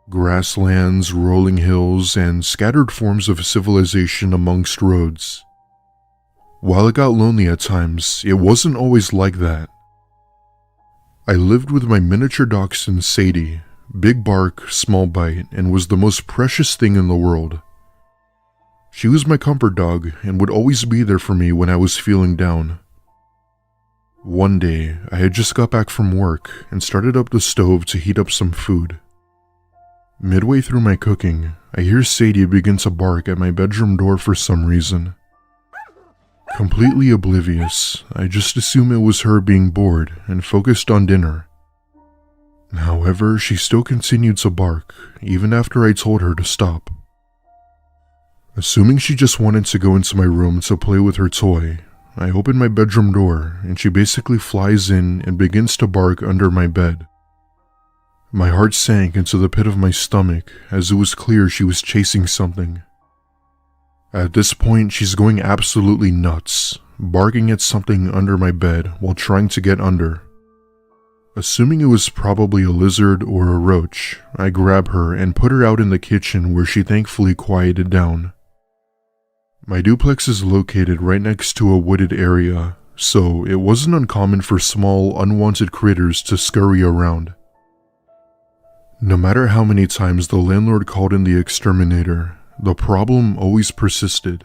Grasslands, rolling hills, and scattered forms of civilization amongst roads. While it got lonely at times, it wasn't always like that. I lived with my miniature dachshund Sadie, big bark, small bite, and was the most precious thing in the world. She was my comfort dog and would always be there for me when I was feeling down. One day, I had just got back from work and started up the stove to heat up some food. Midway through my cooking, I hear Sadie begin to bark at my bedroom door for some reason. Completely oblivious, I just assume it was her being bored and focused on dinner. However, she still continued to bark, even after I told her to stop. Assuming she just wanted to go into my room to play with her toy, I open my bedroom door and she basically flies in and begins to bark under my bed. My heart sank into the pit of my stomach as it was clear she was chasing something. At this point, she's going absolutely nuts, barking at something under my bed while trying to get under. Assuming it was probably a lizard or a roach, I grab her and put her out in the kitchen where she thankfully quieted down. My duplex is located right next to a wooded area, so it wasn't uncommon for small, unwanted critters to scurry around. No matter how many times the landlord called in the exterminator, the problem always persisted.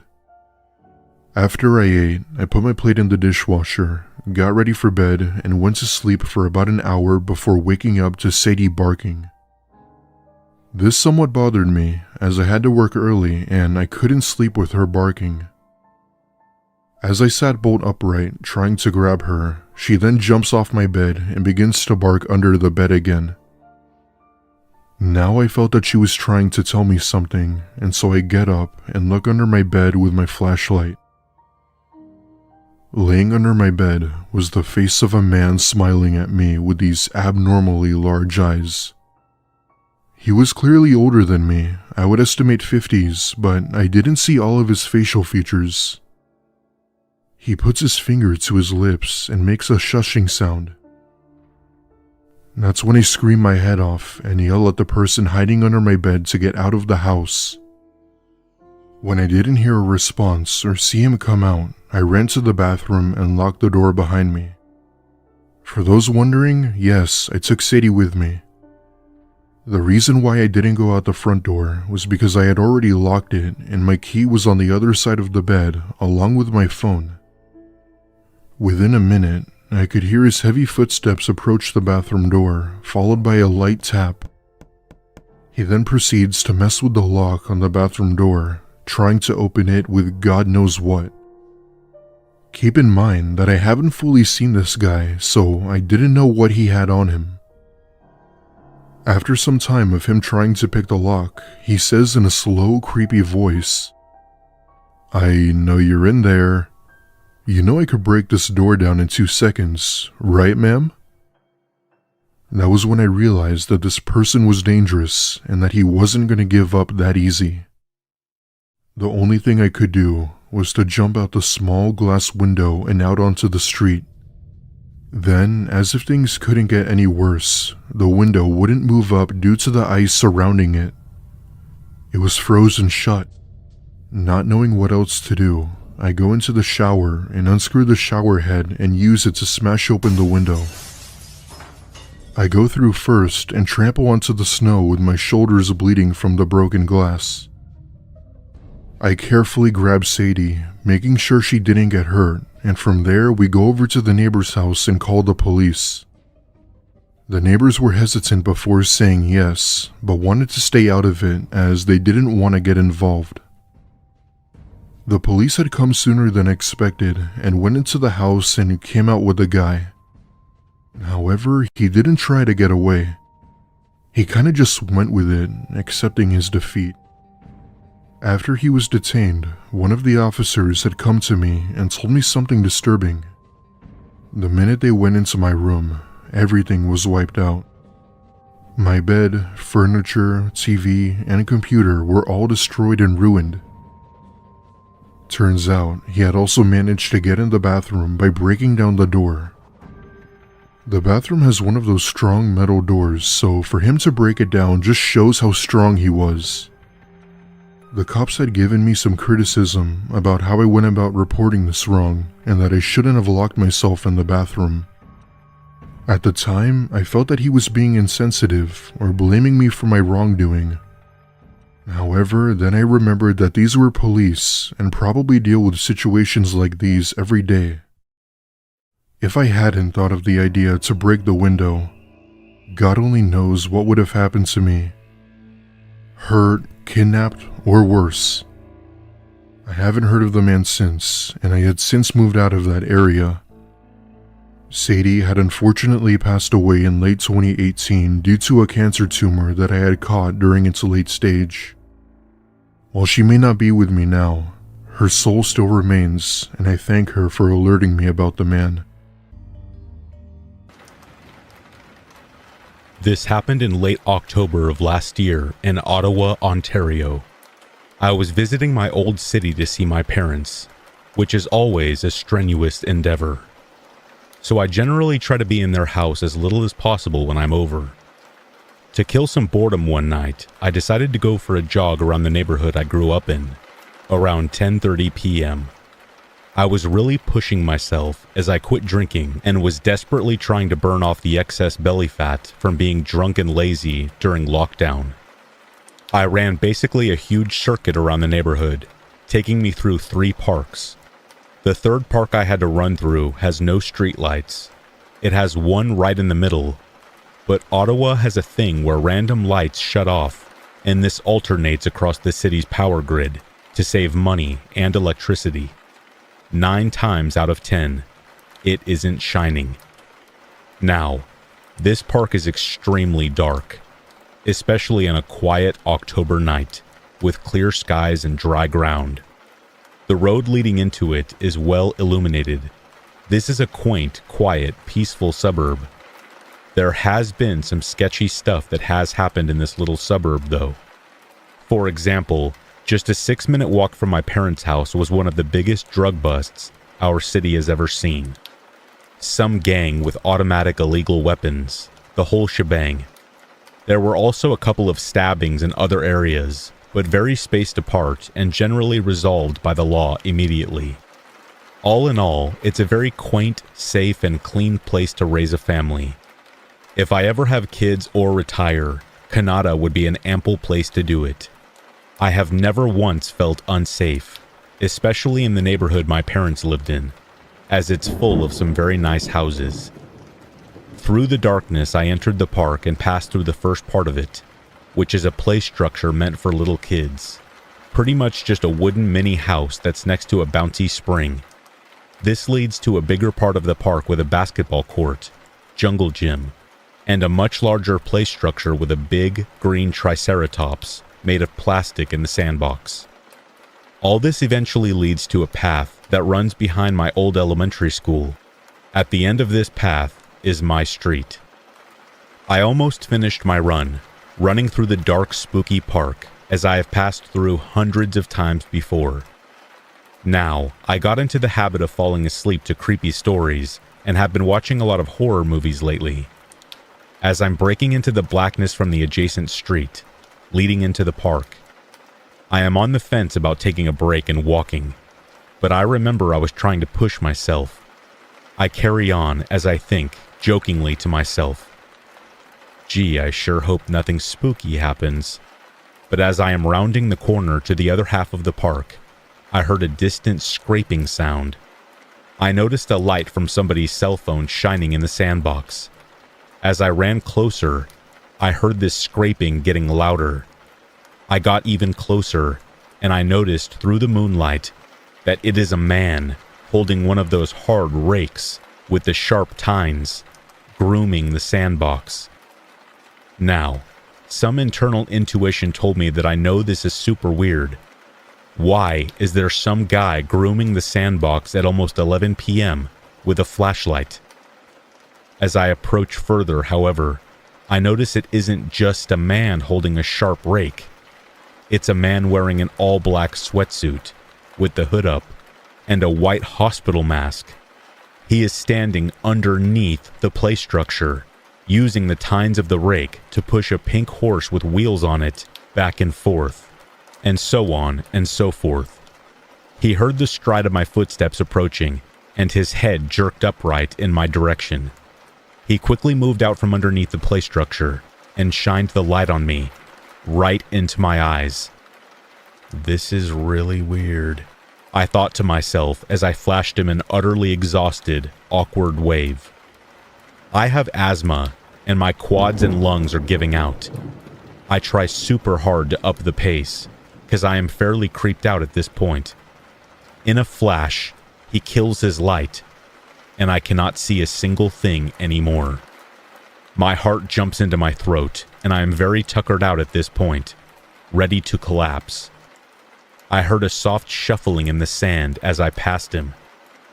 After I ate, I put my plate in the dishwasher, got ready for bed, and went to sleep for about an hour before waking up to Sadie barking. This somewhat bothered me, as I had to work early and I couldn't sleep with her barking. As I sat bolt upright, trying to grab her, she then jumps off my bed and begins to bark under the bed again. Now I felt that she was trying to tell me something, and so I get up and look under my bed with my flashlight. Laying under my bed was the face of a man smiling at me with these abnormally large eyes. He was clearly older than me, I would estimate 50s, but I didn't see all of his facial features. He puts his finger to his lips and makes a shushing sound. That's when I scream my head off and yell at the person hiding under my bed to get out of the house. When I didn't hear a response or see him come out, I ran to the bathroom and locked the door behind me. For those wondering, yes, I took Sadie with me. The reason why I didn't go out the front door was because I had already locked it and my key was on the other side of the bed along with my phone. Within a minute, I could hear his heavy footsteps approach the bathroom door, followed by a light tap. He then proceeds to mess with the lock on the bathroom door, trying to open it with God knows what. Keep in mind that I haven't fully seen this guy, so I didn't know what he had on him. After some time of him trying to pick the lock, he says in a slow, creepy voice, "I know you're in there. You know I could break this door down in 2 seconds, right, ma'am?" That was when I realized that this person was dangerous and that he wasn't going to give up that easy. The only thing I could do was to jump out the small glass window and out onto the street. Then, as if things couldn't get any worse, the window wouldn't move up due to the ice surrounding it. It was frozen shut. Not knowing what else to do, I go into the shower and unscrew the shower head and use it to smash open the window. I go through first and trample onto the snow with my shoulders bleeding from the broken glass. I carefully grab Sadie, making sure she didn't get hurt, and from there we go over to the neighbor's house and call the police. The neighbors were hesitant before saying yes, but wanted to stay out of it as they didn't want to get involved. The police had come sooner than expected and went into the house and came out with the guy. However, he didn't try to get away. He kinda just went with it, accepting his defeat. After he was detained, one of the officers had come to me and told me something disturbing. The minute they went into my room, everything was wiped out. My bed, furniture, TV, and computer were all destroyed and ruined. Turns out, he had also managed to get in the bathroom by breaking down the door. The bathroom has one of those strong metal doors, so for him to break it down just shows how strong he was. The cops had given me some criticism about how I went about reporting this wrong and that I shouldn't have locked myself in the bathroom. At the time, I felt that he was being insensitive or blaming me for my wrongdoing. However, then I remembered that these were police and probably deal with situations like these every day. If I hadn't thought of the idea to break the window, God only knows what would have happened to me. Hurt, kidnapped, or worse. I haven't heard of the man since, and I had since moved out of that area. Sadie had unfortunately passed away in late 2018 due to a cancer tumor that I had caught during its late stage. While she may not be with me now, her soul still remains, and I thank her for alerting me about the man. This happened in late October of last year in Ottawa, Ontario. I was visiting my old city to see my parents, which is always a strenuous endeavor. So I generally try to be in their house as little as possible when I'm over. To kill some boredom one night, I decided to go for a jog around the neighborhood I grew up in, around 10:30 p.m. I was really pushing myself as I quit drinking and was desperately trying to burn off the excess belly fat from being drunk and lazy during lockdown. I ran basically a huge circuit around the neighborhood, taking me through 3 parks. The third park I had to run through has no streetlights. It has one right in the middle, but Ottawa has a thing where random lights shut off, and this alternates across the city's power grid to save money and electricity. 9 times out of 10, it isn't shining. Now, this park is extremely dark, especially on a quiet October night with clear skies and dry ground. The road leading into it is well illuminated This is a quaint, quiet, peaceful suburb. There has been some sketchy stuff that has happened in this little suburb, though. For example, just a 6-minute walk from my parents' house was one of the biggest drug busts our city has ever seen. Some gang with automatic illegal weapons, the whole shebang. There were also a couple of stabbings in other areas, but very spaced apart and generally resolved by the law immediately. All in all, it's a very quaint, safe, and clean place to raise a family. If I ever have kids or retire, Kanata would be an ample place to do it. I have never once felt unsafe, especially in the neighborhood my parents lived in, as it's full of some very nice houses. Through the darkness, I entered the park and passed through the first part of it, which is a play structure meant for little kids. Pretty much just a wooden mini house that's next to a bouncy spring. This leads to a bigger part of the park with a basketball court, jungle gym, and a much larger play structure with a big, green triceratops made of plastic in the sandbox. All this eventually leads to a path that runs behind my old elementary school. At the end of this path is my street. I almost finished my run, running through the dark, spooky park, as I have passed through hundreds of times before. Now, I got into the habit of falling asleep to creepy stories and have been watching a lot of horror movies lately. As I'm breaking into the blackness from the adjacent street, leading into the park, I am on the fence about taking a break and walking, but I remember I was trying to push myself. I carry on as I think, jokingly to myself, gee, I sure hope nothing spooky happens. But as I am rounding the corner to the other half of the park, I heard a distant scraping sound. I noticed a light from somebody's cell phone shining in the sandbox. As I ran closer, I heard this scraping getting louder. I got even closer, and I noticed through the moonlight that it is a man holding one of those hard rakes with the sharp tines, grooming the sandbox. Now, some internal intuition told me that I know this is super weird. Why is there some guy grooming the sandbox at almost 11 p.m. with a flashlight? As I approach further, however, I notice it isn't just a man holding a sharp rake. It's a man wearing an all-black sweatsuit, with the hood up, and a white hospital mask. He is standing underneath the play structure, using the tines of the rake to push a pink horse with wheels on it back and forth, and so on and so forth. He heard the stride of my footsteps approaching, and his head jerked upright in my direction. He quickly moved out from underneath the play structure and shined the light on me, right into my eyes. This is really weird, I thought to myself as I flashed him an utterly exhausted, awkward wave. I have asthma, and my quads and lungs are giving out. I try super hard to up the pace, because I am fairly creeped out at this point. In a flash, he kills his light, and I cannot see a single thing anymore. My heart jumps into my throat, and I am very tuckered out at this point, ready to collapse. I heard a soft shuffling in the sand as I passed him,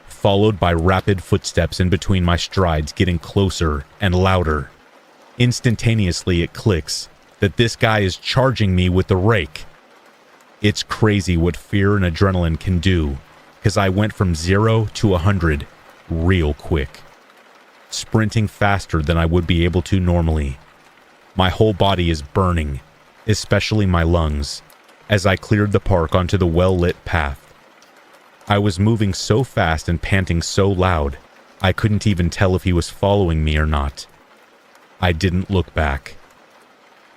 followed by rapid footsteps in between my strides getting closer and louder. Instantaneously it clicks that this guy is charging me with the rake. It's crazy what fear and adrenaline can do, because I went from 0 to 100 real quick, sprinting faster than I would be able to normally. My whole body is burning, especially my lungs, as I cleared the park onto the well-lit path. I was moving so fast and panting so loud, I couldn't even tell if he was following me or not. I didn't look back.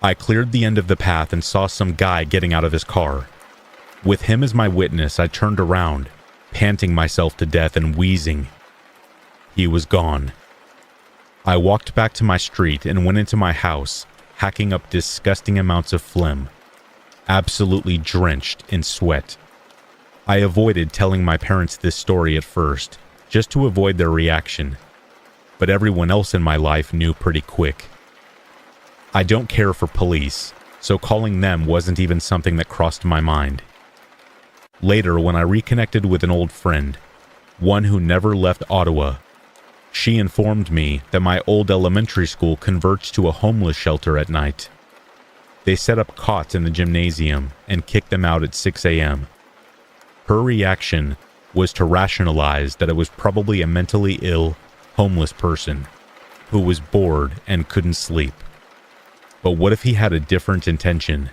I cleared the end of the path and saw some guy getting out of his car. With him as my witness, I turned around, panting myself to death and wheezing. He was gone. I walked back to my street and went into my house, hacking up disgusting amounts of phlegm, absolutely drenched in sweat. I avoided telling my parents this story at first, just to avoid their reaction, but everyone else in my life knew pretty quick. I don't care for police, so calling them wasn't even something that crossed my mind. Later, when I reconnected with an old friend, one who never left Ottawa. She informed me that my old elementary school converts to a homeless shelter at night. They set up cots in the gymnasium and kicked them out at 6 a.m. Her reaction was to rationalize that it was probably a mentally ill, homeless person who was bored and couldn't sleep. But what if he had a different intention?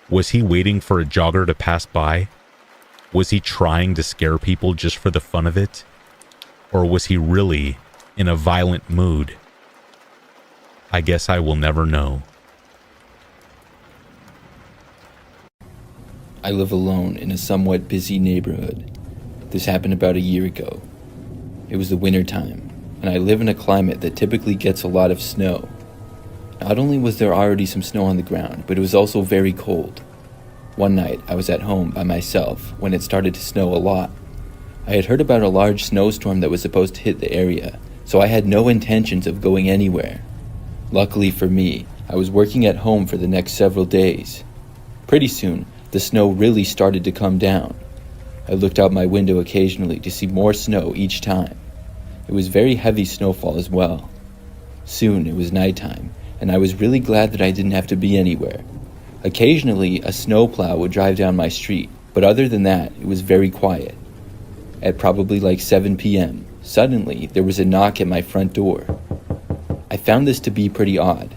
Was he waiting for a jogger to pass by? Was he trying to scare people just for the fun of it? Or was he really in a violent mood? I guess I will never know. I live alone in a somewhat busy neighborhood. This happened about a year ago. It was the winter time, and I live in a climate that typically gets a lot of snow. Not only was there already some snow on the ground, but it was also very cold. One night, I was at home by myself when it started to snow a lot. I had heard about a large snowstorm that was supposed to hit the area, so I had no intentions of going anywhere. Luckily for me, I was working at home for the next several days. Pretty soon, the snow really started to come down. I looked out my window occasionally to see more snow each time. It was very heavy snowfall as well. Soon it was nighttime, and I was really glad that I didn't have to be anywhere. Occasionally, a snowplow would drive down my street, but other than that, it was very quiet. At probably like 7 p.m., suddenly there was a knock at my front door. I found this to be pretty odd.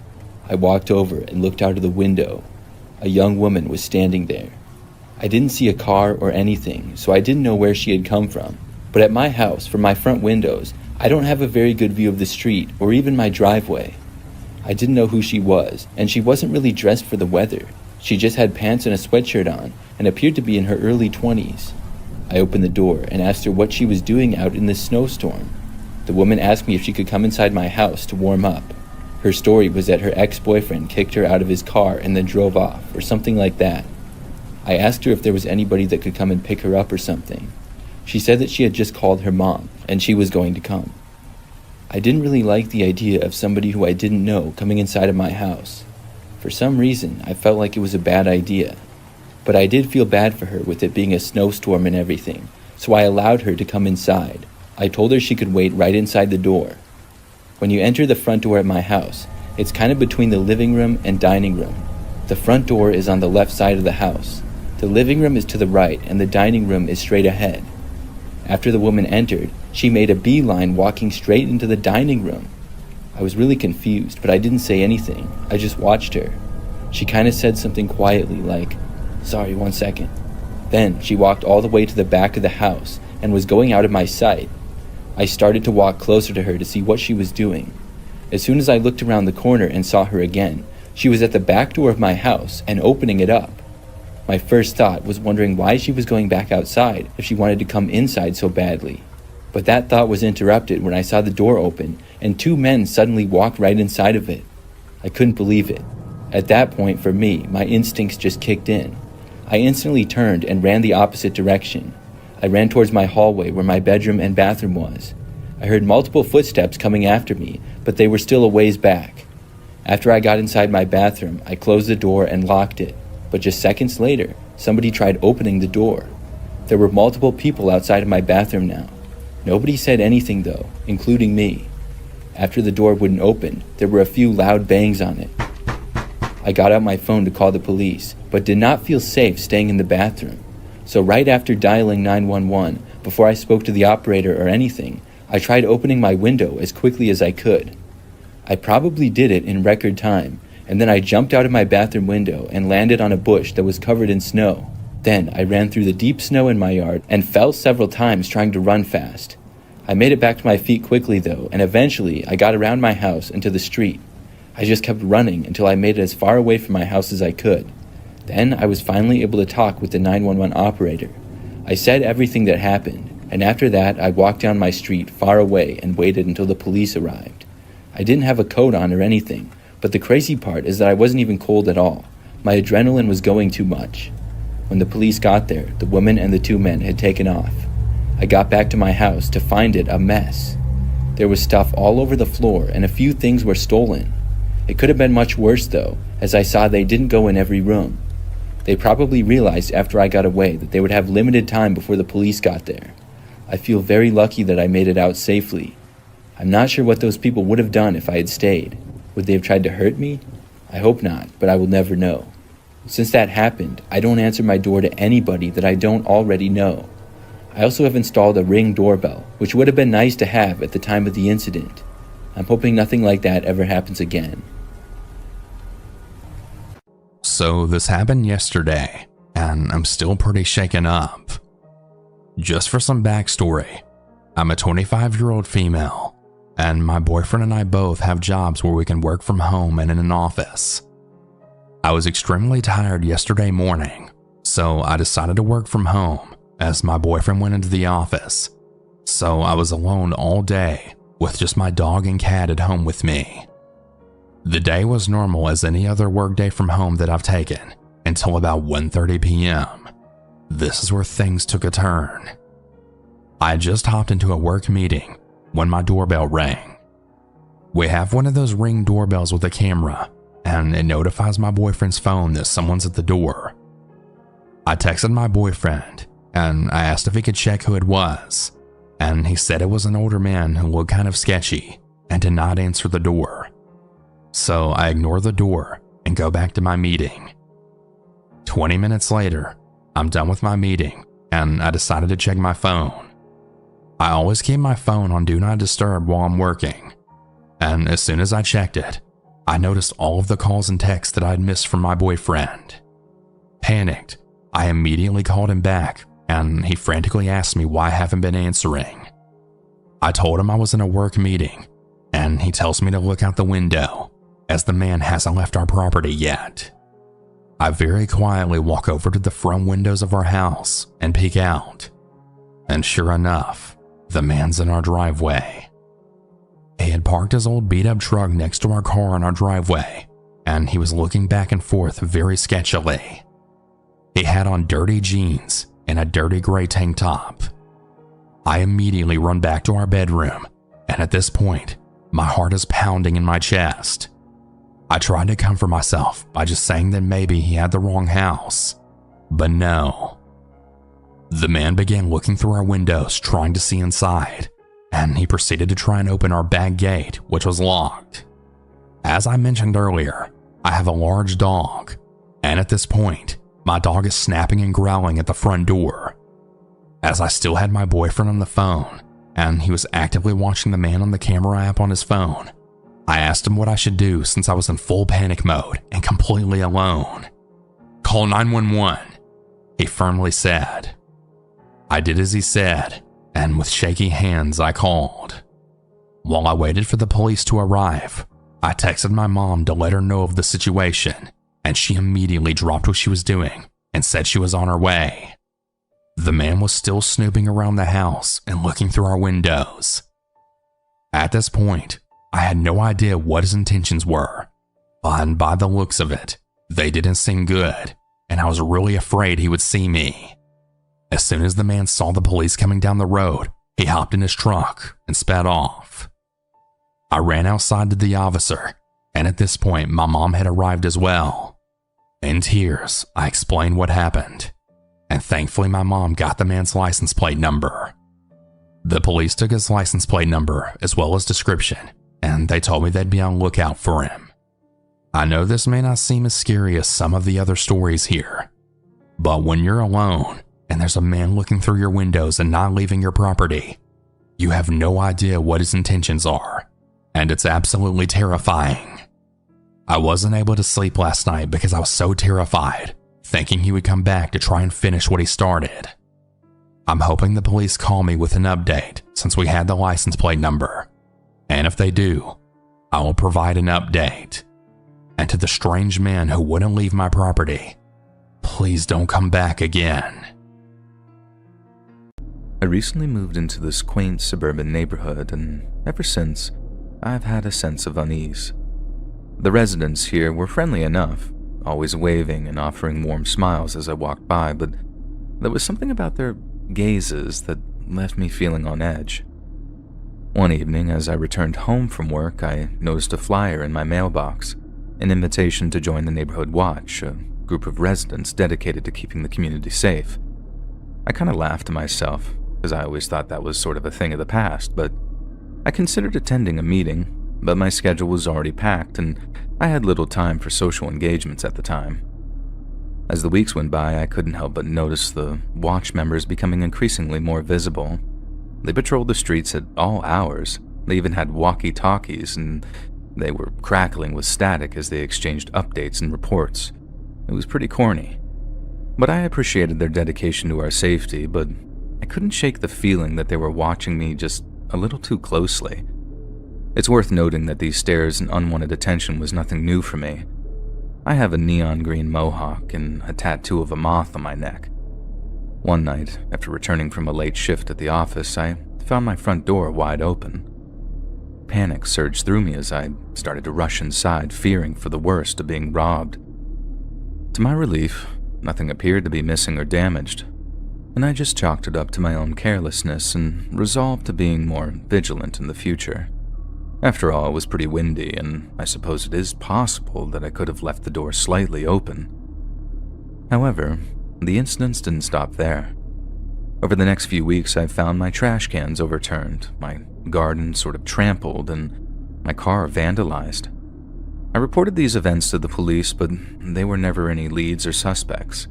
I walked over and looked out of the window. A young woman was standing there. I didn't see a car or anything, so I didn't know where she had come from. But at my house, from my front windows, I don't have a very good view of the street or even my driveway. I didn't know who she was, and she wasn't really dressed for the weather. She just had pants and a sweatshirt on and appeared to be in her early 20s. I opened the door and asked her what she was doing out in this snowstorm. The woman asked me if she could come inside my house to warm up. Her story was that her ex-boyfriend kicked her out of his car and then drove off, or something like that. I asked her if there was anybody that could come and pick her up or something. She said that she had just called her mom, and she was going to come. I didn't really like the idea of somebody who I didn't know coming inside of my house. For some reason, I felt like it was a bad idea. But I did feel bad for her with it being a snowstorm and everything, so I allowed her to come inside. I told her she could wait right inside the door. When you enter the front door at my house, it's kind of between the living room and dining room. The front door is on the left side of the house. The living room is to the right and the dining room is straight ahead. After the woman entered, she made a beeline walking straight into the dining room. I was really confused, but I didn't say anything. I just watched her. She kind of said something quietly like, "Sorry, 1 second." Then she walked all the way to the back of the house and was going out of my sight. I started to walk closer to her to see what she was doing. As soon as I looked around the corner and saw her again, she was at the back door of my house and opening it up. My first thought was wondering why she was going back outside if she wanted to come inside so badly. But that thought was interrupted when I saw the door open and 2 men suddenly walk right inside of it. I couldn't believe it. At that point, for me, my instincts just kicked in. I instantly turned and ran the opposite direction. I ran towards my hallway where my bedroom and bathroom was. I heard multiple footsteps coming after me, but they were still a ways back. After I got inside my bathroom, I closed the door and locked it. But just seconds later, somebody tried opening the door. There were multiple people outside of my bathroom now. Nobody said anything though, including me. After the door wouldn't open, there were a few loud bangs on it. I got out my phone to call the police, but did not feel safe staying in the bathroom. So right after dialing 911, before I spoke to the operator or anything, I tried opening my window as quickly as I could. I probably did it in record time, and then I jumped out of my bathroom window and landed on a bush that was covered in snow. Then I ran through the deep snow in my yard and fell several times trying to run fast. I made it back to my feet quickly though, and eventually I got around my house and to the street. I just kept running until I made it as far away from my house as I could. Then I was finally able to talk with the 911 operator. I said everything that happened, and after that I walked down my street far away and waited until the police arrived. I didn't have a coat on or anything, but the crazy part is that I wasn't even cold at all. My adrenaline was going too much. When the police got there, the woman and the 2 men had taken off. I got back to my house to find it a mess. There was stuff all over the floor and a few things were stolen. It could have been much worse though, as I saw they didn't go in every room. They probably realized after I got away that they would have limited time before the police got there. I feel very lucky that I made it out safely. I'm not sure what those people would have done if I had stayed. Would they have tried to hurt me? I hope not, but I will never know. Since that happened, I don't answer my door to anybody that I don't already know. I also have installed a Ring doorbell, which would have been nice to have at the time of the incident. I'm hoping nothing like that ever happens again. So this happened yesterday, and I'm still pretty shaken up. Just for some backstory, I'm a 25-year-old female, and my boyfriend and I both have jobs where we can work from home and in an office. I was extremely tired yesterday morning, so I decided to work from home as my boyfriend went into the office. So I was alone all day with just my dog and cat at home with me. The day was normal as any other workday from home that I've taken until about 1:30 p.m. This is where things took a turn. I had just hopped into a work meeting when my doorbell rang. We have one of those Ring doorbells with a camera, and it notifies my boyfriend's phone that someone's at the door. I texted my boyfriend, and I asked if he could check who it was, and he said it was an older man who looked kind of sketchy and did not answer the door. So I ignore the door and go back to my meeting. 20 minutes later, I'm done with my meeting, and I decided to check my phone. I always keep my phone on Do Not Disturb while I'm working, and as soon as I checked it, I noticed all of the calls and texts that I'd missed from my boyfriend. Panicked, I immediately called him back, and he frantically asked me why I haven't been answering. I told him I was in a work meeting, and he tells me to look out the window, as the man hasn't left our property yet. I very quietly walk over to the front windows of our house and peek out, and sure enough, the man's in our driveway. He had parked his old beat-up truck next to our car in our driveway, and he was looking back and forth very sketchily. He had on dirty jeans and a dirty gray tank top. I immediately run back to our bedroom, and at this point, my heart is pounding in my chest. I tried to comfort myself by just saying that maybe he had the wrong house, but no. The man began looking through our windows trying to see inside, and he proceeded to try and open our back gate, which was locked. As I mentioned earlier, I have a large dog, and at this point, my dog is snapping and growling at the front door. As I still had my boyfriend on the phone, and he was actively watching the man on the camera app on his phone, I asked him what I should do since I was in full panic mode and completely alone. "Call 911, he firmly said. I did as he said, and with shaky hands I called. While I waited for the police to arrive, I texted my mom to let her know of the situation, and she immediately dropped what she was doing and said she was on her way. The man was still snooping around the house and looking through our windows. At this point, I had no idea what his intentions were, but by the looks of it, they didn't seem good, and I was really afraid he would see me. As soon as the man saw the police coming down the road, he hopped in his truck and sped off. I ran outside to the officer, and at this point, my mom had arrived as well. In tears, I explained what happened, and thankfully my mom got the man's license plate number. The police took his license plate number as well as description, and they told me they'd be on lookout for him. I know this may not seem as scary as some of the other stories here, but when you're alone and there's a man looking through your windows and not leaving your property, you have no idea what his intentions are, and it's absolutely terrifying. I wasn't able to sleep last night because I was so terrified, thinking he would come back to try and finish what he started. I'm hoping the police call me with an update since we had the license plate number, and if they do, I will provide an update. And to the strange man who wouldn't leave my property, please don't come back again. I recently moved into this quaint suburban neighborhood, and ever since, I've had a sense of unease. The residents here were friendly enough, always waving and offering warm smiles as I walked by, but there was something about their gazes that left me feeling on edge. One evening, as I returned home from work, I noticed a flyer in my mailbox, an invitation to join the Neighborhood Watch, a group of residents dedicated to keeping the community safe. I kind of laughed to myself, because I always thought that was sort of a thing of the past, but I considered attending a meeting, but my schedule was already packed and I had little time for social engagements at the time. As the weeks went by, I couldn't help but notice the watch members becoming increasingly more visible. They patrolled the streets at all hours. They even had walkie-talkies, and they were crackling with static as they exchanged updates and reports. It was pretty corny. But I appreciated their dedication to our safety, but I couldn't shake the feeling that they were watching me just a little too closely. It's worth noting that these stares and unwanted attention was nothing new for me. I have a neon green mohawk and a tattoo of a moth on my neck. One night, after returning from a late shift at the office, I found my front door wide open. Panic surged through me as I started to rush inside, fearing for the worst of being robbed. To my relief, nothing appeared to be missing or damaged, and I just chalked it up to my own carelessness and resolved to being more vigilant in the future. After all, it was pretty windy, and I suppose it is possible that I could have left the door slightly open. However, the incidents didn't stop there. Over the next few weeks, I found my trash cans overturned, my garden sort of trampled, and my car vandalized. I reported these events to the police, but they were never any leads or suspects.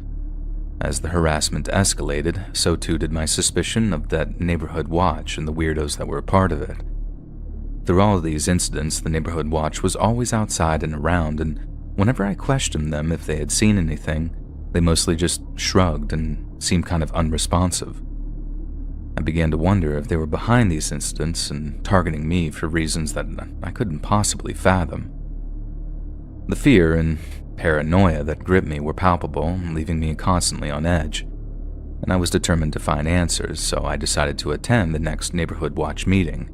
As the harassment escalated, so too did my suspicion of that neighborhood watch and the weirdos that were a part of it. Through all of these incidents, the neighborhood watch was always outside and around, and whenever I questioned them if they had seen anything, they mostly just shrugged and seemed kind of unresponsive. I began to wonder if they were behind these incidents and targeting me for reasons that I couldn't possibly fathom. The fear and paranoia that gripped me were palpable, leaving me constantly on edge, and I was determined to find answers, so I decided to attend the next neighborhood watch meeting.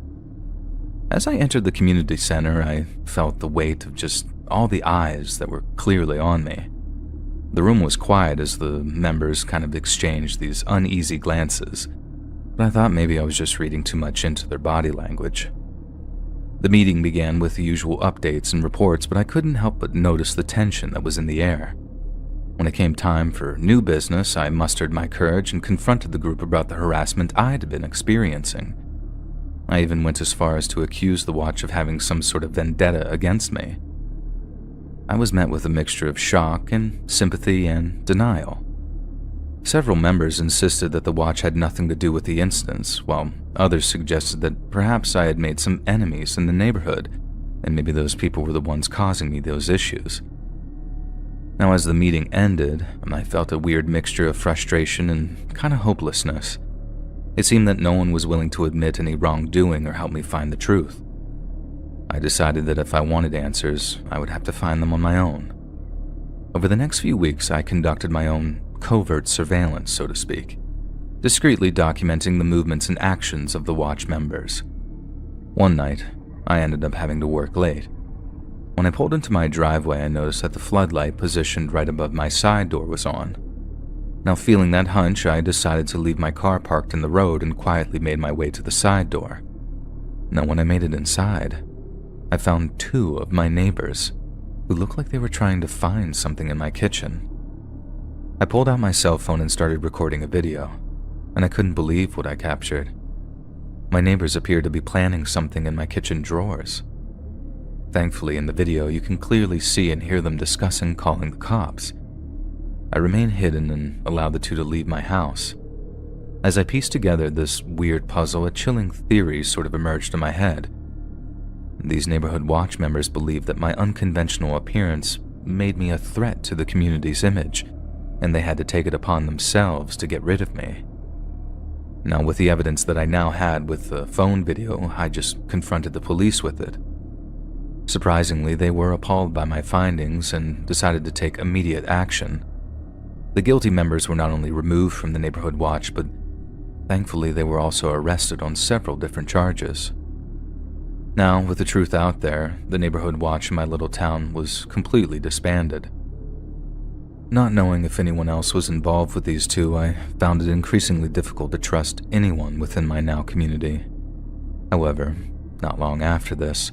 As I entered the community center, I felt the weight of just all the eyes that were clearly on me. The room was quiet as the members kind of exchanged these uneasy glances, but I thought maybe I was just reading too much into their body language. The meeting began with the usual updates and reports, but I couldn't help but notice the tension that was in the air. When it came time for new business, I mustered my courage and confronted the group about the harassment I'd been experiencing. I even went as far as to accuse the watch of having some sort of vendetta against me. I was met with a mixture of shock and sympathy and denial. Several members insisted that the watch had nothing to do with the incidents, while others suggested that perhaps I had made some enemies in the neighborhood, and maybe those people were the ones causing me those issues. Now, as the meeting ended, I felt a weird mixture of frustration and kind of hopelessness. It seemed that no one was willing to admit any wrongdoing or help me find the truth. I decided that if I wanted answers, I would have to find them on my own. Over the next few weeks, I conducted my own covert surveillance, so to speak, discreetly documenting the movements and actions of the watch members. One night, I ended up having to work late. When I pulled into my driveway, I noticed that the floodlight positioned right above my side door was on. Now, feeling that hunch, I decided to leave my car parked in the road and quietly made my way to the side door. Now, when I made it inside, I found two of my neighbors who looked like they were trying to find something in my kitchen. I pulled out my cell phone and started recording a video, and I couldn't believe what I captured. My neighbors appeared to be planning something in my kitchen drawers. Thankfully, in the video, you can clearly see and hear them discussing calling the cops. I remained hidden and allowed the two to leave my house. As I pieced together this weird puzzle, a chilling theory sort of emerged in my head. These neighborhood watch members believed that my unconventional appearance made me a threat to the community's image, and they had to take it upon themselves to get rid of me. Now, with the evidence that I now had with the phone video, I just confronted the police with it. Surprisingly, they were appalled by my findings and decided to take immediate action. The guilty members were not only removed from the neighborhood watch, but thankfully they were also arrested on several different charges. Now, with the truth out there, the neighborhood watch in my little town was completely disbanded. Not knowing if anyone else was involved with these two, I found it increasingly difficult to trust anyone within my now community. However, not long after this,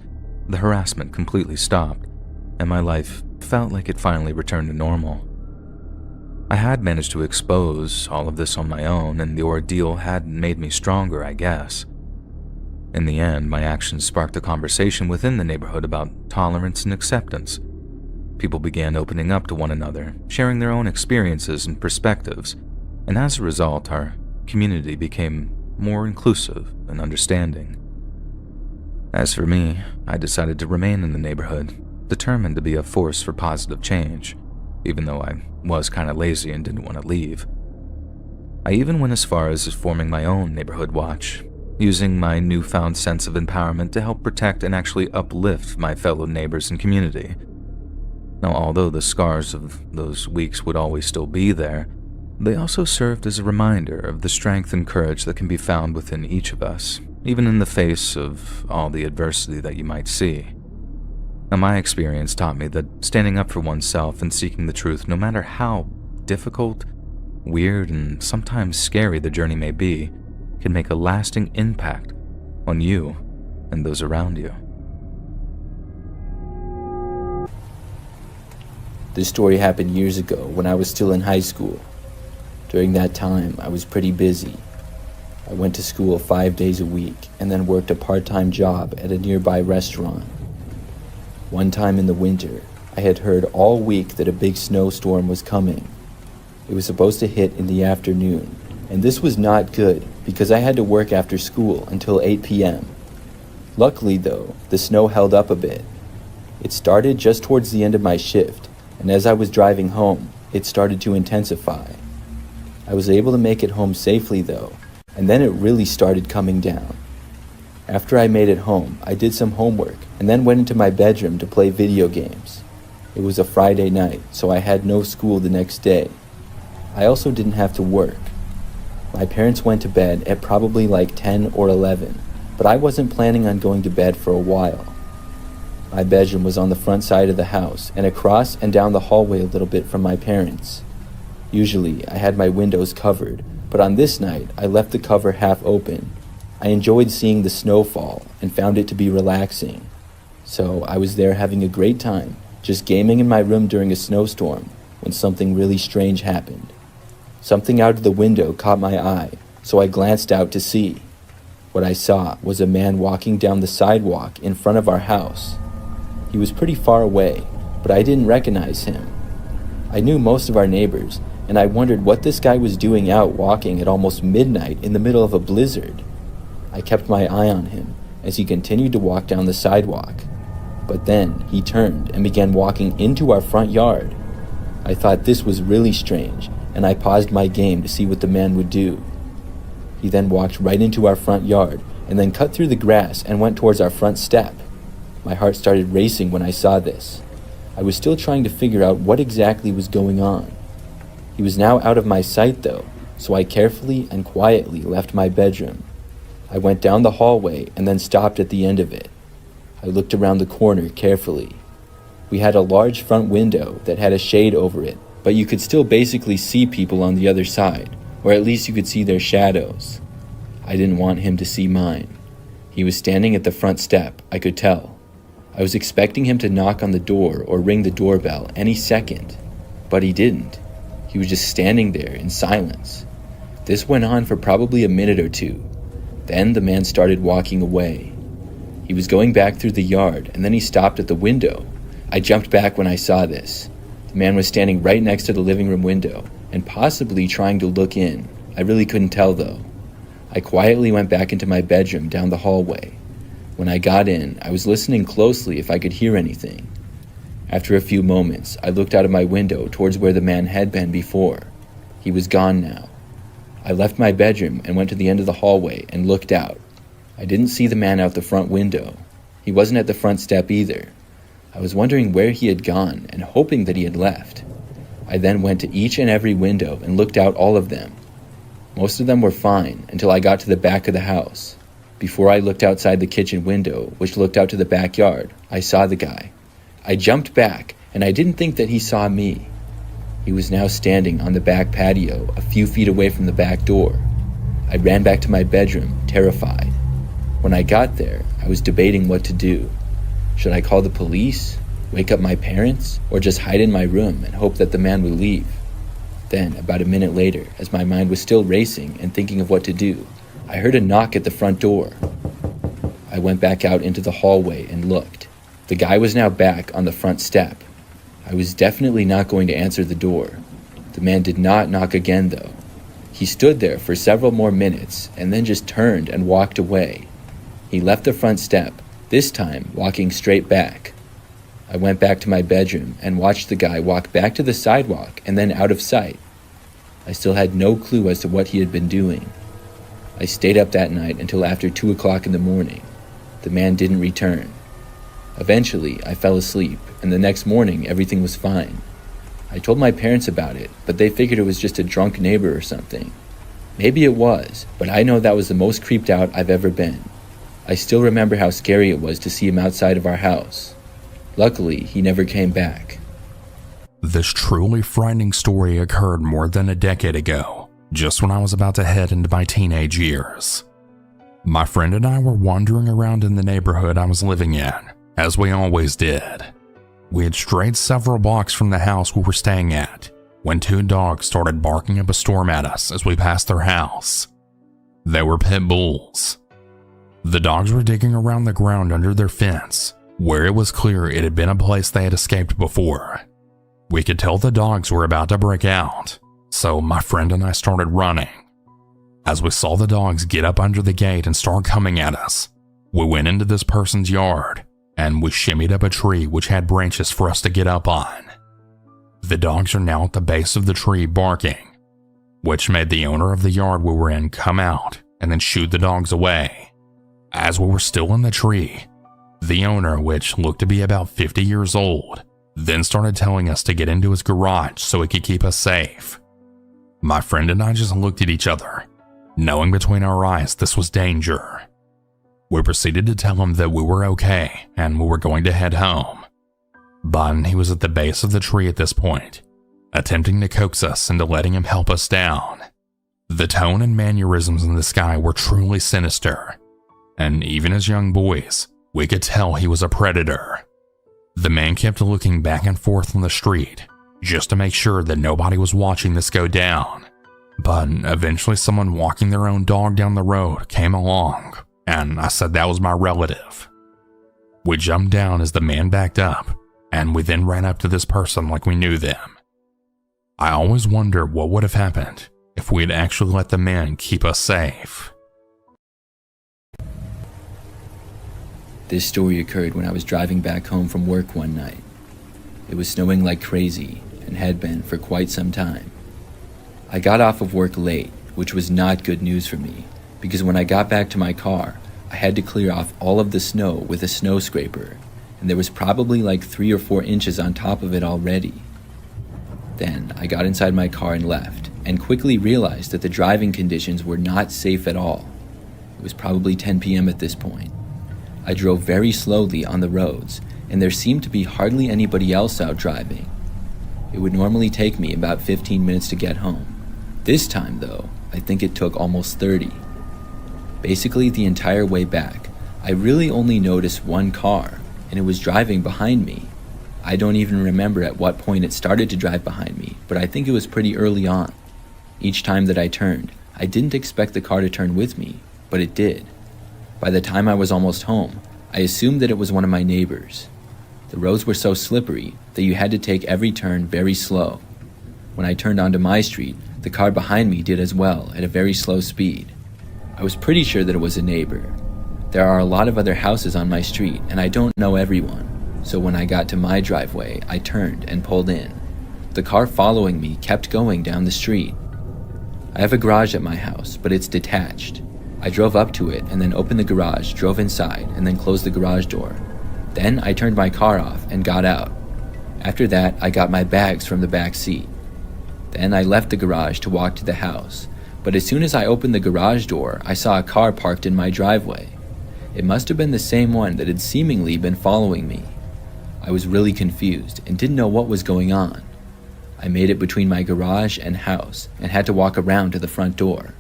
the harassment completely stopped, and my life felt like it finally returned to normal. I had managed to expose all of this on my own, and the ordeal had made me stronger, I guess. In the end, my actions sparked a conversation within the neighborhood about tolerance and acceptance. People began opening up to one another, sharing their own experiences and perspectives, and as a result, our community became more inclusive and understanding. As for me, I decided to remain in the neighborhood, determined to be a force for positive change, even though I was kind of lazy and didn't want to leave. I even went as far as forming my own neighborhood watch, using my newfound sense of empowerment to help protect and actually uplift my fellow neighbors and community. Now, although the scars of those weeks would always still be there, they also served as a reminder of the strength and courage that can be found within each of us, even in the face of all the adversity that you might see. Now, my experience taught me that standing up for oneself and seeking the truth, no matter how difficult, weird, and sometimes scary the journey may be, can make a lasting impact on you and those around you. This story happened years ago when I was still in high school. During that time, I was pretty busy. I went to school 5 days a week and then worked a part-time job at a nearby restaurant. One time in the winter, I had heard all week that a big snowstorm was coming. It was supposed to hit in the afternoon, and this was not good because I had to work after school until 8 p.m. Luckily though, the snow held up a bit. It started just towards the end of my shift, and as I was driving home, it started to intensify. I was able to make it home safely though, and then it really started coming down. After I made it home, I did some homework and then went into my bedroom to play video games. It was a Friday night, so I had no school the next day. I also didn't have to work. My parents went to bed at probably like 10 or 11, but I wasn't planning on going to bed for a while. My bedroom was on the front side of the house and across and down the hallway a little bit from my parents'. Usually, I had my windows covered, but on this night, I left the cover half open. I enjoyed seeing the snow fall and found it to be relaxing. So I was there having a great time, just gaming in my room during a snowstorm, when something really strange happened. Something out of the window caught my eye, so I glanced out to see. What I saw was a man walking down the sidewalk in front of our house. He was pretty far away, but I didn't recognize him. I knew most of our neighbors, and I wondered what this guy was doing out walking at almost midnight in the middle of a blizzard. I kept my eye on him as he continued to walk down the sidewalk. But then he turned and began walking into our front yard. I thought this was really strange, and I paused my game to see what the man would do. He then walked right into our front yard and then cut through the grass and went towards our front step. My heart started racing when I saw this. I was still trying to figure out what exactly was going on. He was now out of my sight though, so I carefully and quietly left my bedroom. I went down the hallway and then stopped at the end of it. I looked around the corner carefully. We had a large front window that had a shade over it, but you could still basically see people on the other side, or at least you could see their shadows. I didn't want him to see mine. He was standing at the front step, I could tell. I was expecting him to knock on the door or ring the doorbell any second, but he didn't. He was just standing there in silence. This went on for probably a minute or two. Then the man started walking away. He was going back through the yard, and then he stopped at the window. I jumped back when I saw this. The man was standing right next to the living room window, and possibly trying to look in. I really couldn't tell though. I quietly went back into my bedroom down the hallway. When I got in, I was listening closely if I could hear anything. After a few moments, I looked out of my window towards where the man had been before. He was gone now. I left my bedroom and went to the end of the hallway and looked out. I didn't see the man out the front window. He wasn't at the front step either. I was wondering where he had gone and hoping that he had left. I then went to each and every window and looked out all of them. Most of them were fine until I got to the back of the house. Before I looked outside the kitchen window, which looked out to the backyard, I saw the guy. I jumped back, and I didn't think that he saw me. He was now standing on the back patio, a few feet away from the back door. I ran back to my bedroom, terrified. When I got there, I was debating what to do. Should I call the police, wake up my parents, or just hide in my room and hope that the man would leave? Then, about a minute later, as my mind was still racing and thinking of what to do, I heard a knock at the front door. I went back out into the hallway and looked. The guy was now back on the front step. I was definitely not going to answer the door. The man did not knock again, though. He stood there for several more minutes and then just turned and walked away. He left the front step, this time walking straight back. I went back to my bedroom and watched the guy walk back to the sidewalk and then out of sight. I still had no clue as to what he had been doing. I stayed up that night until after 2 o'clock in the morning. The man didn't return. Eventually, I fell asleep, and the next morning everything was fine. I told my parents about it, but they figured it was just a drunk neighbor or something. Maybe it was, but I know that was the most creeped out I've ever been. I still remember how scary it was to see him outside of our house. Luckily, he never came back. This truly frightening story occurred more than a decade ago, just when I was about to head into my teenage years. My friend and I were wandering around in the neighborhood I was living in, as we always did. We had strayed several blocks from the house we were staying at when 2 dogs started barking up a storm at us as we passed their house. They were pit bulls. The dogs were digging around the ground under their fence, where it was clear it had been a place they had escaped before. We could tell the dogs were about to break out, so my friend and I started running. As we saw the dogs get up under the gate and start coming at us, we went into this person's yard and we shimmied up a tree which had branches for us to get up on. The dogs are now at the base of the tree barking, which made the owner of the yard we were in come out and then shoo the dogs away. As we were still in the tree, the owner, which looked to be about 50 years old, then started telling us to get into his garage so he could keep us safe. My friend and I just looked at each other, knowing between our eyes this was danger. We proceeded to tell him that we were okay and we were going to head home. But he was at the base of the tree at this point, attempting to coax us into letting him help us down. The tone and mannerisms in this guy were truly sinister, and even as young boys, we could tell he was a predator. The man kept looking back and forth on the street, just to make sure that nobody was watching this go down. But eventually someone walking their own dog down the road came along, and I said that was my relative. We jumped down as the man backed up, and we then ran up to this person like we knew them. I always wonder what would have happened if we had actually let the man keep us safe. This story occurred when I was driving back home from work one night. It was snowing like crazy and had been for quite some time. I got off of work late, which was not good news for me, because when I got back to my car, I had to clear off all of the snow with a snow scraper, and there was probably like 3 or 4 inches on top of it already. Then I got inside my car and left, and quickly realized that the driving conditions were not safe at all. It was probably 10 p.m. at this point. I drove very slowly on the roads, and there seemed to be hardly anybody else out driving. It would normally take me about 15 minutes to get home. This time, though, I think it took almost 30. Basically, the entire way back, I really only noticed one car, and it was driving behind me. I don't even remember at what point it started to drive behind me, but I think it was pretty early on. Each time that I turned, I didn't expect the car to turn with me, but it did. By the time I was almost home, I assumed that it was one of my neighbors. The roads were so slippery that you had to take every turn very slow. When I turned onto my street, the car behind me did as well at a very slow speed. I was pretty sure that it was a neighbor. There are a lot of other houses on my street, and I don't know everyone, so when I got to my driveway, I turned and pulled in. The car following me kept going down the street. I have a garage at my house, but it's detached. I drove up to it and then opened the garage, drove inside, and then closed the garage door. Then I turned my car off and got out. After that, I got my bags from the back seat. Then I left the garage to walk to the house, but as soon as I opened the garage door, I saw a car parked in my driveway. It must have been the same one that had seemingly been following me. I was really confused and didn't know what was going on. I made it between my garage and house and had to walk around to the front door.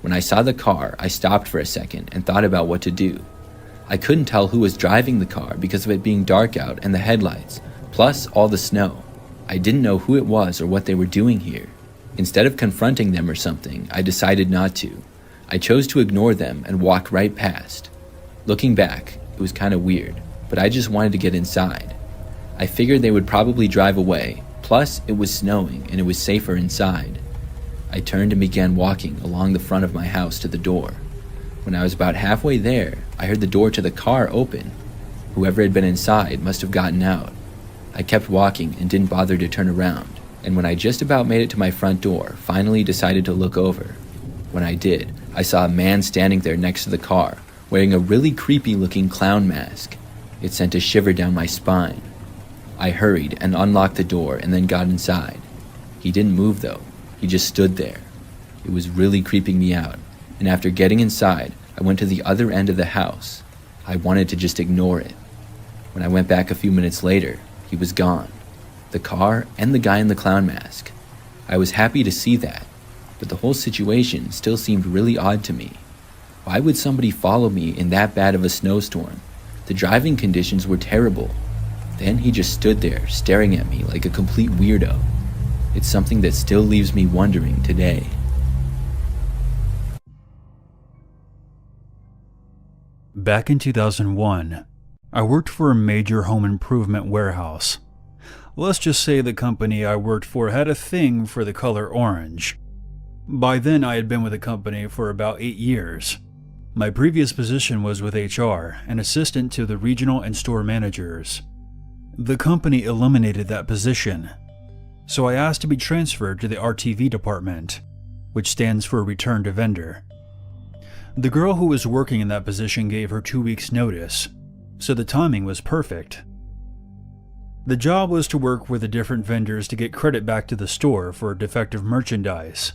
When I saw the car, I stopped for a second and thought about what to do. I couldn't tell who was driving the car because of it being dark out and the headlights, plus all the snow. I didn't know who it was or what they were doing here. Instead of confronting them or something, I decided not to. I chose to ignore them and walk right past. Looking back, it was kind of weird, but I just wanted to get inside. I figured they would probably drive away, plus it was snowing and it was safer inside. I turned and began walking along the front of my house to the door. When I was about halfway there, I heard the door to the car open. Whoever had been inside must have gotten out. I kept walking and didn't bother to turn around, and when I just about made it to my front door, finally decided to look over. When I did, I saw a man standing there next to the car, wearing a really creepy-looking clown mask. It sent a shiver down my spine. I hurried and unlocked the door and then got inside. He didn't move though. He just stood there. It was really creeping me out, and after getting inside, I went to the other end of the house. I wanted to just ignore it. When I went back a few minutes later, he was gone. The car and the guy in the clown mask. I was happy to see that, but the whole situation still seemed really odd to me. Why would somebody follow me in that bad of a snowstorm? The driving conditions were terrible. Then he just stood there staring at me like a complete weirdo. It's something that still leaves me wondering today. Back in 2001, I worked for a major home improvement warehouse. Let's just say the company I worked for had a thing for the color orange. By then, I had been with the company for about 8 years. My previous position was with HR, an assistant to the regional and store managers. The company eliminated that position, so I asked to be transferred to the RTV department, which stands for Return to Vendor. The girl who was working in that position gave her 2 weeks' notice, so the timing was perfect. The job was to work with the different vendors to get credit back to the store for defective merchandise.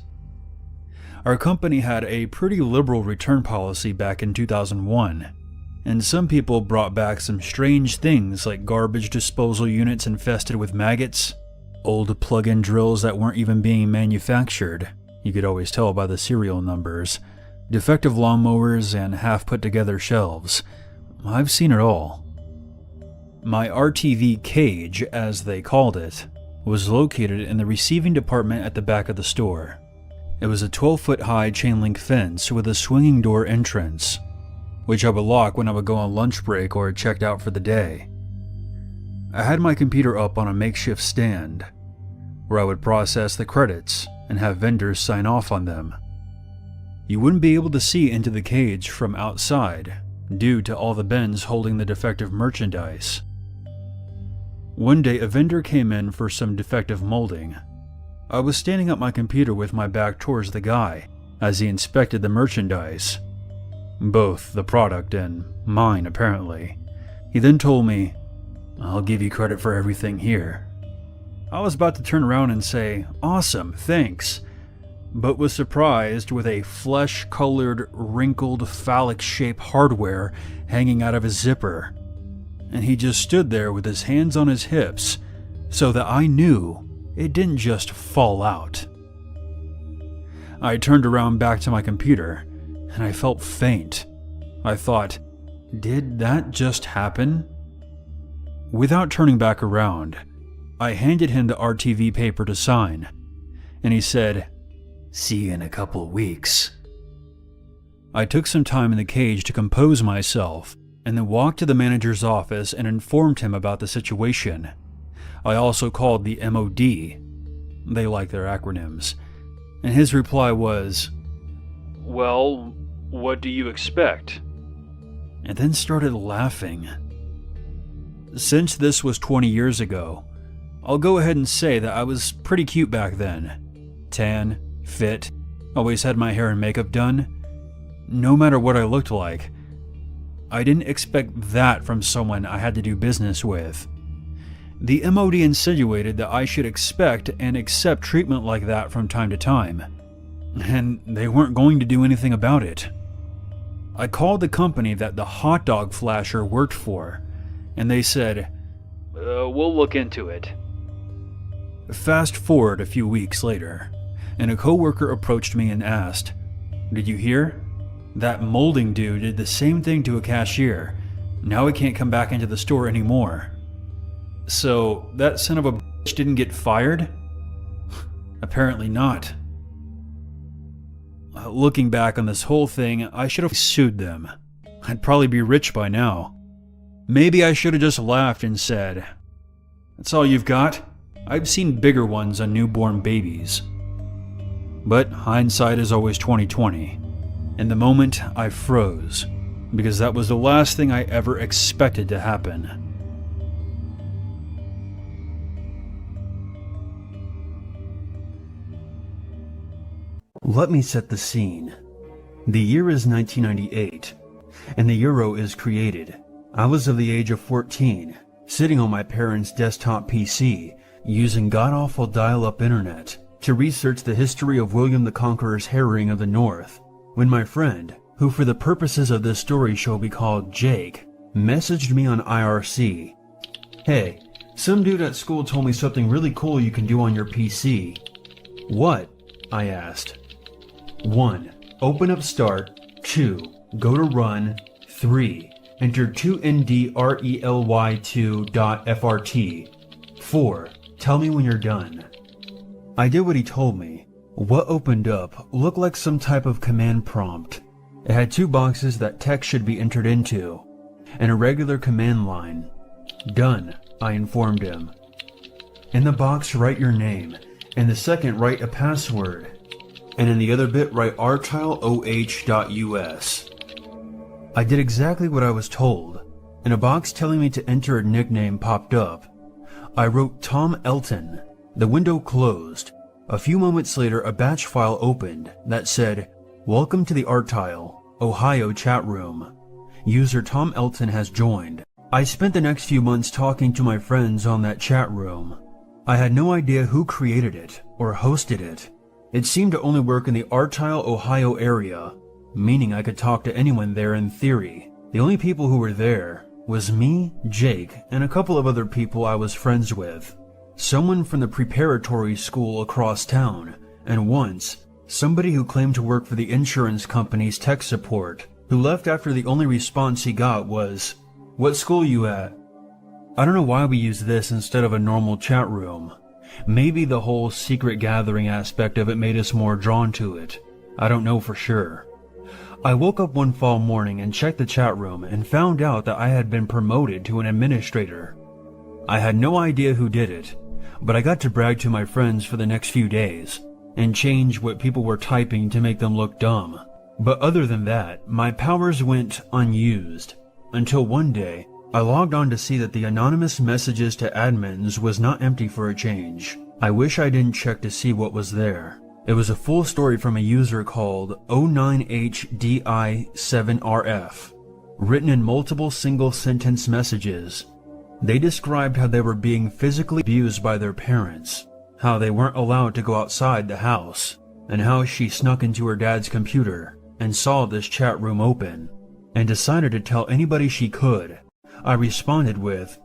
Our company had a pretty liberal return policy back in 2001, and some people brought back some strange things like garbage disposal units infested with maggots, old plug-in drills that weren't even being manufactured, you could always tell by the serial numbers, defective lawnmowers, and half-put-together shelves. I've seen it all. My RTV cage, as they called it, was located in the receiving department at the back of the store. It was a 12-foot-high chain-link fence with a swinging door entrance, which I would lock when I would go on lunch break or checked out for the day. I had my computer up on a makeshift stand, where I would process the credits and have vendors sign off on them. You wouldn't be able to see into the cage from outside due to all the bins holding the defective merchandise. One day, a vendor came in for some defective molding. I was standing at my computer with my back towards the guy as he inspected the merchandise. Both the product and mine, apparently. He then told me, "I'll give you credit for everything here." I was about to turn around and say, "Awesome, thanks," but was surprised with a flesh-colored, wrinkled, phallic-shaped hardware hanging out of his zipper. And he just stood there with his hands on his hips, so that I knew it didn't just fall out. I turned around back to my computer, and I felt faint. I thought, did that just happen? Without turning back around, I handed him the RTV paper to sign, and he said, "See you in a couple weeks." I took some time in the cage to compose myself, and then walked to the manager's office and informed him about the situation. I also called the MOD. They like their acronyms. And his reply was, "Well, what do you expect?" And then started laughing. Since this was 20 years ago, I'll go ahead and say that I was pretty cute back then. Tan, fit, always had my hair and makeup done. No matter what I looked like, I didn't expect that from someone I had to do business with. The MOD insinuated that I should expect and accept treatment like that from time to time, and they weren't going to do anything about it. I called the company that the hot dog flasher worked for, and they said, "We'll look into it." Fast forward a few weeks later, and a coworker approached me and asked, "Did you hear? That molding dude did the same thing to a cashier. Now he can't come back into the store anymore." So, that son of a bitch didn't get fired? Apparently not. Looking back on this whole thing, I should have sued them. I'd probably be rich by now. Maybe I should have just laughed and said, "That's all you've got? I've seen bigger ones on newborn babies." But hindsight is always 20/20. In the moment, I froze, because that was the last thing I ever expected to happen. Let me set the scene. The year is 1998, and the Euro is created. I was of the age of 14, sitting on my parents' desktop PC, using god-awful dial-up internet to research the history of William the Conqueror's harrying of the North, when my friend, who for the purposes of this story shall be called Jake, messaged me on IRC. "Hey, some dude at school told me something really cool you can do on your PC." "What?" I asked. 1. Open up Start. 2. Go to Run. 3. Enter 2ndrely2.frt. 4. Tell me when you're done. I did what he told me. What opened up looked like some type of command prompt. It had 2 boxes that text should be entered into, and a regular command line. "Done," I informed him. In the box, write your name. In the second, write a password. And in the other bit, write rtileoh.us. I did exactly what I was told, and a box telling me to enter a nickname popped up. I wrote Tom Elton. The window closed. A few moments later, a batch file opened that said, "Welcome to the Artile, Ohio chat room. User Tom Elton has joined." I spent the next few months talking to my friends on that chat room. I had no idea who created it or hosted it. It seemed to only work in the Artile, Ohio area, meaning I could talk to anyone there in theory. The only people who were there was me, Jake, and a couple of other people I was friends with. Someone from the preparatory school across town, and once, somebody who claimed to work for the insurance company's tech support, who left after the only response he got was, "What school you at?" I don't know why we used this instead of a normal chat room. Maybe the whole secret gathering aspect of it made us more drawn to it. I don't know for sure. I woke up one fall morning and checked the chat room and found out that I had been promoted to an administrator. I had no idea who did it, but I got to brag to my friends for the next few days and change what people were typing to make them look dumb. But other than that, my powers went unused, until one day, I logged on to see that the anonymous messages to admins was not empty for a change. I wish I didn't check to see what was there. It was a full story from a user called 09HDI7RF, written in multiple single-sentence messages. They described how they were being physically abused by their parents, how they weren't allowed to go outside the house, and how she snuck into her dad's computer and saw this chat room open, and decided to tell anybody she could. I responded with,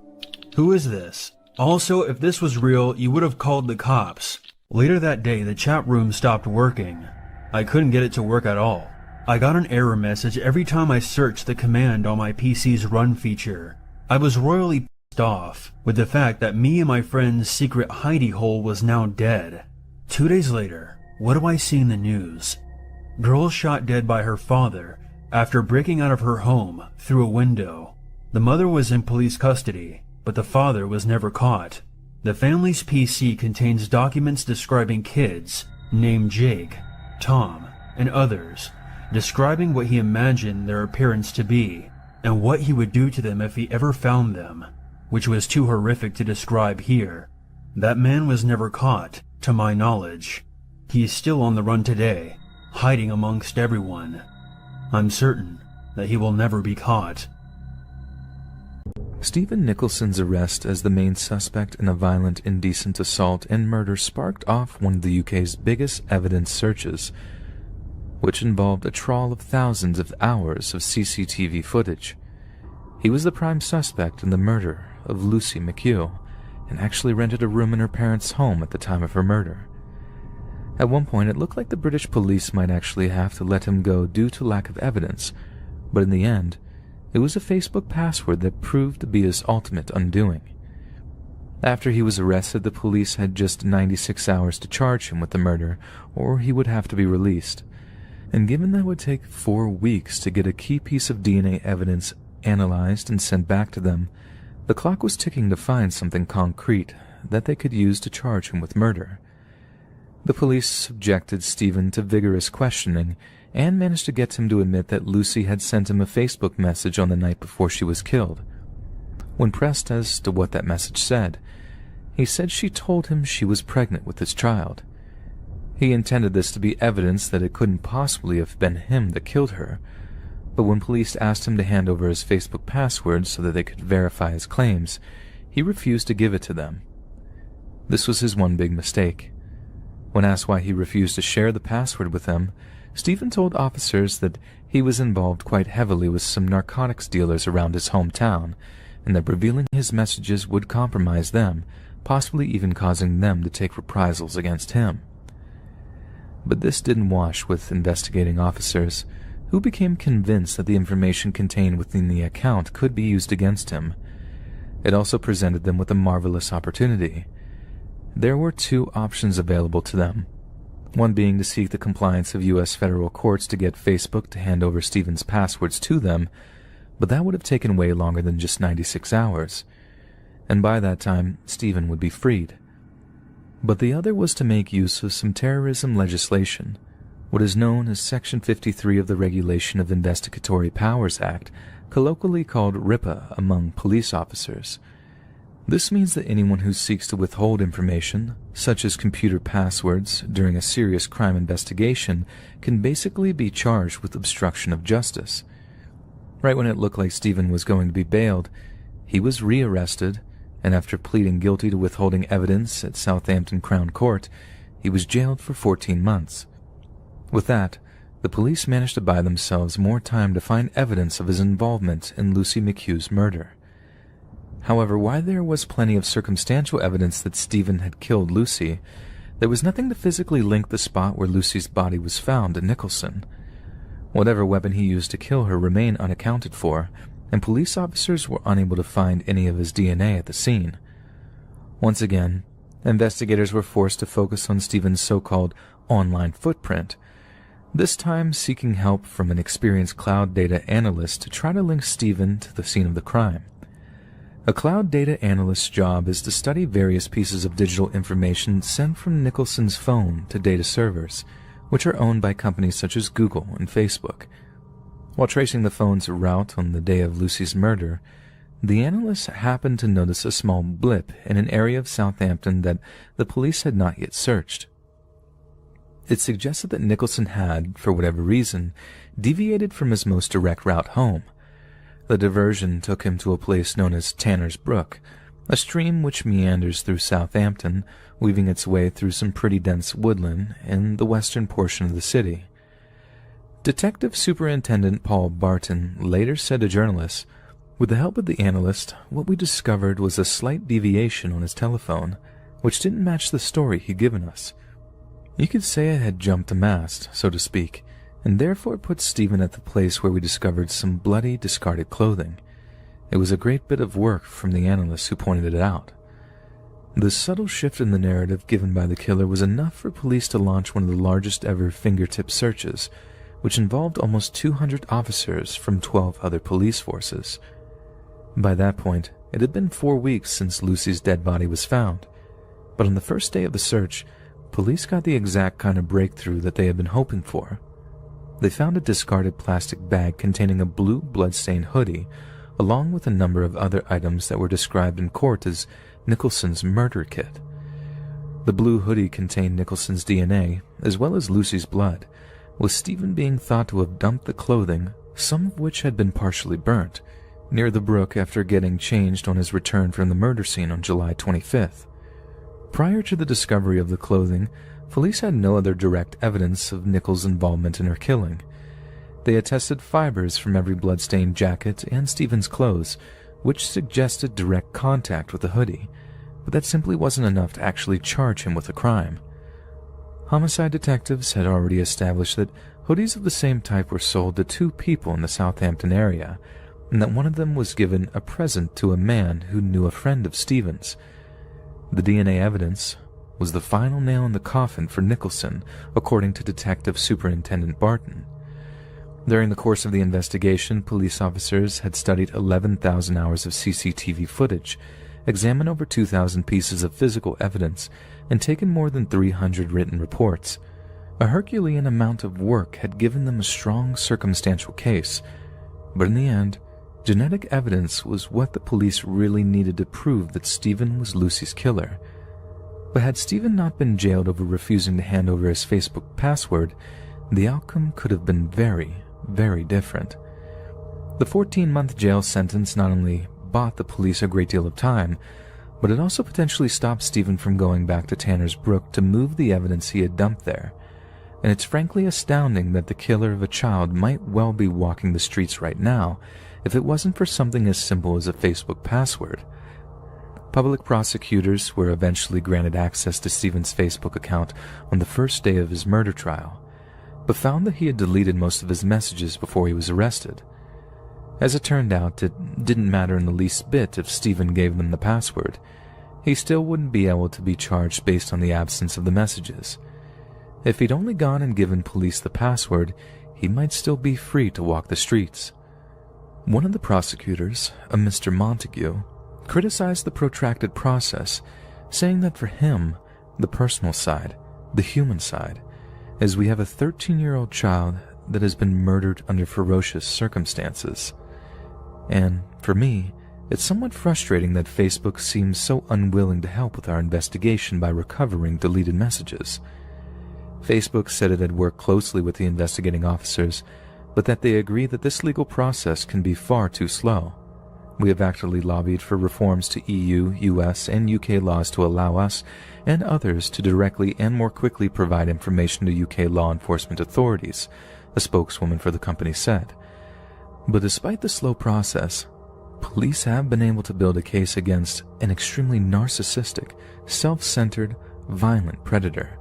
"Who is this? Also, if this was real, you would have called the cops." Later that day, the chat room stopped working. I couldn't get it to work at all. I got an error message every time I searched the command on my PC's run feature. I was royally pissed off with the fact that me and my friend's secret hidey hole was now dead. 2 days later, what do I see in the news? Girl shot dead by her father after breaking out of her home through a window. The mother was in police custody, but the father was never caught. The family's PC contains documents describing kids named Jake, Tom, and others, describing what he imagined their appearance to be, and what he would do to them if he ever found them, which was too horrific to describe here. That man was never caught, to my knowledge. He is still on the run today, hiding amongst everyone. I'm certain that he will never be caught. Stephen Nicholson's arrest as the main suspect in a violent, indecent assault and murder sparked off one of the UK's biggest evidence searches, which involved a trawl of thousands of hours of CCTV footage. He was the prime suspect in the murder of Lucy McHugh, and actually rented a room in her parents' home at the time of her murder. At one point, it looked like the British police might actually have to let him go due to lack of evidence, but in the end, it was a Facebook password that proved to be his ultimate undoing. After he was arrested, the police had just 96 hours to charge him with the murder, or he would have to be released. And given that it would take 4 weeks to get a key piece of DNA evidence analyzed and sent back to them, the clock was ticking to find something concrete that they could use to charge him with murder. The police subjected Stephen to vigorous questioning and managed to get him to admit that Lucy had sent him a Facebook message on the night before she was killed. When pressed as to what that message said, he said she told him she was pregnant with his child. He intended this to be evidence that it couldn't possibly have been him that killed her, but when police asked him to hand over his Facebook password so that they could verify his claims, he refused to give it to them. This was his one big mistake. When asked why he refused to share the password with them, Stephen told officers that he was involved quite heavily with some narcotics dealers around his hometown, and that revealing his messages would compromise them, possibly even causing them to take reprisals against him. But this didn't wash with investigating officers, who became convinced that the information contained within the account could be used against him. It also presented them with a marvelous opportunity. There were 2 options available to them, one being to seek the compliance of U.S. federal courts to get Facebook to hand over Stephen's passwords to them, but that would have taken way longer than just 96 hours, and by that time, Stephen would be freed. But the other was to make use of some terrorism legislation, what is known as Section 53 of the Regulation of Investigatory Powers Act, colloquially called RIPA among police officers. This means that anyone who seeks to withhold information, such as computer passwords, during a serious crime investigation can basically be charged with obstruction of justice. Right when it looked like Stephen was going to be bailed, he was rearrested, and after pleading guilty to withholding evidence at Southampton Crown Court, he was jailed for 14 months. With that, the police managed to buy themselves more time to find evidence of his involvement in Lucy McHugh's murder. However, while there was plenty of circumstantial evidence that Stephen had killed Lucy, there was nothing to physically link the spot where Lucy's body was found to Nicholson. Whatever weapon he used to kill her remained unaccounted for, and police officers were unable to find any of his DNA at the scene. Once again, investigators were forced to focus on Stephen's so-called online footprint, this time seeking help from an experienced cloud data analyst to try to link Stephen to the scene of the crime. A cloud data analyst's job is to study various pieces of digital information sent from Nicholson's phone to data servers, which are owned by companies such as Google and Facebook. While tracing the phone's route on the day of Lucy's murder, the analyst happened to notice a small blip in an area of Southampton that the police had not yet searched. It suggested that Nicholson had, for whatever reason, deviated from his most direct route home. The diversion took him to a place known as Tanner's Brook, a stream which meanders through Southampton, weaving its way through some pretty dense woodland in the western portion of the city. Detective Superintendent Paul Barton later said to journalists, "With the help of the analyst, what we discovered was a slight deviation on his telephone, which didn't match the story he'd given us. You could say it had jumped a mast, so to speak, and therefore put Stephen at the place where we discovered some bloody, discarded clothing. It was a great bit of work from the analyst who pointed it out." The subtle shift in the narrative given by the killer was enough for police to launch one of the largest ever fingertip searches, which involved almost 200 officers from 12 other police forces. By that point, it had been 4 weeks since Lucy's dead body was found, but on the first day of the search, police got the exact kind of breakthrough that they had been hoping for. They found a discarded plastic bag containing a blue bloodstained hoodie, along with a number of other items that were described in court as Nicholson's murder kit. The blue hoodie contained Nicholson's DNA, as well as Lucy's blood, with Stephen being thought to have dumped the clothing, some of which had been partially burnt, near the brook after getting changed on his return from the murder scene on July 25th. Prior to the discovery of the clothing, police had no other direct evidence of Nichols' involvement in her killing. They had tested fibers from every bloodstained jacket and Stephen's clothes, which suggested direct contact with the hoodie, but that simply wasn't enough to actually charge him with a crime. Homicide detectives had already established that hoodies of the same type were sold to 2 people in the Southampton area, and that one of them was given a present to a man who knew a friend of Stephen's. The DNA evidence was the final nail in the coffin for Nicholson, according to Detective Superintendent Barton. During the course of the investigation, police officers had studied 11,000 hours of CCTV footage, examined over 2,000 pieces of physical evidence, and taken more than 300 written reports. A Herculean amount of work had given them a strong circumstantial case, but in the end, genetic evidence was what the police really needed to prove that Stephen was Lucy's killer. But had Stephen not been jailed over refusing to hand over his Facebook password, the outcome could have been very, very different. The 14-month jail sentence not only bought the police a great deal of time, but it also potentially stopped Stephen from going back to Tanner's Brook to move the evidence he had dumped there. And it's frankly astounding that the killer of a child might well be walking the streets right now if it wasn't for something as simple as a Facebook password. Public prosecutors were eventually granted access to Stephen's Facebook account on the first day of his murder trial, but found that he had deleted most of his messages before he was arrested. As it turned out, it didn't matter in the least bit if Stephen gave them the password. He still wouldn't be able to be charged based on the absence of the messages. If he'd only gone and given police the password, he might still be free to walk the streets. One of the prosecutors, a Mr. Montague, criticized the protracted process, saying that for him, the personal side, the human side, is we have a 13-year-old child that has been murdered under ferocious circumstances. And for me, it's somewhat frustrating that Facebook seems so unwilling to help with our investigation by recovering deleted messages. Facebook said it had worked closely with the investigating officers, but that they agree that this legal process can be far too slow. We have actively lobbied for reforms to EU, US, and UK laws to allow us and others to directly and more quickly provide information to UK law enforcement authorities, a spokeswoman for the company said. But despite the slow process, police have been able to build a case against an extremely narcissistic, self-centered, violent predator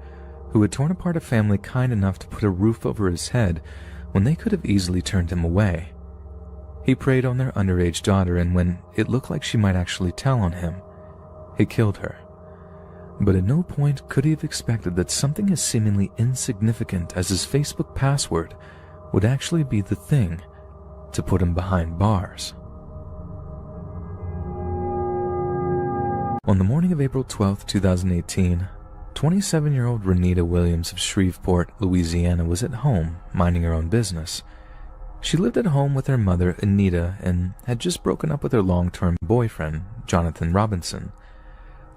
who had torn apart a family kind enough to put a roof over his head when they could have easily turned him away. He preyed on their underage daughter, and when it looked like she might actually tell on him, he killed her. But at no point could he have expected that something as seemingly insignificant as his Facebook password would actually be the thing to put him behind bars. On the morning of April 12, 2018, 27-year-old Renita Williams of Shreveport, Louisiana was at home minding her own business. She lived at home with her mother, Anita, and had just broken up with her long-term boyfriend, Jonathan Robinson.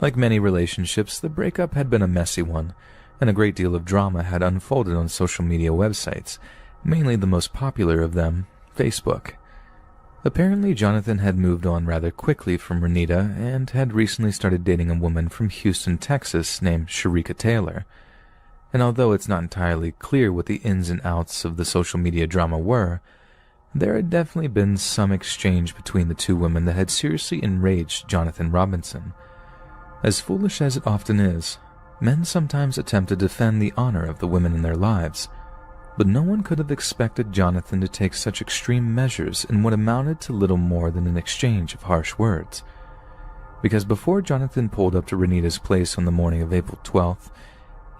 Like many relationships, the breakup had been a messy one, and a great deal of drama had unfolded on social media websites, mainly the most popular of them, Facebook. Apparently, Jonathan had moved on rather quickly from Renita and had recently started dating a woman from Houston, Texas named Sharika Taylor. And although it's not entirely clear what the ins and outs of the social media drama were, there had definitely been some exchange between the two women that had seriously enraged Jonathan Robinson. As foolish as it often is, men sometimes attempt to defend the honor of the women in their lives, but no one could have expected Jonathan to take such extreme measures in what amounted to little more than an exchange of harsh words. Because before Jonathan pulled up to Renita's place on the morning of April 12th,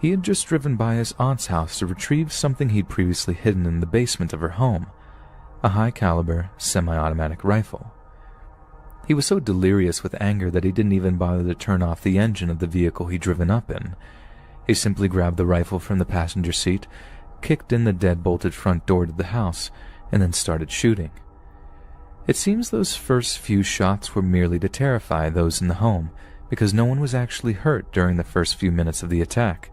he had just driven by his aunt's house to retrieve something he'd previously hidden in the basement of her home, a high-caliber, semi-automatic rifle. He was so delirious with anger that he didn't even bother to turn off the engine of the vehicle he'd driven up in. He simply grabbed the rifle from the passenger seat, kicked in the dead-bolted front door to the house, and then started shooting. It seems those first few shots were merely to terrify those in the home, because no one was actually hurt during the first few minutes of the attack.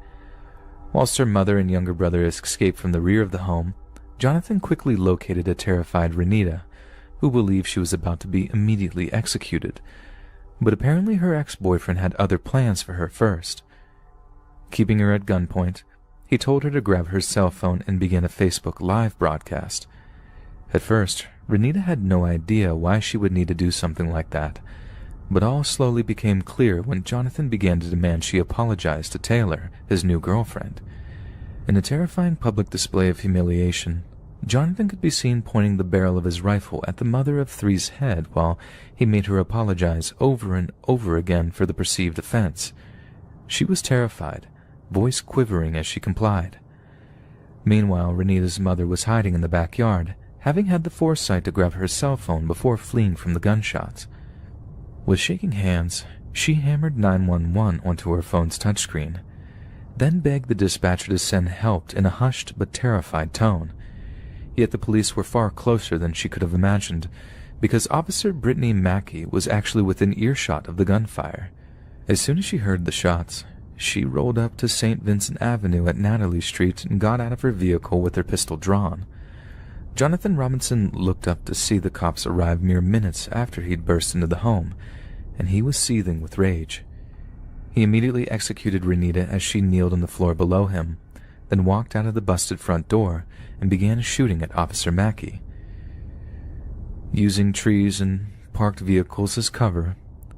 Whilst her mother and younger brother escaped from the rear of the home, Jonathan quickly located a terrified Renita, who believed she was about to be immediately executed, but apparently her ex-boyfriend had other plans for her first. Keeping her at gunpoint, he told her to grab her cell phone and begin a Facebook Live broadcast. At first, Renita had no idea why she would need to do something like that, but all slowly became clear when Jonathan began to demand she apologize to Taylor, his new girlfriend. In a terrifying public display of humiliation, Jonathan could be seen pointing the barrel of his rifle at the mother of three's head while he made her apologize over and over again for the perceived offense. She was terrified, voice quivering as she complied. Meanwhile, Renita's mother was hiding in the backyard, having had the foresight to grab her cell phone before fleeing from the gunshots. With shaking hands, she hammered 911 onto her phone's touchscreen, then begged the dispatcher to send help in a hushed but terrified tone. Yet the police were far closer than she could have imagined, because Officer Brittany Mackey was actually within earshot of the gunfire. As soon as she heard the shots, she rolled up to St. Vincent Avenue at Natalie Street and got out of her vehicle with her pistol drawn. Jonathan Robinson looked up to see the cops arrive mere minutes after he'd burst into the home, and he was seething with rage. He immediately executed Renita as she kneeled on the floor below him, then walked out of the busted front door and began shooting at Officer Mackey. Using trees and parked vehicles as cover,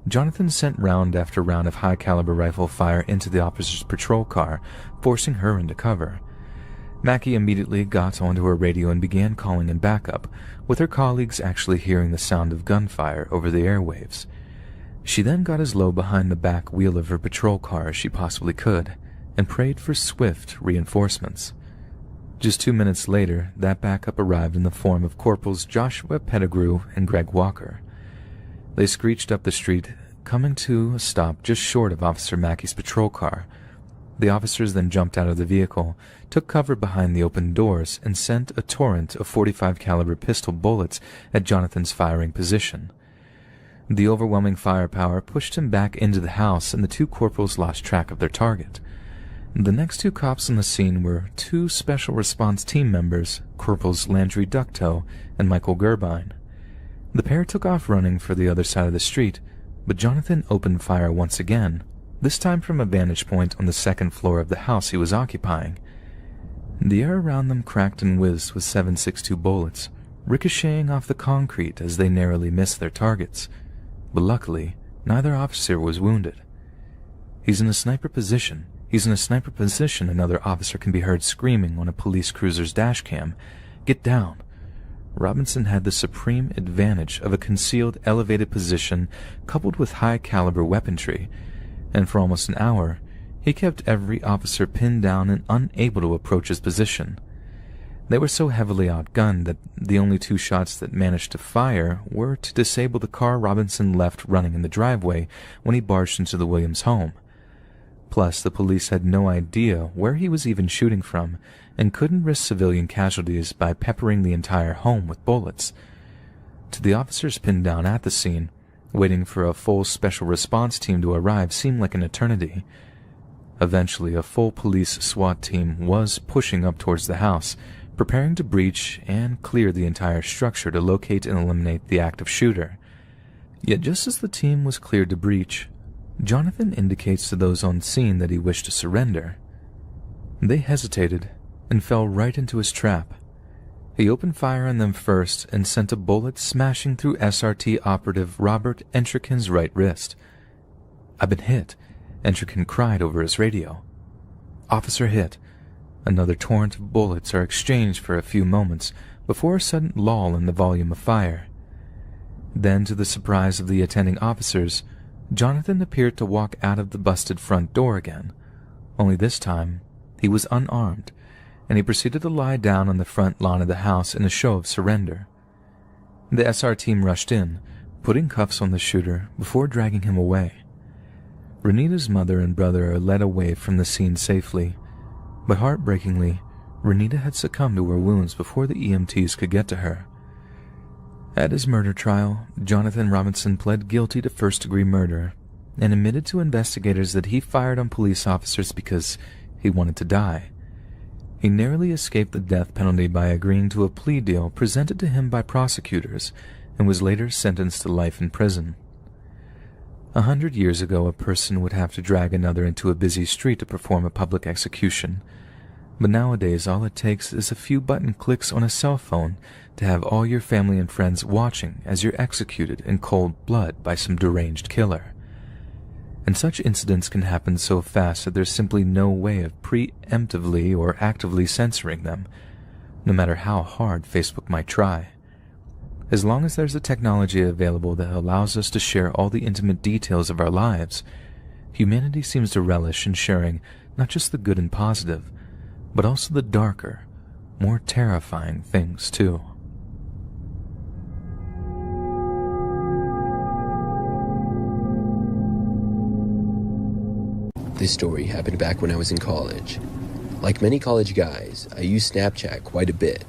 Jonathan sent round after round of high-caliber rifle fire into the officer's patrol car, forcing her into cover. Mackey immediately got onto her radio and began calling in backup, with her colleagues actually hearing the sound of gunfire over the airwaves. She then got as low behind the back wheel of her patrol car as she possibly could, and prayed for swift reinforcements. Just 2 minutes later, that backup arrived in the form of Corporals Joshua Pettigrew and Greg Walker. They screeched up the street, coming to a stop just short of Officer Mackey's patrol car. The officers then jumped out of the vehicle, took cover behind the open doors, and sent a torrent of .45 caliber pistol bullets at Jonathan's firing position. The overwhelming firepower pushed him back into the house, and the two corporals lost track of their target. The next two cops on the scene were two special response team members, Corporals Landry Ducto and Michael Gerbine. The pair took off running for the other side of the street, but Jonathan opened fire once again, this time from a vantage point on the second floor of the house he was occupying. The air around them cracked and whizzed with .7.62 bullets, ricocheting off the concrete as they narrowly missed their targets. But luckily, neither officer was wounded. He's in a sniper position, another officer can be heard screaming on a police cruiser's dash cam. Get down. Robinson had the supreme advantage of a concealed elevated position coupled with high-caliber weaponry, and for almost an hour, he kept every officer pinned down and unable to approach his position. They were so heavily outgunned that the only two shots that managed to fire were to disable the car Robinson left running in the driveway when he barged into the Williams home. Plus, the police had no idea where he was even shooting from, and couldn't risk civilian casualties by peppering the entire home with bullets. To the officers pinned down at the scene, waiting for a full special response team to arrive seemed like an eternity. Eventually, a full police SWAT team was pushing up towards the house, preparing to breach and clear the entire structure to locate and eliminate the active shooter. Yet just as the team was cleared to breach, Jonathan indicates to those on scene that he wished to surrender. They hesitated and fell right into his trap. He opened fire on them first and sent a bullet smashing through SRT operative Robert Entrikin's right wrist. "I've been hit," Entrikin cried over his radio. "Officer hit." Another torrent of bullets are exchanged for a few moments before a sudden lull in the volume of fire. Then, to the surprise of the attending officers, Jonathan appeared to walk out of the busted front door again, only this time he was unarmed, and he proceeded to lie down on the front lawn of the house in a show of surrender. The SR team rushed in, putting cuffs on the shooter before dragging him away. Renita's mother and brother are led away from the scene safely, but heartbreakingly, Renita had succumbed to her wounds before the EMTs could get to her. At his murder trial, Jonathan Robinson pled guilty to first-degree murder and admitted to investigators that he fired on police officers because he wanted to die. He narrowly escaped the death penalty by agreeing to a plea deal presented to him by prosecutors and was later sentenced to life in prison. 100 years ago, a person would have to drag another into a busy street to perform a public execution. But nowadays, all it takes is a few button clicks on a cell phone to have all your family and friends watching as you're executed in cold blood by some deranged killer. And such incidents can happen so fast that there's simply no way of preemptively or actively censoring them. no matter how hard Facebook might try. As long as there's a technology available that allows us to share all the intimate details of our lives, humanity seems to relish in sharing not just the good and positive, but also the darker, more terrifying things too. This story happened back when I was in college. Like many college guys, I used Snapchat quite a bit.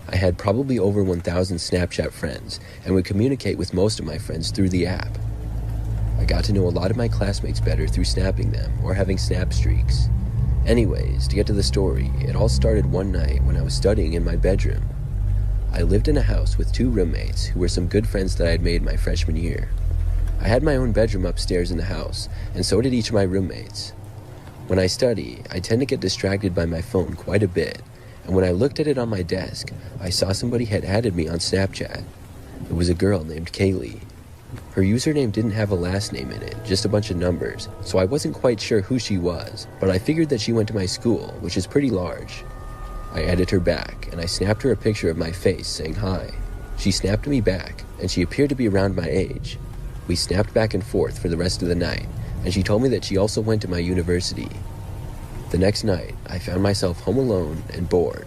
I had probably over 1,000 Snapchat friends and would communicate with most of my friends through the app. I got to know a lot of my classmates better through snapping them or having snap streaks. Anyways, to get to the story, it all started one night when I was studying in my bedroom. I lived in a house with 2 roommates who were some good friends that I had made my freshman year. I had my own bedroom upstairs in the house, and so did each of my roommates. When I study, I tend to get distracted by my phone quite a bit, and when I looked at it on my desk, I saw somebody had added me on Snapchat. It was a girl named Kaylee. Her username didn't have a last name in it, just a bunch of numbers, so I wasn't quite sure who she was, but I figured that she went to my school, which is pretty large. I added her back, and I snapped her a picture of my face saying hi. She snapped me back, and she appeared to be around my age. We snapped back and forth for the rest of the night, and she told me that she also went to my university. The next night, I found myself home alone and bored.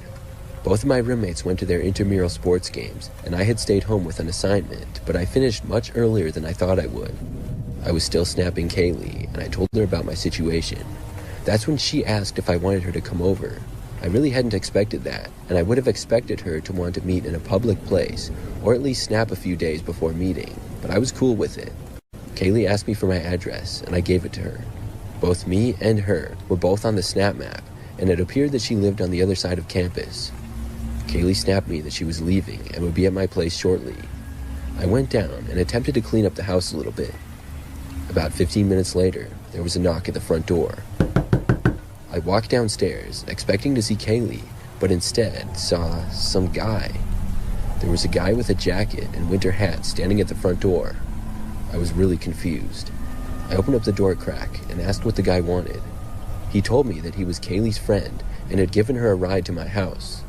Both of my roommates went to their intramural sports games, and I had stayed home with an assignment, but I finished much earlier than I thought I would. I was still snapping Kaylee, and I told her about my situation. That's when she asked if I wanted her to come over. I really hadn't expected that, and I would have expected her to want to meet in a public place, or at least snap a few days before meeting, but I was cool with it. Kaylee asked me for my address, and I gave it to her. Both me and her were both on the snap map, and it appeared that she lived on the other side of campus. Kaylee snapped me that she was leaving and would be at my place shortly. I went down and attempted to clean up the house a little bit. About 15 minutes later, there was a knock at the front door. I walked downstairs, expecting to see Kaylee, but instead saw some guy. There was a guy with a jacket and winter hat standing at the front door. I was really confused. I opened up the door crack and asked what the guy wanted. He told me that he was Kaylee's friend and had given her a ride to my house.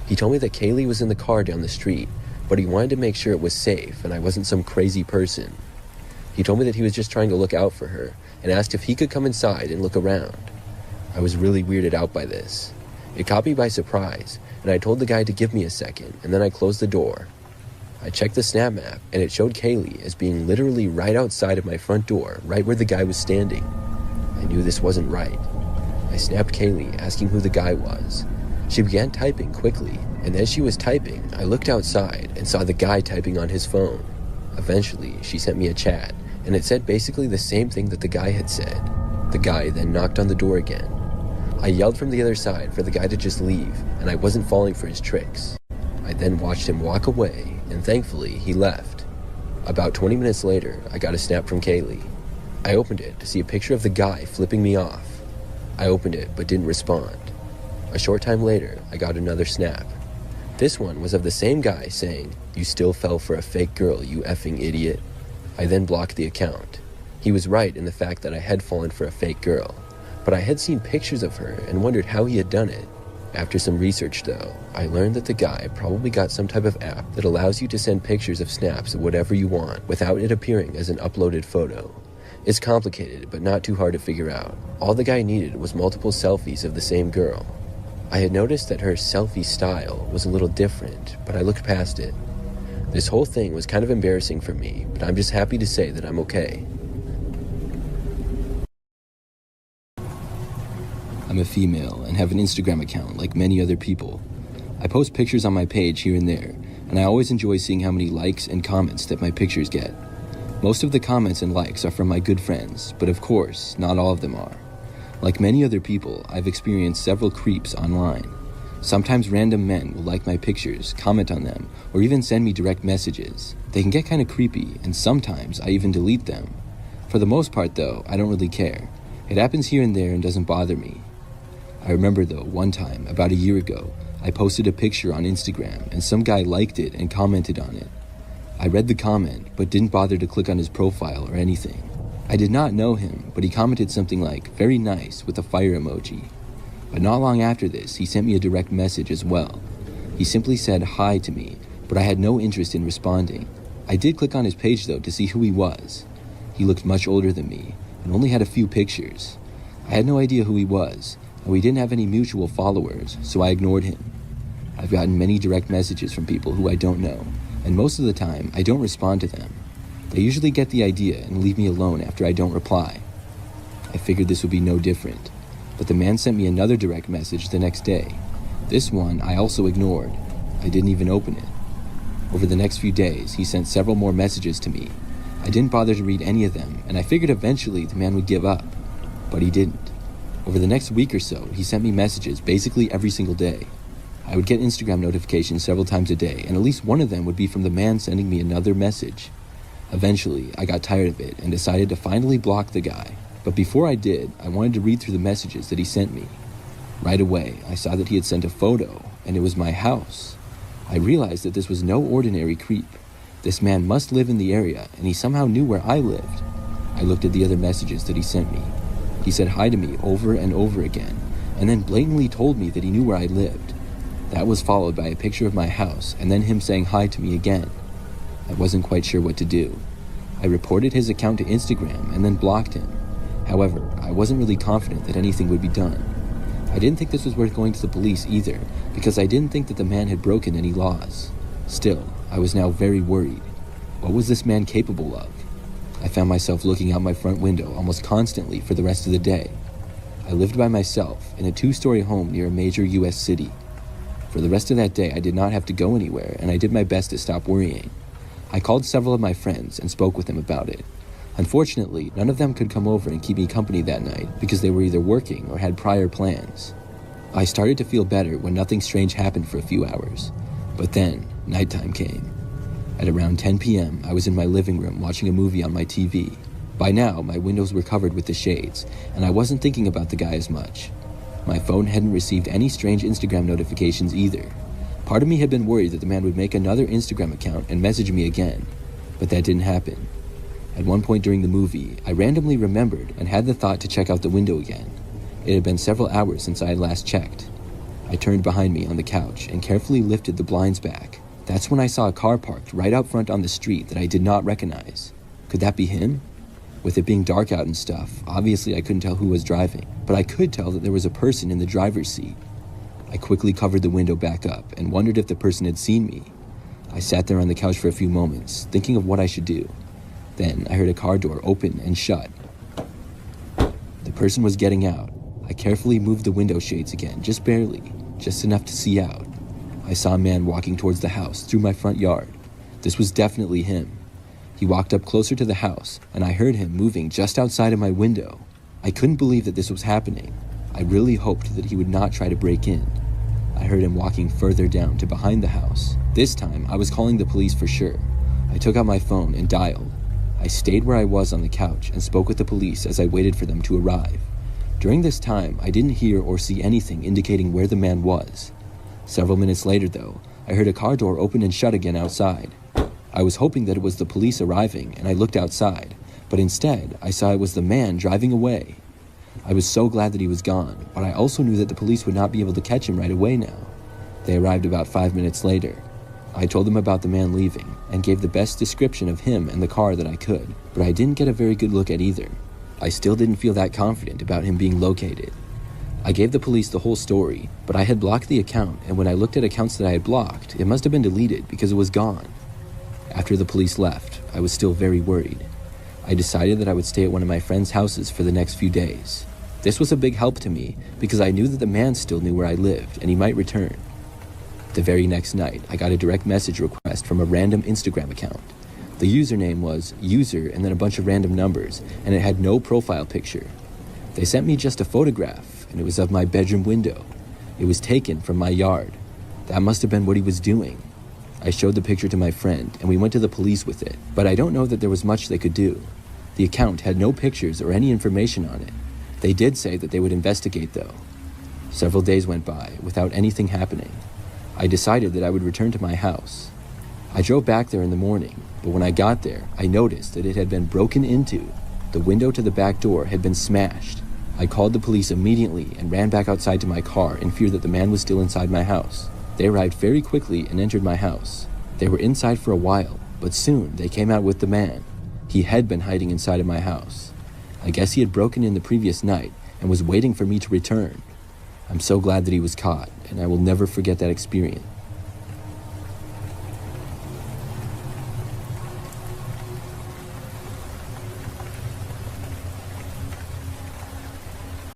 He told me that Kaylee was in the car down the street, but he wanted to make sure it was safe and I wasn't some crazy person. He told me that he was just trying to look out for her and asked if he could come inside and look around. I was really weirded out by this. It caught me by surprise, and I told the guy to give me a second, and then I closed the door. I checked the snap map, and it showed Kaylee as being literally right outside of my front door, right where the guy was standing. I knew this wasn't right. I snapped Kaylee, asking who the guy was. She began typing quickly, and as she was typing, I looked outside and saw the guy typing on his phone. Eventually, she sent me a chat, and it said basically the same thing that the guy had said. The guy then knocked on the door again. I yelled from the other side for the guy to just leave, and I wasn't falling for his tricks. I then watched him walk away, and thankfully, he left. About 20 minutes later, I got a snap from Kaylee. I opened it to see a picture of the guy flipping me off. I opened it, but didn't respond. A short time later, I got another snap. This one was of the same guy saying, "You still fell for a fake girl, you effing idiot." I then blocked the account. He was right in the fact that I had fallen for a fake girl, but I had seen pictures of her and wondered how he had done it. After some research though, I learned that the guy probably got some type of app that allows you to send pictures of snaps of whatever you want without it appearing as an uploaded photo. It's complicated, but not too hard to figure out. All the guy needed was multiple selfies of the same girl. I had noticed that her selfie style was a little different, but I looked past it. This whole thing was kind of embarrassing for me, but I'm just happy to say that I'm okay. I'm a female and have an Instagram account like many other people. I post pictures on my page here and there, and I always enjoy seeing how many likes and comments that my pictures get. Most of the comments and likes are from my good friends, but of course, not all of them are. Like many other people, I've experienced several creeps online. Sometimes random men will like my pictures, comment on them, or even send me direct messages. They can get kind of creepy, and sometimes I even delete them. For the most part though, I don't really care. It happens here and there and doesn't bother me. I remember though, one time, about a year ago, I posted a picture on Instagram and some guy liked it and commented on it. I read the comment, but didn't bother to click on his profile or anything. I did not know him, but he commented something like, "Very nice," with a fire emoji. But not long after this, he sent me a direct message as well. He simply said hi to me, but I had no interest in responding. I did click on his page though to see who he was. He looked much older than me and only had a few pictures. I had no idea who he was, and we didn't have any mutual followers, so I ignored him. I've gotten many direct messages from people who I don't know, and most of the time I don't respond to them. They usually get the idea and leave me alone after I don't reply. I figured this would be no different, but the man sent me another direct message the next day. This one I also ignored. I didn't even open it. Over the next few days, he sent several more messages to me. I didn't bother to read any of them, and I figured eventually the man would give up, but he didn't. Over the next week or so, he sent me messages basically every single day. I would get Instagram notifications several times a day, and at least one of them would be from the man sending me another message. Eventually, I got tired of it and decided to finally block the guy. But before I did, I wanted to read through the messages that he sent me. Right away, I saw that he had sent a photo, and it was my house. I realized that this was no ordinary creep. This man must live in the area, and he somehow knew where I lived. I looked at the other messages that he sent me. He said hi to me over and over again, and then blatantly told me that he knew where I lived. That was followed by a picture of my house, and then him saying hi to me again. I wasn't quite sure what to do. I reported his account to Instagram and then blocked him. However, I wasn't really confident that anything would be done. I didn't think this was worth going to the police either, because I didn't think that the man had broken any laws. Still, I was now very worried. What was this man capable of? I found myself looking out my front window almost constantly for the rest of the day. I lived by myself in a 2-story home near a major US city. For the rest of that day, I did not have to go anywhere, and I did my best to stop worrying. I called several of my friends and spoke with them about it. Unfortunately, none of them could come over and keep me company that night because they were either working or had prior plans. I started to feel better when nothing strange happened for a few hours. But then, nighttime came. At around 10 p.m., I was in my living room watching a movie on my TV. By now, my windows were covered with the shades, and I wasn't thinking about the guy as much. My phone hadn't received any strange Instagram notifications either. Part of me had been worried that the man would make another Instagram account and message me again, but that didn't happen. At one point during the movie, I randomly remembered and had the thought to check out the window again. It had been several hours since I had last checked. I turned behind me on the couch and carefully lifted the blinds back. That's when I saw a car parked right out front on the street that I did not recognize. Could that be him? With it being dark out and stuff, obviously I couldn't tell who was driving, but I could tell that there was a person in the driver's seat. I quickly covered the window back up and wondered if the person had seen me. I sat there on the couch for a few moments, thinking of what I should do. Then I heard a car door open and shut. The person was getting out. I carefully moved the window shades again, just barely, just enough to see out. I saw a man walking towards the house through my front yard. This was definitely him. He walked up closer to the house, and I heard him moving just outside of my window. I couldn't believe that this was happening. I really hoped that he would not try to break in. I heard him walking further down to behind the house. This time, I was calling the police for sure. I took out my phone and dialed. I stayed where I was on the couch and spoke with the police as I waited for them to arrive. During this time, I didn't hear or see anything indicating where the man was. Several minutes later, though, I heard a car door open and shut again outside. I was hoping that it was the police arriving, and I looked outside, but instead, I saw it was the man driving away. I was so glad that he was gone, but I also knew that the police would not be able to catch him right away now. They arrived about 5 minutes later. I told them about the man leaving, and gave the best description of him and the car that I could, but I didn't get a very good look at either. I still didn't feel that confident about him being located. I gave the police the whole story, but I had blocked the account, and when I looked at accounts that I had blocked, it must have been deleted because it was gone. After the police left, I was still very worried. I decided that I would stay at one of my friends' houses for the next few days. This was a big help to me because I knew that the man still knew where I lived and he might return. The very next night, I got a direct message request from a random Instagram account. The username was user and then a bunch of random numbers, and it had no profile picture. They sent me just a photograph, and it was of my bedroom window. It was taken from my yard. That must have been what he was doing. I showed the picture to my friend, and we went to the police with it, but I don't know that there was much they could do. The account had no pictures or any information on it. They did say that they would investigate, though. Several days went by without anything happening. I decided that I would return to my house. I drove back there in the morning, but when I got there, I noticed that it had been broken into. The window to the back door had been smashed. I called the police immediately and ran back outside to my car in fear that the man was still inside my house. They arrived very quickly and entered my house. They were inside for a while, but soon they came out with the man. He had been hiding inside of my house. I guess he had broken in the previous night and was waiting for me to return. I'm so glad that he was caught, and I will never forget that experience.